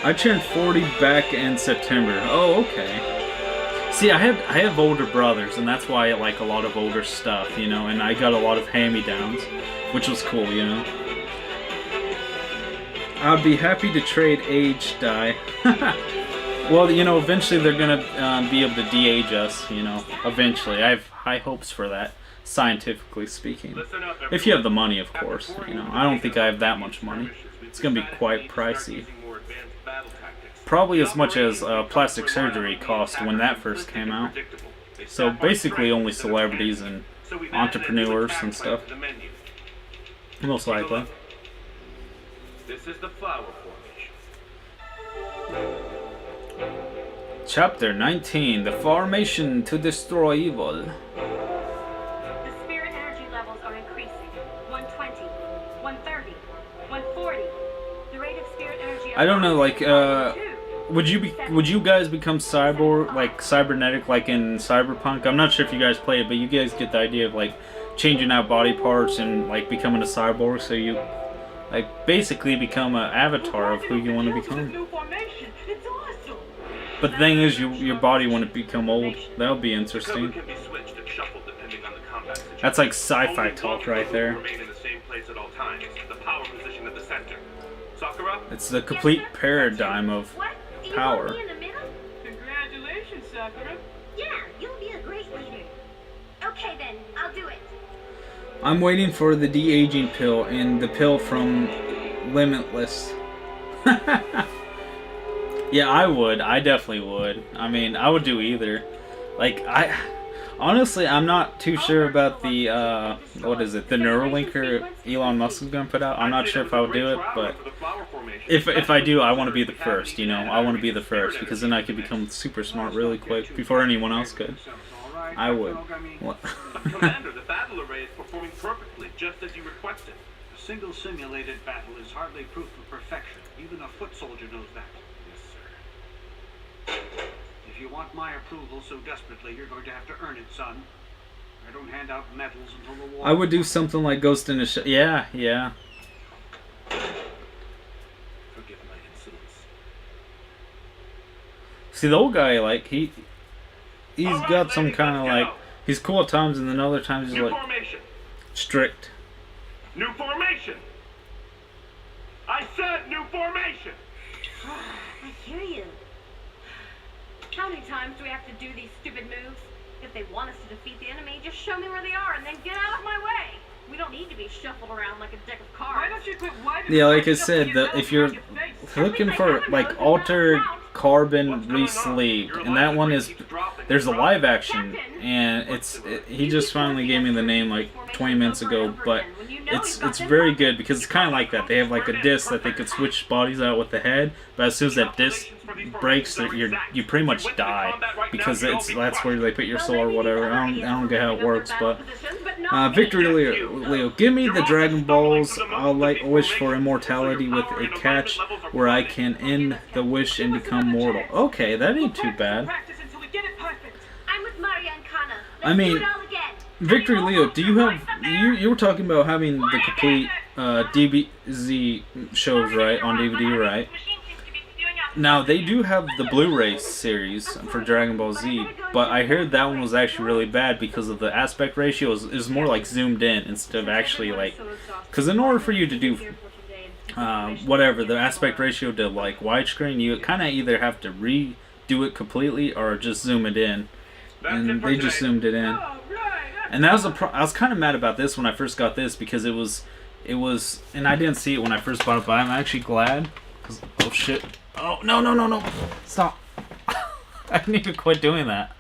I turned 40 back in September. Oh, okay. See, I have older brothers, and that's why I like a lot of older stuff, you know. And I got a lot of hand-me-downs, which was cool, you know. I'd be happy to trade age Di. Well, you know, eventually they're gonna be able to de-age us, you know. Eventually, I have high hopes for that, scientifically speaking. If you have the money, of course. You know, I don't think I have that much money. It's gonna be quite pricey. Probably as much as plastic surgery cost when that first came out. So basically, only celebrities and entrepreneurs and stuff. Most likely. This is the flower formation. Chapter 19, The Formation to Destroy Evil. The spirit energy levels are increasing. 120, 130, 140. The rate of spirit energy. I don't know, like, would you guys become cybernetic like in Cyberpunk? I'm not sure if you guys play it, but you guys get the idea of like changing out body parts and like becoming a cyborg, so you like basically become an avatar of who you want to become. But the thing is, your body wouldn't become old. That would be The code interesting. can be switched and shuffled depending on the combat situation. That's like sci-fi Only talk one right code there. will remain in the same place at all times, the power position at the center. Sakura? It's the complete paradigm of What? Do you power. want me in the middle? Congratulations, Sakura. Yeah, you'll be a great leader. Okay then, I'll do it. I'm waiting for the de-aging pill and the pill from Limitless. Yeah, I would. I definitely would. I mean, I would do either. Like, honestly, I'm not too sure about the, what is it, the Neurolinker Elon Musk is going to put out. I'm not sure if I would do it, but if I do, I want to be the first, you know. I want to be the first, because then I could become super smart really quick before anyone else could. I would. What? Commander, the battle array is performing perfectly, just as you requested. A single simulated battle is hardly proof of perfection. Even a foot soldier knows that. Yes, sir. If you want my approval so desperately, you're going to have to earn it, son. I don't hand out medals until the war. I would do something like Ghost in the Shell. Yeah, yeah. Forgive my insolence. See, the old guy, like, he's Alright, got some ladies, kind of, let's like, go. he's cool at times, and then other times he's, New like, formation! strict. New formation! I said new formation! I hear you. How many times do we have to do these stupid moves? If they want us to defeat the enemy, just show me where they are and then get out of my way. We don't need to be shuffled around like a deck of Why cards. don't you quit wiping Yeah, like I yourself said, with your if you're nose around your face? looking for, like, altered carbon re-sleeved, and that one is, there's a live action, and he just finally gave me the name, like, 20 minutes ago, but it's very good, because it's kind of like that. They have, like, a disc that they could switch bodies out with the head, but as soon as that disc breaks, you pretty much die, because that's where they put your soul or whatever. I don't get how it works, but Victory Leo, give me the Dragon Balls. I'll like wish for immortality with a catch where I can end the wish and become mortal. Okay, that ain't too bad. Practice until we get it perfect. I'm with Maria and Kana. I Let's mean, do it all again. Victory Leo, do you have you were talking about having the complete DBZ shows, right, on DVD, right? Now they do have the Blu-ray series for Dragon Ball Z, but I heard that one was actually really bad because of the aspect ratio is more like zoomed in instead of actually like, because in order for you to do whatever the aspect ratio to like widescreen, you kind of either have to redo it completely or just zoom it in, and they just zoomed it in. And that was I was kind of mad about this when I first got this because it was, and I didn't see it when I first bought it, but I'm actually glad. Cause, oh shit! Oh no! Stop! I need to quit doing that.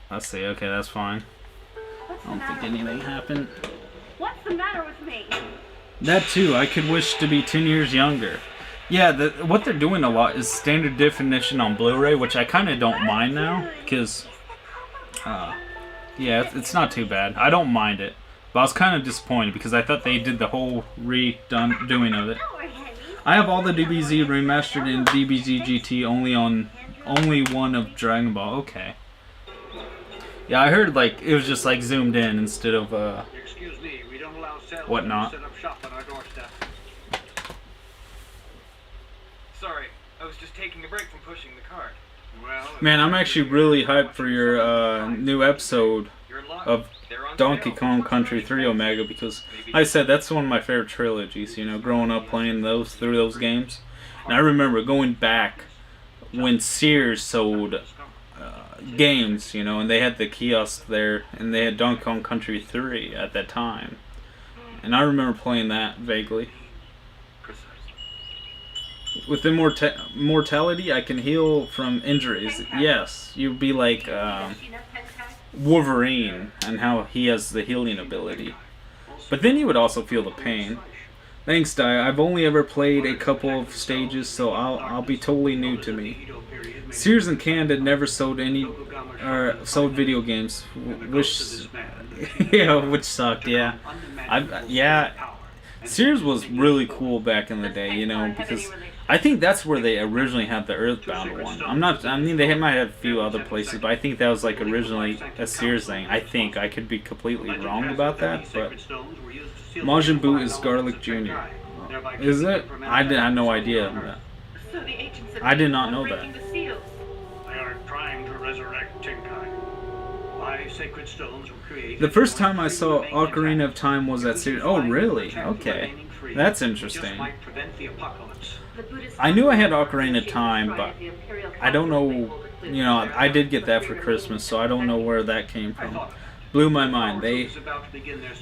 Let's see. Okay, that's fine. I don't think anything happened. What's the matter with me? That too. I could wish to be 10 years younger. Yeah, what they're doing a lot is standard definition on Blu-ray, which I kind of don't mind now because, yeah, it's not too bad. I don't mind it, but I was kind of disappointed because I thought they did the whole doing of it. I have all the DBZ remastered in DBZ GT only one of Dragon Ball. Okay. Yeah, I heard like it was just like zoomed in instead of Excuse me, we don't allow salesmen whatnot. to set up shop on our doorstep. Sorry, I was just taking a break from pushing the cart. Well, Man, I'm actually really hyped for your new episode You're in luck. of They're on Donkey sale. Kong Country 3 Omega because, like I said, that's one of my favorite trilogies, you know, growing up playing through those games. And I remember going back when Sears sold games, you know, and they had the kiosk there, and they had Donkey Kong Country 3 at that time. And I remember playing that vaguely. With immortality, I can heal from injuries. Yes, you'd be like Wolverine and how he has the healing ability. But then you would also feel the pain. Thanks, Di. I've only ever played a couple of stages, so I'll be totally new to me. Sears and Canada never sold sold video games, which yeah, which sucked. Yeah, Sears was really cool back in the day, you know, because I think that's where they originally had the Earthbound one. I mean, they might have a few other places, but I think that was like originally a Sears thing. I think I could be completely wrong about that, but Majin Buu is Garlic Jr. Is it? I had no idea. So the ancient I did not know breaking that. the seals. They are trying to resurrect Tinkai. 5 sacred stones were created. The first time I Three saw remain Ocarina of intact. Time was at series. Oh, really? Okay. That's interesting. Might prevent the apocalypse. The Buddhist I knew I had concept Ocarina of Time, described but the Imperial I don't Council know. labeled it You know, I did get that for Christmas, so I don't know where that came from. Blew my mind. They.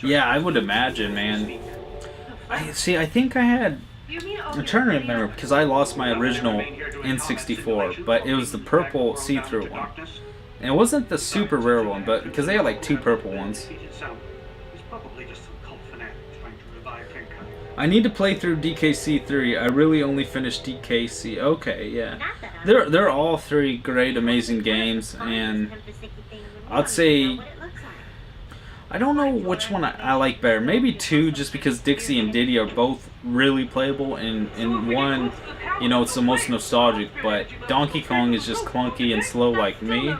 Yeah, I would imagine, man. I think I had. You mean I'm trying to remember because I lost my original N64, but it was the purple see-through one. And it wasn't the super rare one, but because they had like 2 purple ones. I need to play through DKC 3. I really only finished DKC. Okay, yeah. They're all 3 great, amazing games, and I'd say I don't know which one I like better. Maybe 2, just because Dixie and Diddy are both really playable, and 1, you know, it's the most nostalgic. But Donkey Kong is just clunky and slow like me,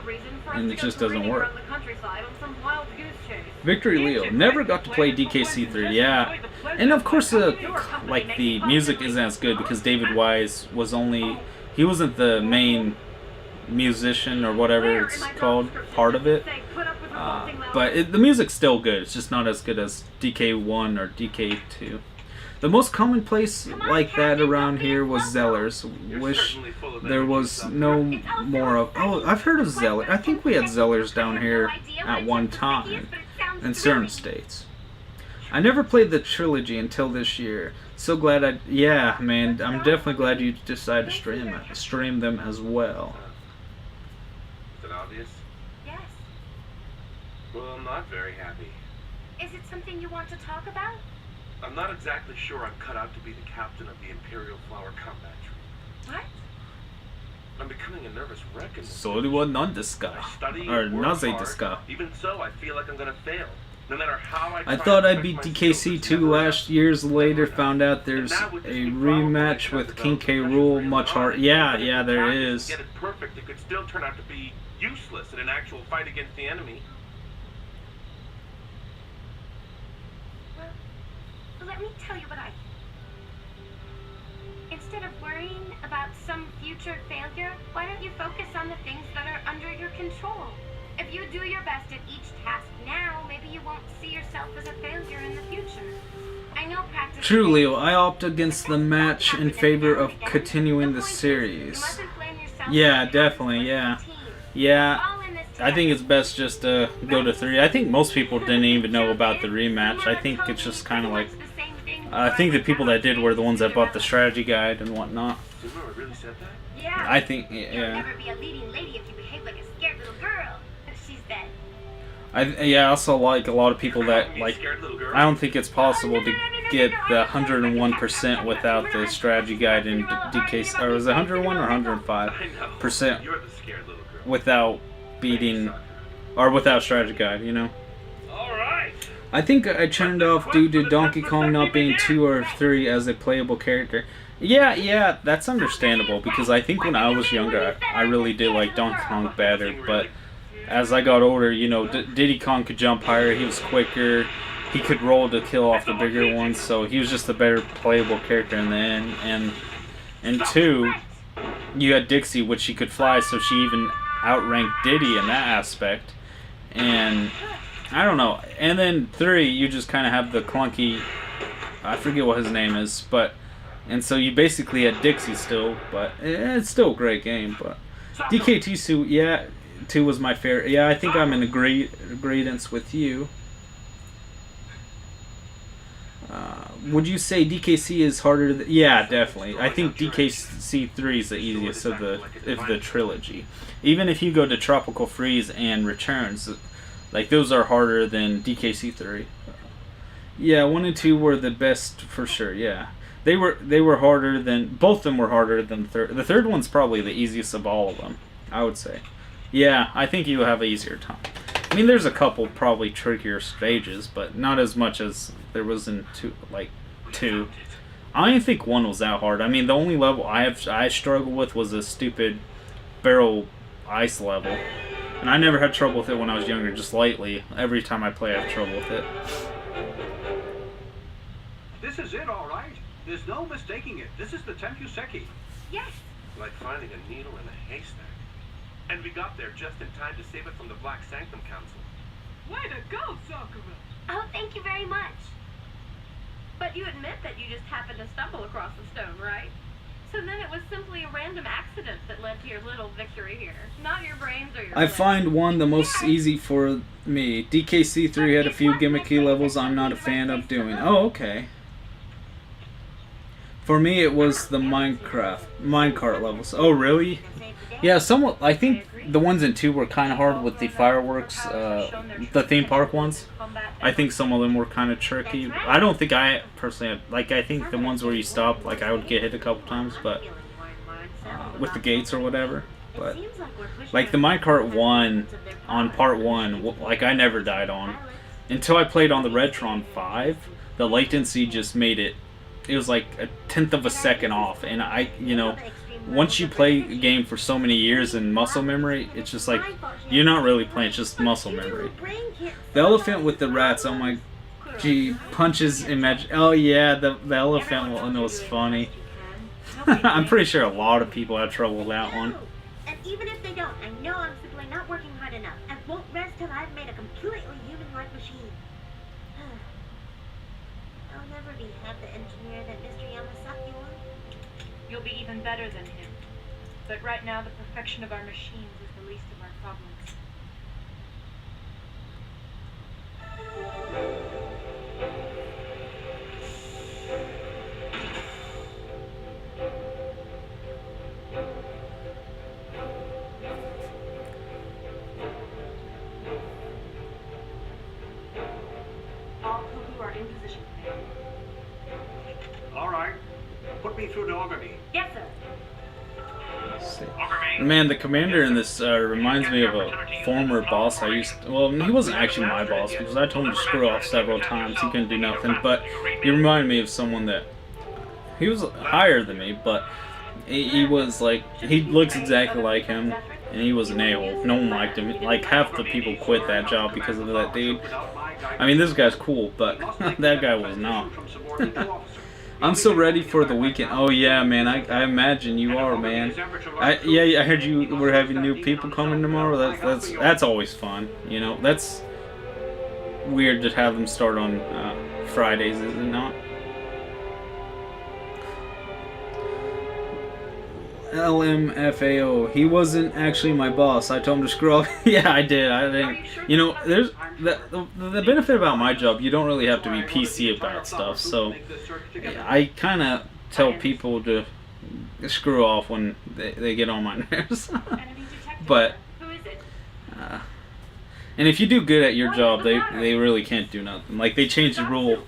and it just doesn't work. Victory Leo never got to play DKC 3. Yeah, and of course, like the music isn't as good because David Wise he wasn't the main musician or whatever it's called, part of it. But the music's still good. It's just not as good as DK1 or DK2. The most common place like that around here was Zeller's. Wish there was no more of. Oh, I've heard of Zeller. I think we had Zeller's down here at one time in certain states. I never played the trilogy until this year. So glad yeah, man, I'm definitely glad you decided to stream them as well. Is it obvious? Yes. Well, I'm not very happy. Is it something you want to talk about? I'm not exactly sure I'm cut out to be the captain of the Imperial Flower Combat Troop. What? I'm becoming a nervous wreck in this. それは何ですか? I study Or and work なぜですか? hard. Even so, I feel like I'm gonna fail. No matter how I try thought to I push beat my DKC skills, it's 2 never last enough. years later, found out there's a rematch with King K. Rool much harder. Yeah, there is. Get it perfect, it could still turn out to be useless in an actual fight against the enemy. Well, let me tell you what I think. Instead of worrying about some future failure, why don't you focus on the things that are under your control? If you do your best at each task now, maybe you won't see yourself as a failure in the future. I know practice. True, Leo. I opt against the match in favor of continuing the series. Yeah, definitely. Yeah. I think it's best just to go to 3. I think most people didn't even know about the rematch. I think it's just kind of like. I think the people that did were the ones that bought the strategy guide and whatnot. Zumura really said that? Yeah. I think, You'll yeah. never be a leading lady if you behave like a scared little girl. She's dead. I also like a lot of people that, like, Scared little girl? I don't think it's possible to get the 101% without the strategy guide in DK, or was it 101 or 105% You're the scared little girl. without beating, or without strategy guide, you know? Alright! I think I turned off due to Donkey Kong not being 2 or 3 as a playable character. Yeah, that's understandable, because I think when I was younger, I really did like Donkey Kong better, but as I got older, you know, Diddy Kong could jump higher, he was quicker, he could roll to kill off the bigger ones, so he was just a better playable character in the end. And 2, you had Dixie, which she could fly, so she even outranked Diddy in that aspect. And I don't know. And then 3, you just kind of have the clunky, I forget what his name is, and so you basically had Dixie still, but it's still a great game. But DKT2, yeah, 2 was my favorite. Yeah, I think I'm in agreement with you. Would you say DKC is harder? Yeah, definitely. I think DKC 3 is the easiest of the trilogy. Even if you go to Tropical Freeze and Returns, like those are harder than DKC 3. Yeah, 1 and 2 were the best for sure. Yeah, they were harder than, both of them were harder than the third. The third one's probably the easiest of all of them, I would say. Yeah, I think you have an easier time. I mean, there's a couple probably trickier stages, but not as much as there was in 2. I don't think 1 was that hard. I mean, the only level I struggled with was a stupid barrel ice level, and I never had trouble with it when I was younger. Just lightly, every time I play, I have trouble with it. This is it, all right. There's no mistaking it. This is the Tempuseki. Yes, Like finding a needle in a haystack. And we got there just in time to save it from the Black Sanctum Council. Way to go, Sakura! Oh, thank you very much. But you admit that you just happened to stumble across the stone, right? So then it was simply a random accident that led to your little victory here. Not your brains or your I find one the most easy for me. DKC3 had a few gimmicky levels I'm not a fan of doing. Oh, okay. For me, it was the minecart levels. Oh, really? Yeah, somewhat. I think the ones in 2 were kind of hard with the fireworks, the theme park ones. I think some of them were kind of tricky. I don't think I personally, like, I think the ones where you stop, like, I would get hit a couple times, but with the gates or whatever. But like the minecart one on part 1, like, I never died on until I played on the Redtron 5. The latency just made it. It was like a 1/10 of a second off, and I, you know, once you play a game for so many years in muscle memory, it's just like you're not really playing, it's just muscle memory. The elephant with the rats, oh my gee, punches imagine. Oh yeah, the elephant one was funny. I'm pretty sure a lot of people had trouble with that one. And even if they don't, I know I'm simply not working hard enough and won't rest till I've made a completely human-like machine. I'll never be half the engineer that Mr. Yamasaki was. You'll be even better than him. But right now, the perfection of our machines is the least of our problems. All who are in position. All right. Put me through to Ogami. Yes, sir. Man, the commander in this reminds me of a former boss I used to, well, he wasn't actually my boss because I told him to screw off several times. He couldn't do nothing, but he reminded me of someone that he was higher than me, but he was like, he looks exactly like him, and he was an a-hole. No one liked him. Like, half the people quit that job because of that dude. I mean, this guy's cool, but that guy was not. I'm so ready for the weekend. Oh yeah, man. I imagine you are, man. Yeah, I heard you were having new people coming tomorrow. That's always fun. You know, that's weird to have them start on Fridays, is it not? LMFAO. He wasn't actually my boss. I told him to screw up. Yeah, I did. I didn't. You know, there's the benefit about my job. You don't really have to be PC about stuff. So I kind of tell people to screw off when they get on my nerves. But and if you do good at your job, they really can't do nothing. Like, they changed the rule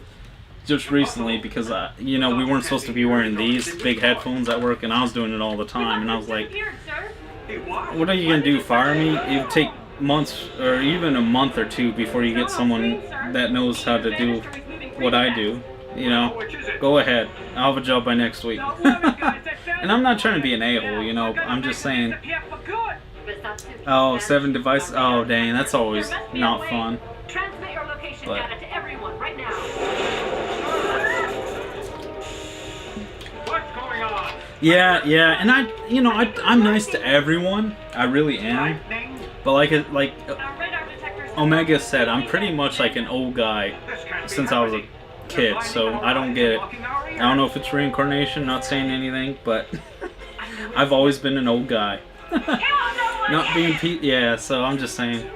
just recently because you know, we weren't supposed to be wearing these big headphones at work, and I was doing it all the time, and I was like, what are you gonna do, fire me? It'd take months or even a month or 2 before you get someone that knows how to do what I do. You know, go ahead, I'll have a job by next week. And I'm not trying to be an a-hole, you know, I'm just saying. Oh, 7 devices, oh dang, that's always not fun. Transmit your location But data to everyone right now. What's going on? yeah, and I'm nice to everyone. I really am. But like Omega said, I'm pretty much like an old guy since I was a kid, so I don't get it. I don't know if it's reincarnation, not saying anything, but I've always been an old guy. Not being yeah, so I'm just saying.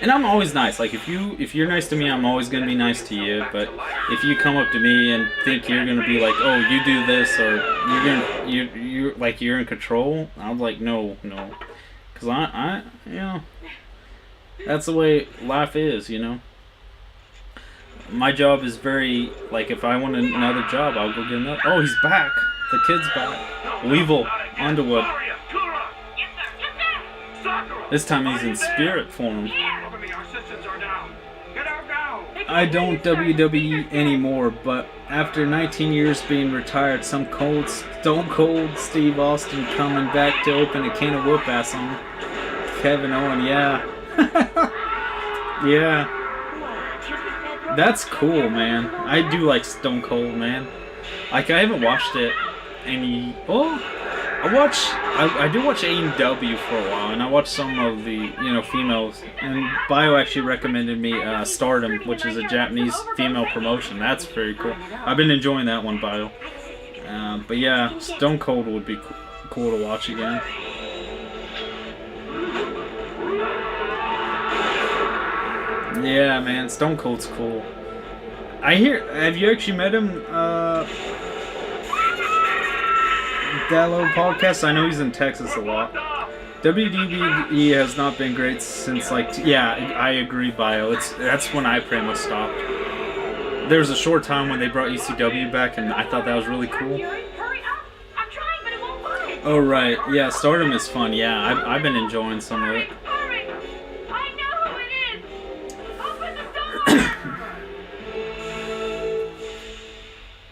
And I'm always nice. Like, if you're nice to me, I'm always gonna be nice to you. But if you come up to me and think you're gonna be like, oh, you do this, or you're like you're in control, I'm like, no, because I you know, that's the way life is, you know. My job is very, like, if I want another job, I'll go get another. Oh, he's back. The kid's back. Weevil Underwood. This time he's in spirit form. I don't WWE anymore, but after 19 years being retired, Stone Cold Steve Austin coming back to open a can of whoop ass on Kevin Owen, yeah. Yeah. That's cool, man. I do like Stone Cold, man. Like, I haven't watched it any... Oh, I do watch AEW for a while, and I watched some of the females. And Bio actually recommended me Stardom, which is a Japanese female promotion. That's very cool. I've been enjoying that one, Bio. But yeah, Stone Cold would be cool to watch again. Yeah, man, Stone Cold's cool. Have you actually met him? That little podcast? I know he's in Texas a lot. WWE has not been great since, like, yeah, I agree, Bio. That's when I pretty much stopped. There was a short time when they brought ECW back, and I thought that was really cool. Oh, right. Yeah, Stardom is fun. Yeah, I've been enjoying some of it.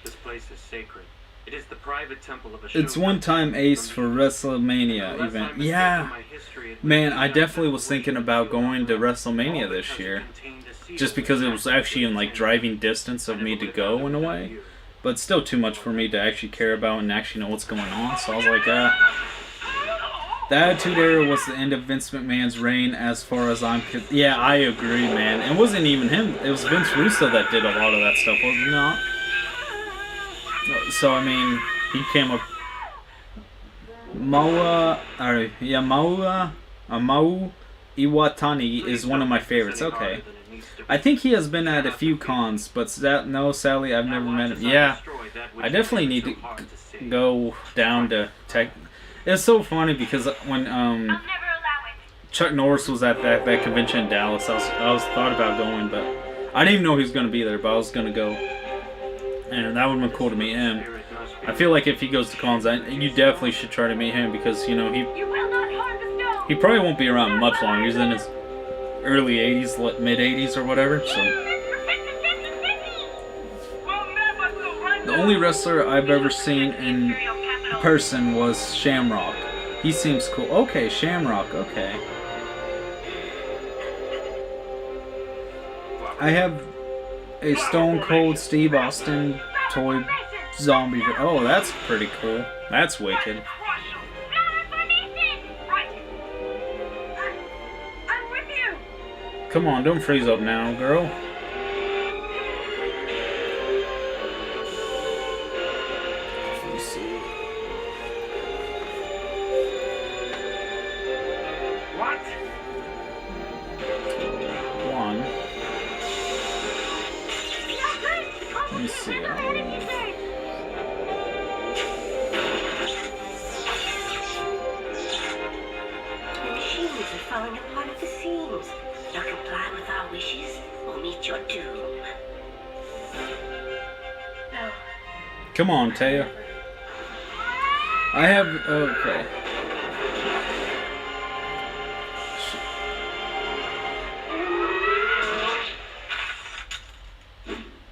This place is sacred. It is the private temple of a It's one-time ace for WrestleMania event. Yeah. Man, I definitely was thinking about going to WrestleMania this year. Just because it was actually in, like, driving distance of me to go in a way. But still too much for me to actually care about and actually know what's going on. So I was like, The Attitude Era was the end of Vince McMahon's reign as far as I'm concerned. Yeah, I agree, man. It wasn't even him. It was Vince Russo that did a lot of that stuff, wasn't it? No. So, I mean, he came up... Mau Iwatani is one of my favorites. Okay. I think he has been at a few cons, but no, sadly, I've never met him. Yeah, I definitely need to go down to Tech. It's so funny because when Chuck Norris was at that convention in Dallas, I was thought about going, but I didn't even know he was going to be there, but I was going to go, and that would have been cool to meet him. I feel like if he goes to cons, you definitely should try to meet him because he probably won't be around much longer. He's in his early 80s, mid 80s or whatever. So the only wrestler I've ever seen in person was Shamrock. He seems cool. Okay, Shamrock. Okay. I have a Stone Cold Steve Austin toy zombie. Oh, that's pretty cool. That's wicked. Come on, don't freeze up now, girl. Let's see. What? One. Let me see. Machines are falling apart at the seams. You comply with our wishes or meet your doom. No. Come on, Taya. I have... Okay.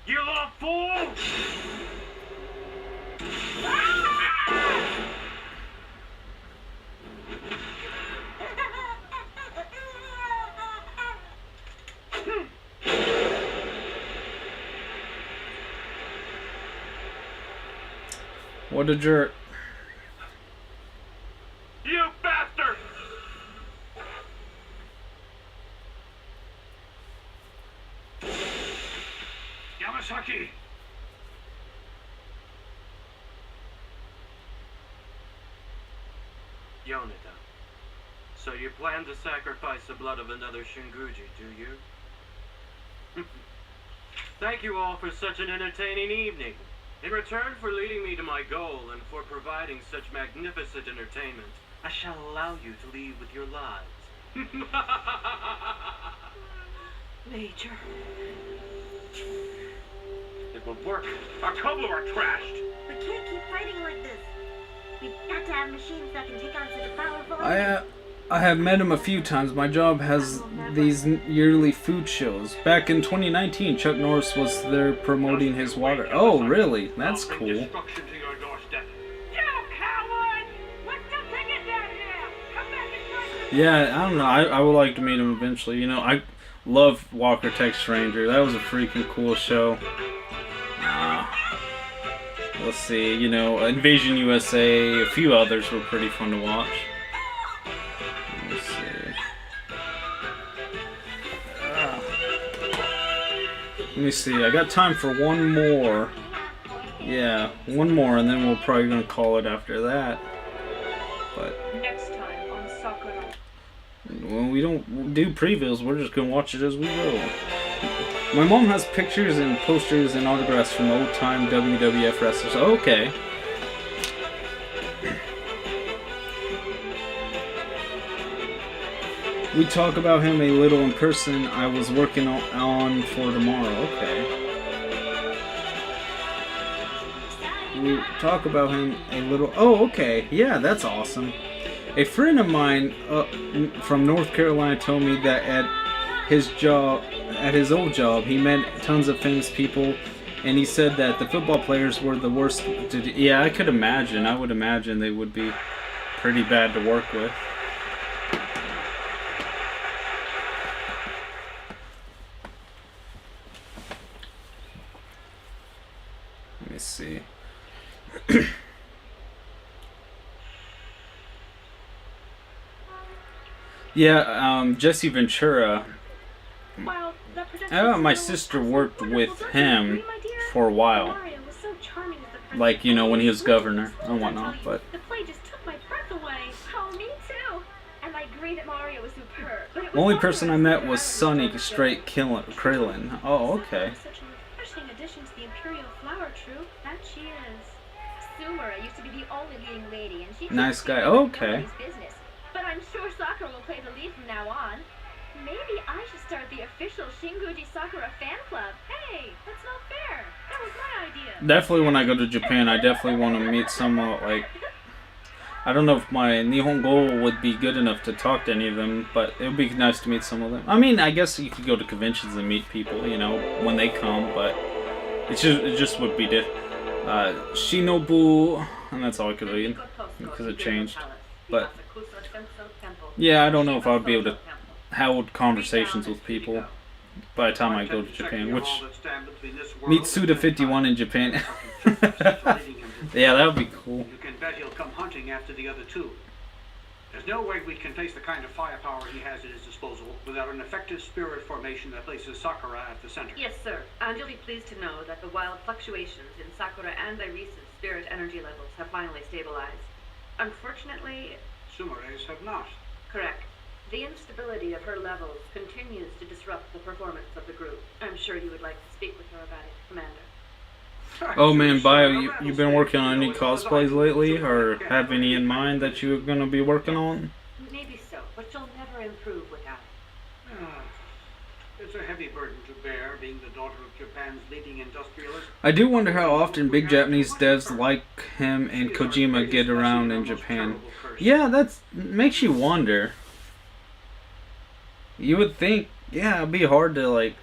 You little fool! What a jerk. You bastard! Yamasaki! Yoneda. So you plan to sacrifice the blood of another Shinguji, do you? Thank you all for such an entertaining evening. In return for leading me to my goal and for providing such magnificent entertainment, I shall allow you to leave with your lives. Major. It will work. Our Koblu are trashed. We can't keep fighting like this. We've got to have machines that can take on such a powerful... I have met him a few times. My job has these yearly food shows. Back in 2019, Chuck Norris was there promoting his water. Oh, really? That's cool. Destruction to your doorstep. You coward! Let's just take it down now! Come back and fight! Yeah, I don't know. I would like to meet him eventually. You know, I love Walker Texas Ranger. That was a freaking cool show. Let's see, you know, Invasion USA, a few others were pretty fun to watch. Let's see. Let me see, I got time for one more. Yeah, one more, and then we're probably gonna call it after that. But Next time on Sakura. when we don't do previews, we're just gonna watch it as we go. My mom has pictures and posters and autographs from old-time WWF wrestlers. Okay. We talk about him a little in person. I was working on for tomorrow. Okay. We talk about him a little. Oh, okay. Yeah, that's awesome. A friend of mine from North Carolina told me that at his old job, he met tons of famous people, and he said that the football players were the worst. Yeah, I could imagine. I would imagine they would be pretty bad to work with. Let me see. Yeah, Jesse Ventura. Well, the production My still sister was worked wonderful, with wasn't him it, my dear? for a while. Mario was so charming as the prince. Like, you know, when he was Oh, governor I and whatnot, tell you, but the play just took my breath away. Oh, me too. And I agree that Mario was superb. But it the only was person I Sakura met who was had the Sonny dark Straight Krillin. Oh, okay. Sakura was such a refreshing addition to the Imperial Flower Troop. That she is. Sumera used to be the only leading lady, and she Nice guy. Oh, Okay. business. But I'm sure Sakura will play the lead from now on. Maybe I should start the official Shinguji Sakura fan club. Hey, that's not fair. That was my idea. Definitely when I go to Japan, I definitely want to meet someone, like, I don't know if my Nihongo would be good enough to talk to any of them, but it would be nice to meet some of them. I mean, I guess you could go to conventions and meet people, you know, when they come, but it just would be Shinobu, and that's all I could read, because it changed. But, yeah, I don't know if I would be able to hold conversations with people by the time I go to Japan, which meet Suda51 in Japan. Yeah, that would be cool. You can bet he'll come hunting after the other two. There's no way we can face the kind of firepower he has at his disposal without an effective spirit formation that places Sakura at the center. Yes, sir. And you'll be pleased to know that the wild fluctuations in Sakura and Irisa's spirit energy levels have finally stabilized. Unfortunately, Sumere's have not. correct. The instability of her levels continues to disrupt the performance of the group. I'm sure you would like to speak with her about it, Commander. Oh man, Bio, you've been working on any cosplays lately, or have any in mind that you're gonna be working on? Maybe so, but you'll never improve without it. It's a heavy burden to bear, being the daughter of Japan's leading industrialist. I do wonder how often big Japanese devs like him and Kojima get around in Japan. Yeah, that makes you wonder. You would think, yeah, it'd be hard to, like...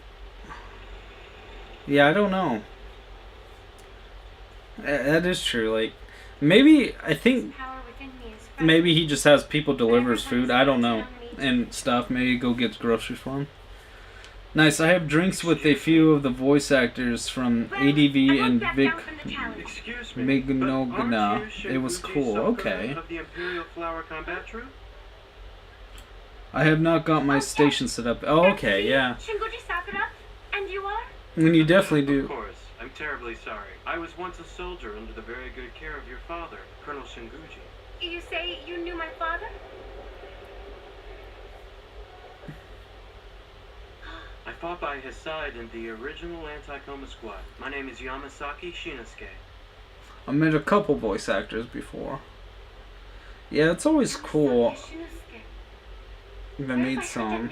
Yeah, I don't know. That is true, like... Maybe, I think... Maybe he just has people deliver his food, I don't know. And stuff, maybe go get groceries for him. Nice, I have drinks with a few of the voice actors from ADV and Vic Excuse me, Mignogna. but It was aren't you cool, Sakura okay. of the Imperial Flower Combat Troop? I have not got my station set up. Oh, okay, yeah. Shinguji Sakura? And you are? And you definitely Of do. course. I'm terribly sorry. I was once a soldier under the very good care of your father, Colonel Shinguji. You say you knew my father? I fought by his side in the original Anti-Coma Squad. My name is Yamasaki Shinosuke. I met a couple voice actors before. Yeah, it's always cool if I meet some.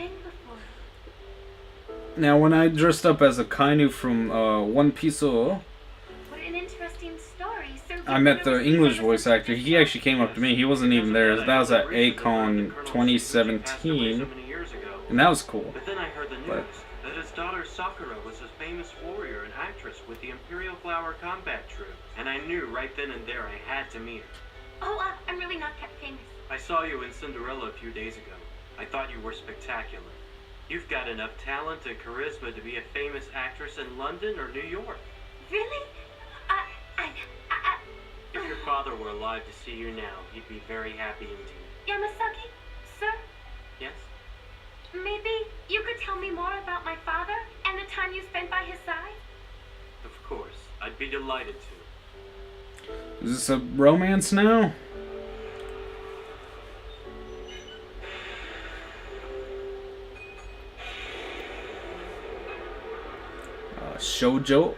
Now, when I dressed up as a Kainu from One Piece, What an interesting story. So I met the English voice actor. He actually came up to me. He wasn't even there. That was at A-Con 2017, and that was cool. But then I heard the news that his daughter Sakura was a famous warrior and actress with the Imperial Flower Combat Troop. And I knew right then and there I had to meet her. Oh, I'm really not that famous. I saw you in Cinderella a few days ago. I thought you were spectacular. You've got enough talent and charisma to be a famous actress in London or New York. Really? father were alive to see you now, he'd be very happy indeed. Yamasaki, sir, Yes? maybe you could tell me more about my father and the time you spent by his side? Of course. I'd be delighted to. Is this a romance now? Shoujo.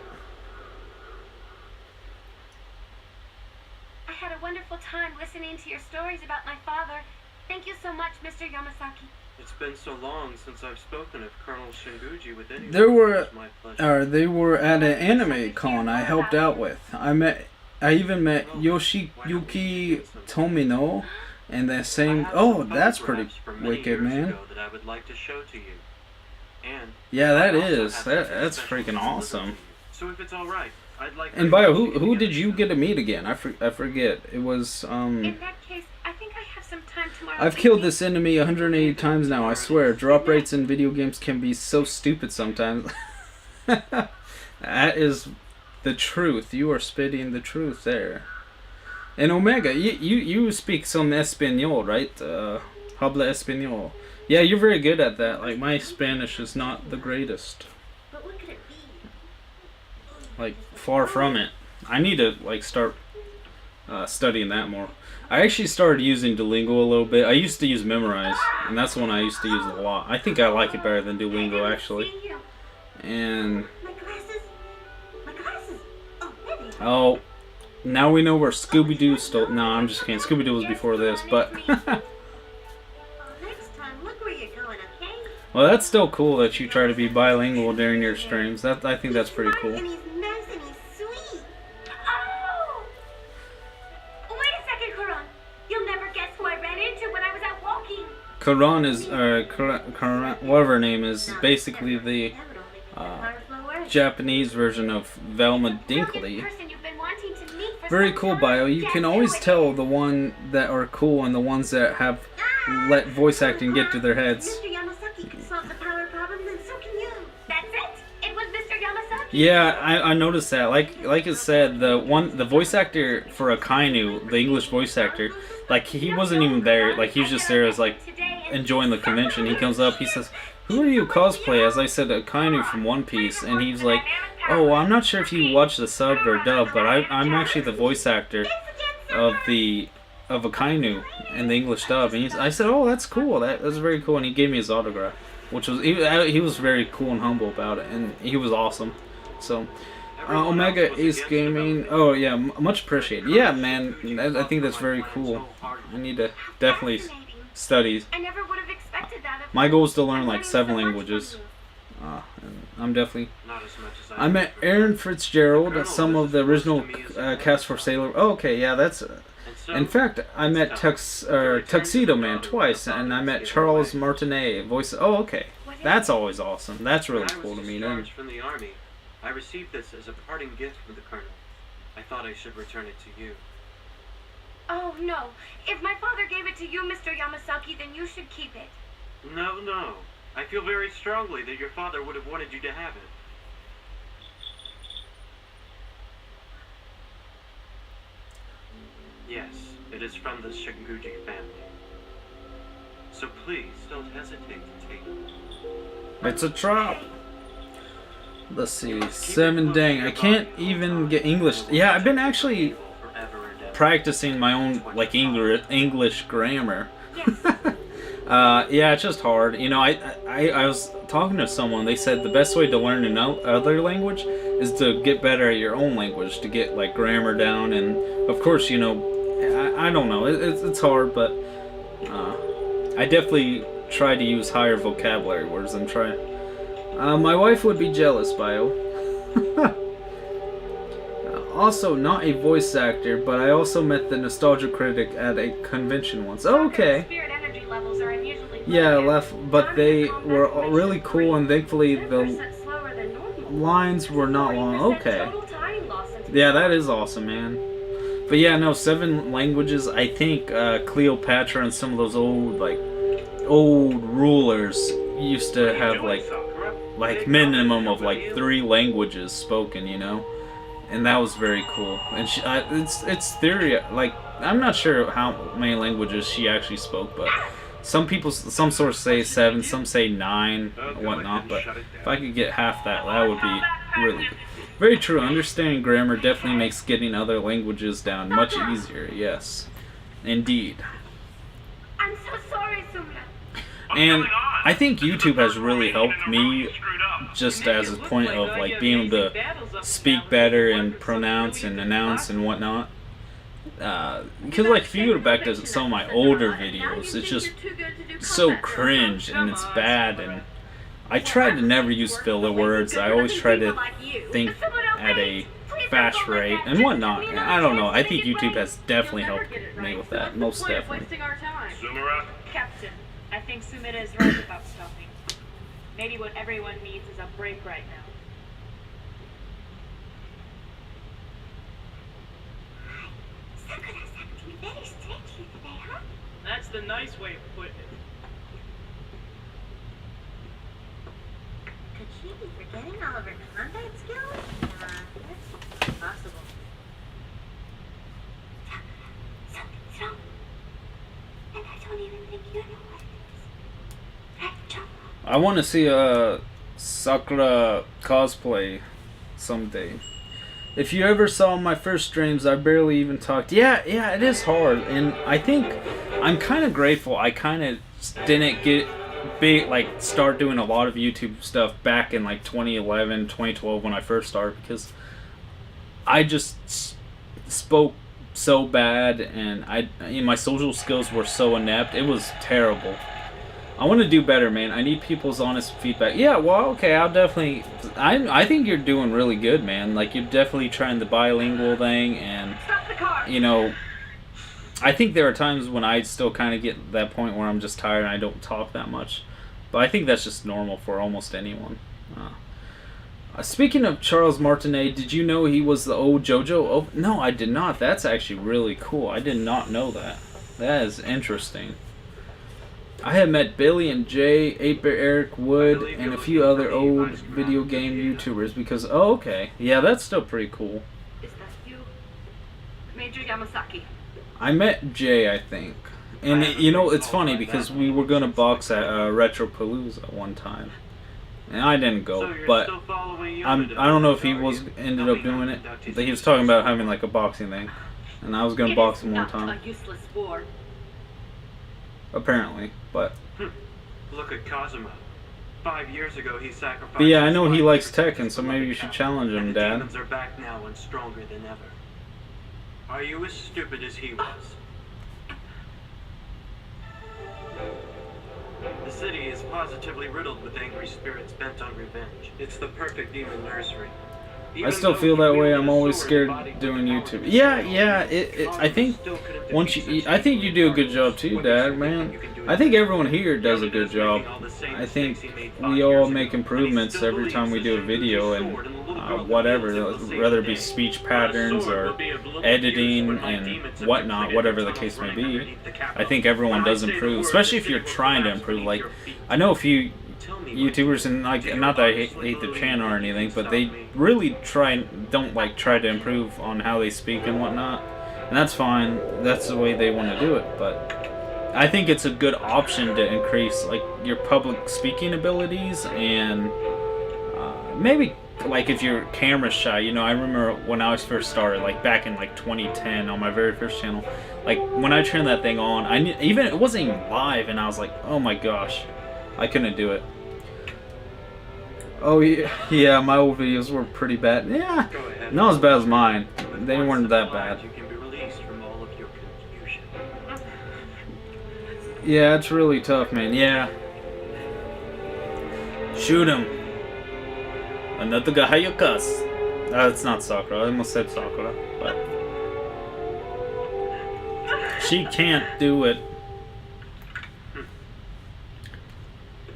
I had a wonderful time listening to your stories about my father. Thank you so much, Mr. Yamasaki. It's been so long since I've spoken of Colonel Shinguji with anyone. There were, It's my pleasure. they were at an anime con I helped out with. I even met Yoshiyuki Tomino, and they're saying, I have "Oh, some that's pretty photographs from many wicked, years man." ago that I would like to show to you. And Yeah, that I also is. have That's something freaking special to awesome. deliver to you. So if it's all right, I'd like. And Bio, who did you get to meet again? I forget. It was In that case, I think I have some time tomorrow. I've killed evening. this enemy 180 times now, I swear. Drop rates in video games can be so stupid sometimes. That is the truth. You are spitting the truth there. And Omega, you speak some Espanol, right? Habla Espanol. Yeah, you're very good at that. Like, my Spanish is not the greatest. But what could it be? Like, far from it. I need to, like, start studying that more. I actually started using Duolingo a little bit. I used to use Memorize, and that's the one I used to use a lot. I think I like it better than Duolingo, actually. See you. And, My glasses. My glasses. Oh, there they are. oh, now we know where Scooby-Doo stole... No, I'm just kidding. Scooby-Doo was before this, but... Next time, look where you're going, okay? Well, that's still cool that you try to be bilingual during your streams. I think that's pretty cool. And he's nice and he's sweet. Oh! Wait a second, Karan. You'll never guess who I ran into when I was out walking. Karan is, Karan, whatever her name is, basically the Japanese version of Velma Dinkley. Very cool bio. You can always tell the one that are cool and the ones that have let voice acting get to their heads. Mr. Yamasaki can solve the power problem, and so can you. That's it? It was Mr. Yamasaki? Yeah, I noticed that. Like it said, the voice actor for Akainu, the English voice actor, like he wasn't even there. Like he was just there as like enjoying the convention. He comes up, he says, "Who do you cosplay as?" I said, "Akainu from One Piece," and he's like, "Oh, well, I'm not sure if you watch the sub or dub, but I'm actually the voice actor of Akainu in the English dub." And I said, "Oh, that's cool. That's very cool." And he gave me his autograph, which was he was very cool and humble about it, and he was awesome. So, Omega Ace Gaming. Oh yeah, much appreciated. Yeah, man, I think that's very cool. I need to definitely study. I never would have expected that. My goal is to learn like 7 languages. And I'm definitely. Not as much as I met Aaron Fitzgerald, some of the original cast for Sailor. Oh, okay, yeah, that's. In fact, I met Tuxedo Man twice, and I met Charles Martinet, voice. Oh, okay, that's always awesome. That's really cool to meet him. From the army, I received this as a parting gift from the colonel. I thought I should return it to you. Oh, no. If my father gave it to you, Mr. Yamasaki, then you should keep it. No, no. I feel very strongly that your father would have wanted you to have it. Yes, it is from the Shinguji family. So please, don't hesitate to take it. It's a trap. Let's see, 7 dang. I can't even get English. Yeah, I've been actually practicing my own like English grammar. Yeah, it's just hard. You know, I was talking to someone. They said the best way to learn another language is to get better at your own language, to get like grammar down. And of course, you know, I don't know. It's hard, but I definitely try to use higher vocabulary words and try. My wife would be jealous, Bio. Also, not a voice actor, but I also met the nostalgia critic at a convention once. Oh, okay. Yeah, but they were really cool, and thankfully the lines were not long. Okay. Yeah, that is awesome, man. But yeah, no, 7 languages. I think Cleopatra and some of those old rulers used to have like minimum of like 3 languages spoken, you know. and that was very cool. And it's theory. Like, I'm not sure how many languages she actually spoke, but some sources say 7, some say 9, and whatnot. But if I could get half that, that would be really good. Very true. Understanding grammar definitely makes getting other languages down much easier. Yes, indeed. I'm so sorry, Sumra. And I think YouTube has really helped me, just as a point of like being able to speak better and pronounce and announce and whatnot. Because like if you go back to some of my older videos, it's just so cringe and it's bad, and I try to never use filler words. I always try to think at a fast rate and whatnot. And I don't know. I think YouTube has definitely helped me with that. Most definitely. Wasting our time. Sumara? Captain, I think Sumida is right about stopping. Maybe what everyone needs is a break right now. Sakura's acting very strangely today, huh? That's the nice way of putting it. Could she be forgetting all of her combat skills? That's impossible. Sakura, something's wrong. And I don't even think you know what it is. Right, John? I want to see a Sakura cosplay someday. If you ever saw my first streams, I barely even talked. Yeah, it is hard, and I think I'm kind of grateful. I kind of didn't get big, like start doing a lot of YouTube stuff back in like 2011, 2012 when I first started, because I just spoke so bad, and my social skills were so inept. It was terrible. I want to do better, man. I need people's honest feedback. Yeah, well, okay, I'll definitely... I think you're doing really good, man. Like, you're definitely trying the bilingual thing, and, you know, I think there are times when I still kind of get that point where I'm just tired and I don't talk that much. But I think that's just normal for almost anyone. Speaking of Charles Martinet, did you know he was the old JoJo? Oh, no, I did not. That's actually really cool. I did not know that. That is interesting. I have met Billy and Jay, 8-Bit Eric Wood, and a few other old video game YouTubers because... Oh, okay. Yeah, that's still pretty cool. Is that you? Major Yamasaki. I met Jay, I think. And, you know, it's funny because we were going to box at Retropalooza one time. And I didn't go, but I don't know if he ended up doing it. But he was talking about having, like, a boxing thing. And I was going to box him one time. A useless war. Apparently, but... Look at Kazuma. 5 years ago, he sacrificed... But yeah, I know he likes Tekken, so maybe you should challenge him, and the Dad. demons are back now and stronger than ever. Are you as stupid as he was? The city is positively riddled with angry spirits bent on revenge. It's the perfect demon nursery. I still feel that way. I'm always scared doing YouTube. Yeah. I think I think you do a good job too, Dad. Man, I think everyone here does a good job. I think we all make improvements every time we do a video, and whatever, whether it be speech patterns or editing and whatnot, whatever the case may be. I think everyone does improve, especially if you're trying to improve. Like, I know a few YouTubers, and like, not that I hate the channel or anything, but they really don't try to improve on how they speak and whatnot, and that's fine. That's the way they want to do it. But I think it's a good option to increase like your public speaking abilities, and maybe like if you're camera shy. You know, I remember when I was first started, like back in like 2010 on my very first channel, like when I turned that thing on, it wasn't even live, and I was like, oh my gosh, I couldn't do it. Oh yeah, my old videos were pretty bad. Yeah, not as bad as mine. They weren't that bad. You can be released from all of your confusion. Yeah, it's really tough, man. Yeah. Shoot him. Another guy you cuss. It's not Sakura. I almost said Sakura, but she can't do it.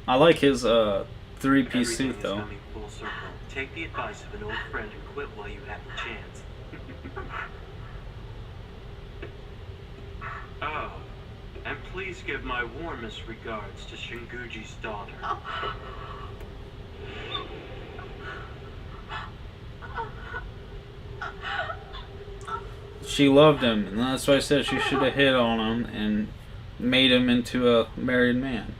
I like his 3-piece suit though. Coming full circle. Take the advice of an old friend and quit while you have the chance. Oh, and please give my warmest regards to Shinguji's daughter. she loved him, and that's why I said she should have hit on him and made him into a married man.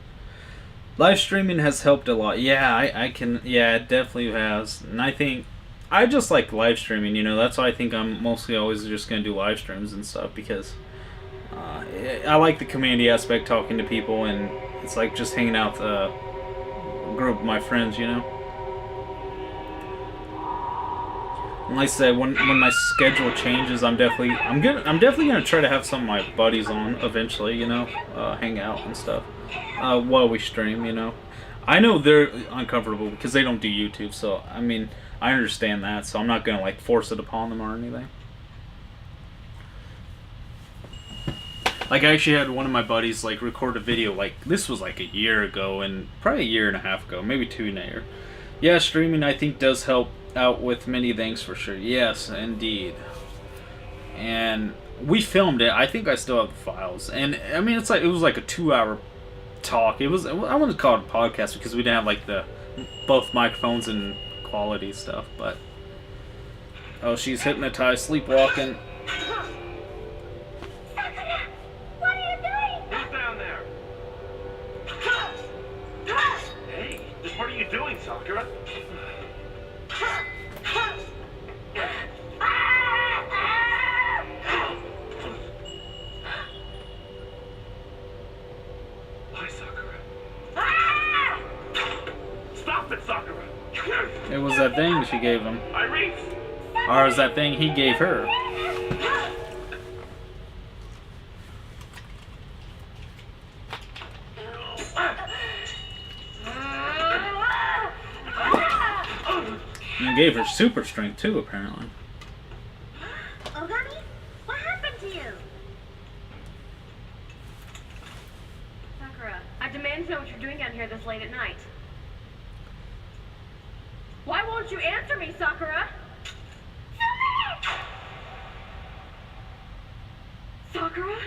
Live streaming has helped a lot. Yeah, I can. Yeah, it definitely has. And I think I just like live streaming. That's why I think I'm mostly always just gonna do live streams and stuff because I like the community aspect, talking to people, and it's like just hanging out with a group of my friends. And like I said, when my schedule changes, I'm definitely gonna try to have some of my buddies on eventually. Hang out and stuff while we stream. I know they're uncomfortable because they don't do YouTube, so I mean I understand that. So I'm not gonna like force it upon them or anything. Like I actually had one of my buddies like record a video like this was like a year ago and probably a year and a half ago, maybe 2 years. Yeah, streaming I think does help out with many things for sure. Yes, indeed. And we filmed it. I think I still have the files. And I mean, it was like a 2-hour talk. I wouldn't call it a podcast because we didn't have like both microphones and quality stuff. But oh, she's hypnotized, sleepwalking. What are you doing? Who's down there? Hey, what are you doing, Sakura? Why, Sakura? Stop it, Sakura! It was that thing she gave him. Iris! Or was that thing he gave her? And he gave her super strength too, apparently. Ogami, what happened to you? Sakura, I demand to know what you're doing down here this late at night. Why won't you answer me, Sakura? Sakura?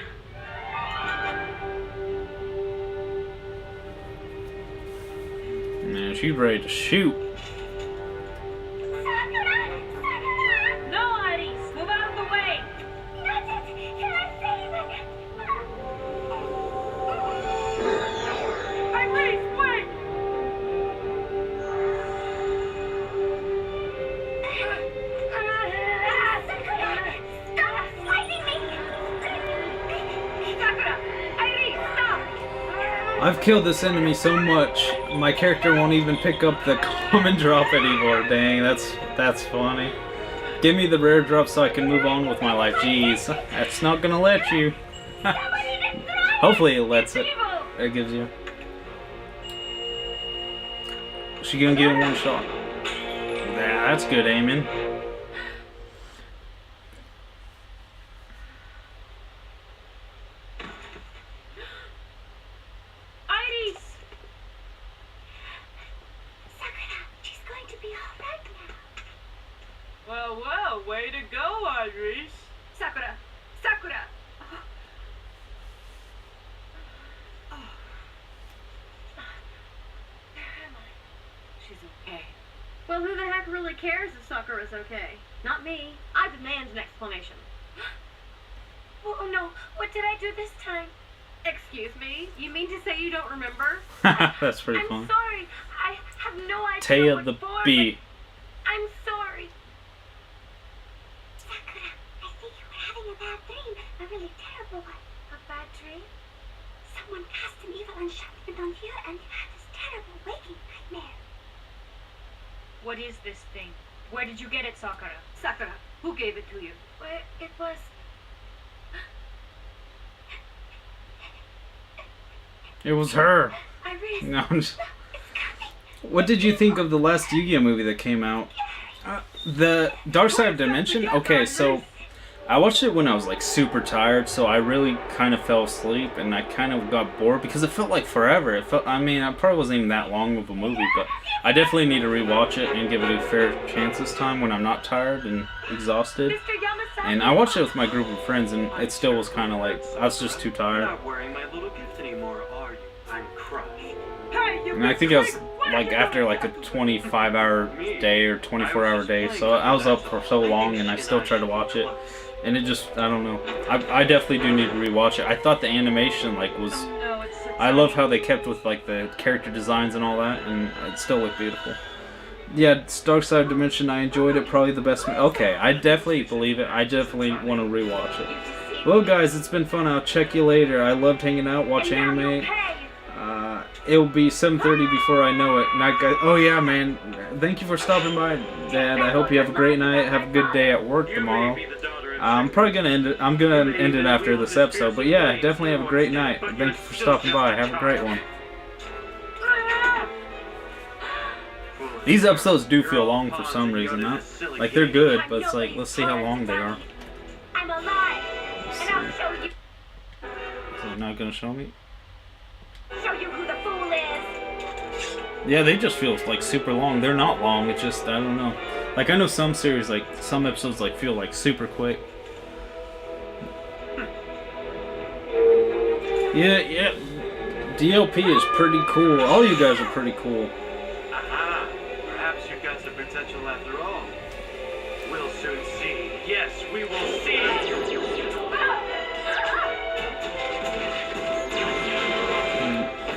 Man, she's ready to shoot. No, Iris! Move out of the way! Iris, wait! Stop fighting me! Sakura! Iris, stop! I've killed this enemy so much, my character won't even pick up the common drop anymore. Dang, that's funny. Give me the rare drop so I can move on with my life. Jeez, that's not gonna let you. Hopefully it lets it. It gives you. She gonna give him one shot. Yeah, that's good aiming. Iris! Sakura, she's going to be all right now. Well, well, way to go, Iris. Sakura! Sakura! Where am I? She's okay. Well, who the heck really cares if Sakura's okay? Not me. I demand an explanation. Oh no, what did I do this time? Excuse me? You mean to say you don't remember? That's pretty I'm funny. sorry. I have no idea Tay of what the for, beat. but I'm sorry. Sakura, I think you were having a bad dream. A really terrible one. A bad dream? Someone cast an evil enchantment on you and you had this terrible waking nightmare. What is this thing? Where did you get it, Sakura? Sakura, who gave it to you? Where it was... It was her. I really... No, I'm just... What did you think of the last Yu-Gi-Oh movie that came out? The Dark Side of Dimension? Okay, so I watched it when I was like super tired, so I really kind of fell asleep and I kind of got bored because it felt like forever. I mean, it probably wasn't even that long of a movie, but I definitely need to rewatch it and give it a fair chance this time when I'm not tired and exhausted. Mr. Yamasaki... And I watched it with my group of friends and it still was kind of like, I was just too You're tired. not wearing my little gift anymore, are you? I'm crushed. Hey, you And I think I was like after like a 25-hour day or 24-hour day, so I was up for so long and I still tried to watch it. and it just, I don't know. I definitely do need to rewatch it. I thought the animation was. No, it's so I love how they kept with the character designs and all that, and it still looked beautiful. Yeah, Dark Side Dimension, I enjoyed it. Probably the best. Okay, I definitely believe it. I definitely want to rewatch it. Well, guys, it's been fun. I'll check you later. I loved hanging out, watch anime. It'll be 7:30 before I know it. Night, guys. Oh yeah, man. Thank you for stopping by, Dad. I hope you have a great night. Have a good day at work tomorrow. I'm probably gonna end it. I'm gonna end it after this episode. But yeah, definitely have a great night. Thank you for stopping by. Have a great one. These episodes do feel long for some reason. Not like they're good, but it's like let's see how long they are. I'm alive, and I'll show you. Is it not gonna show me? Show you who the fool is. Yeah, they just feel super long. They're not long. It's just I don't know. Like I know some series, some episodes, feel super quick. Yeah. DLP is pretty cool. All you guys are pretty cool. Aha! Perhaps you've got some potential after all. We'll soon see. Yes, we will see.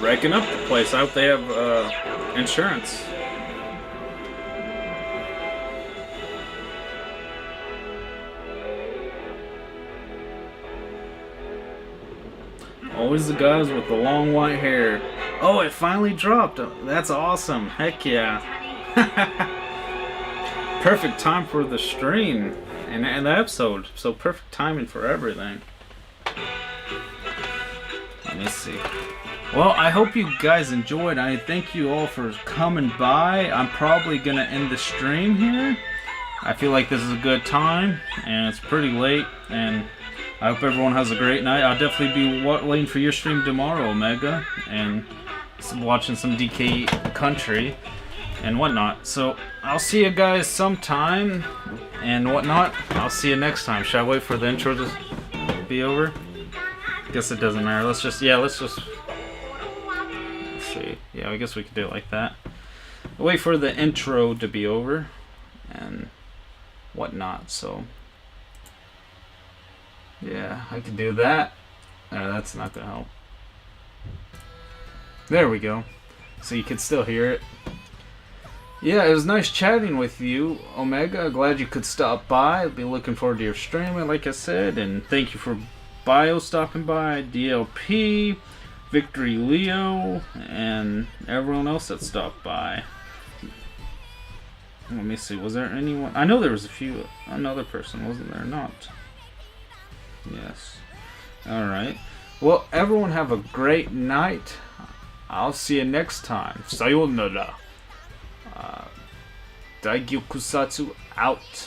Wrecking up the place. I hope they have insurance. Always the guys with the long white hair. Oh, it finally dropped. That's awesome. Heck yeah. Perfect time for the stream and the episode. So perfect timing for everything. Let me see. Well, I hope you guys enjoyed. I thank you all for coming by. I'm probably going to end the stream here. I feel like this is a good time, and it's pretty late, and I hope everyone has a great night. I'll definitely be waiting for your stream tomorrow, Omega, and watching some DK Country and whatnot. So, I'll see you guys sometime, and whatnot. I'll see you next time. Shall I wait for the intro to be over? Guess it doesn't matter. Let's just see. Yeah, I guess we could do it like that. Wait for the intro to be over and whatnot. So yeah, I could do that. That's not gonna help. There we go. So you can still hear it. Yeah, it was nice chatting with you, Omega. Glad you could stop by. I'll be looking forward to your streaming, like I said, and thank you for Bio stopping by, DLP, Victory Leo, and everyone else that stopped by. Let me see, was there anyone? I know there was another person, wasn't there? Not. Yes. Alright. Well, everyone have a great night. I'll see you next time. Sayonara. Daigyokusatsu out.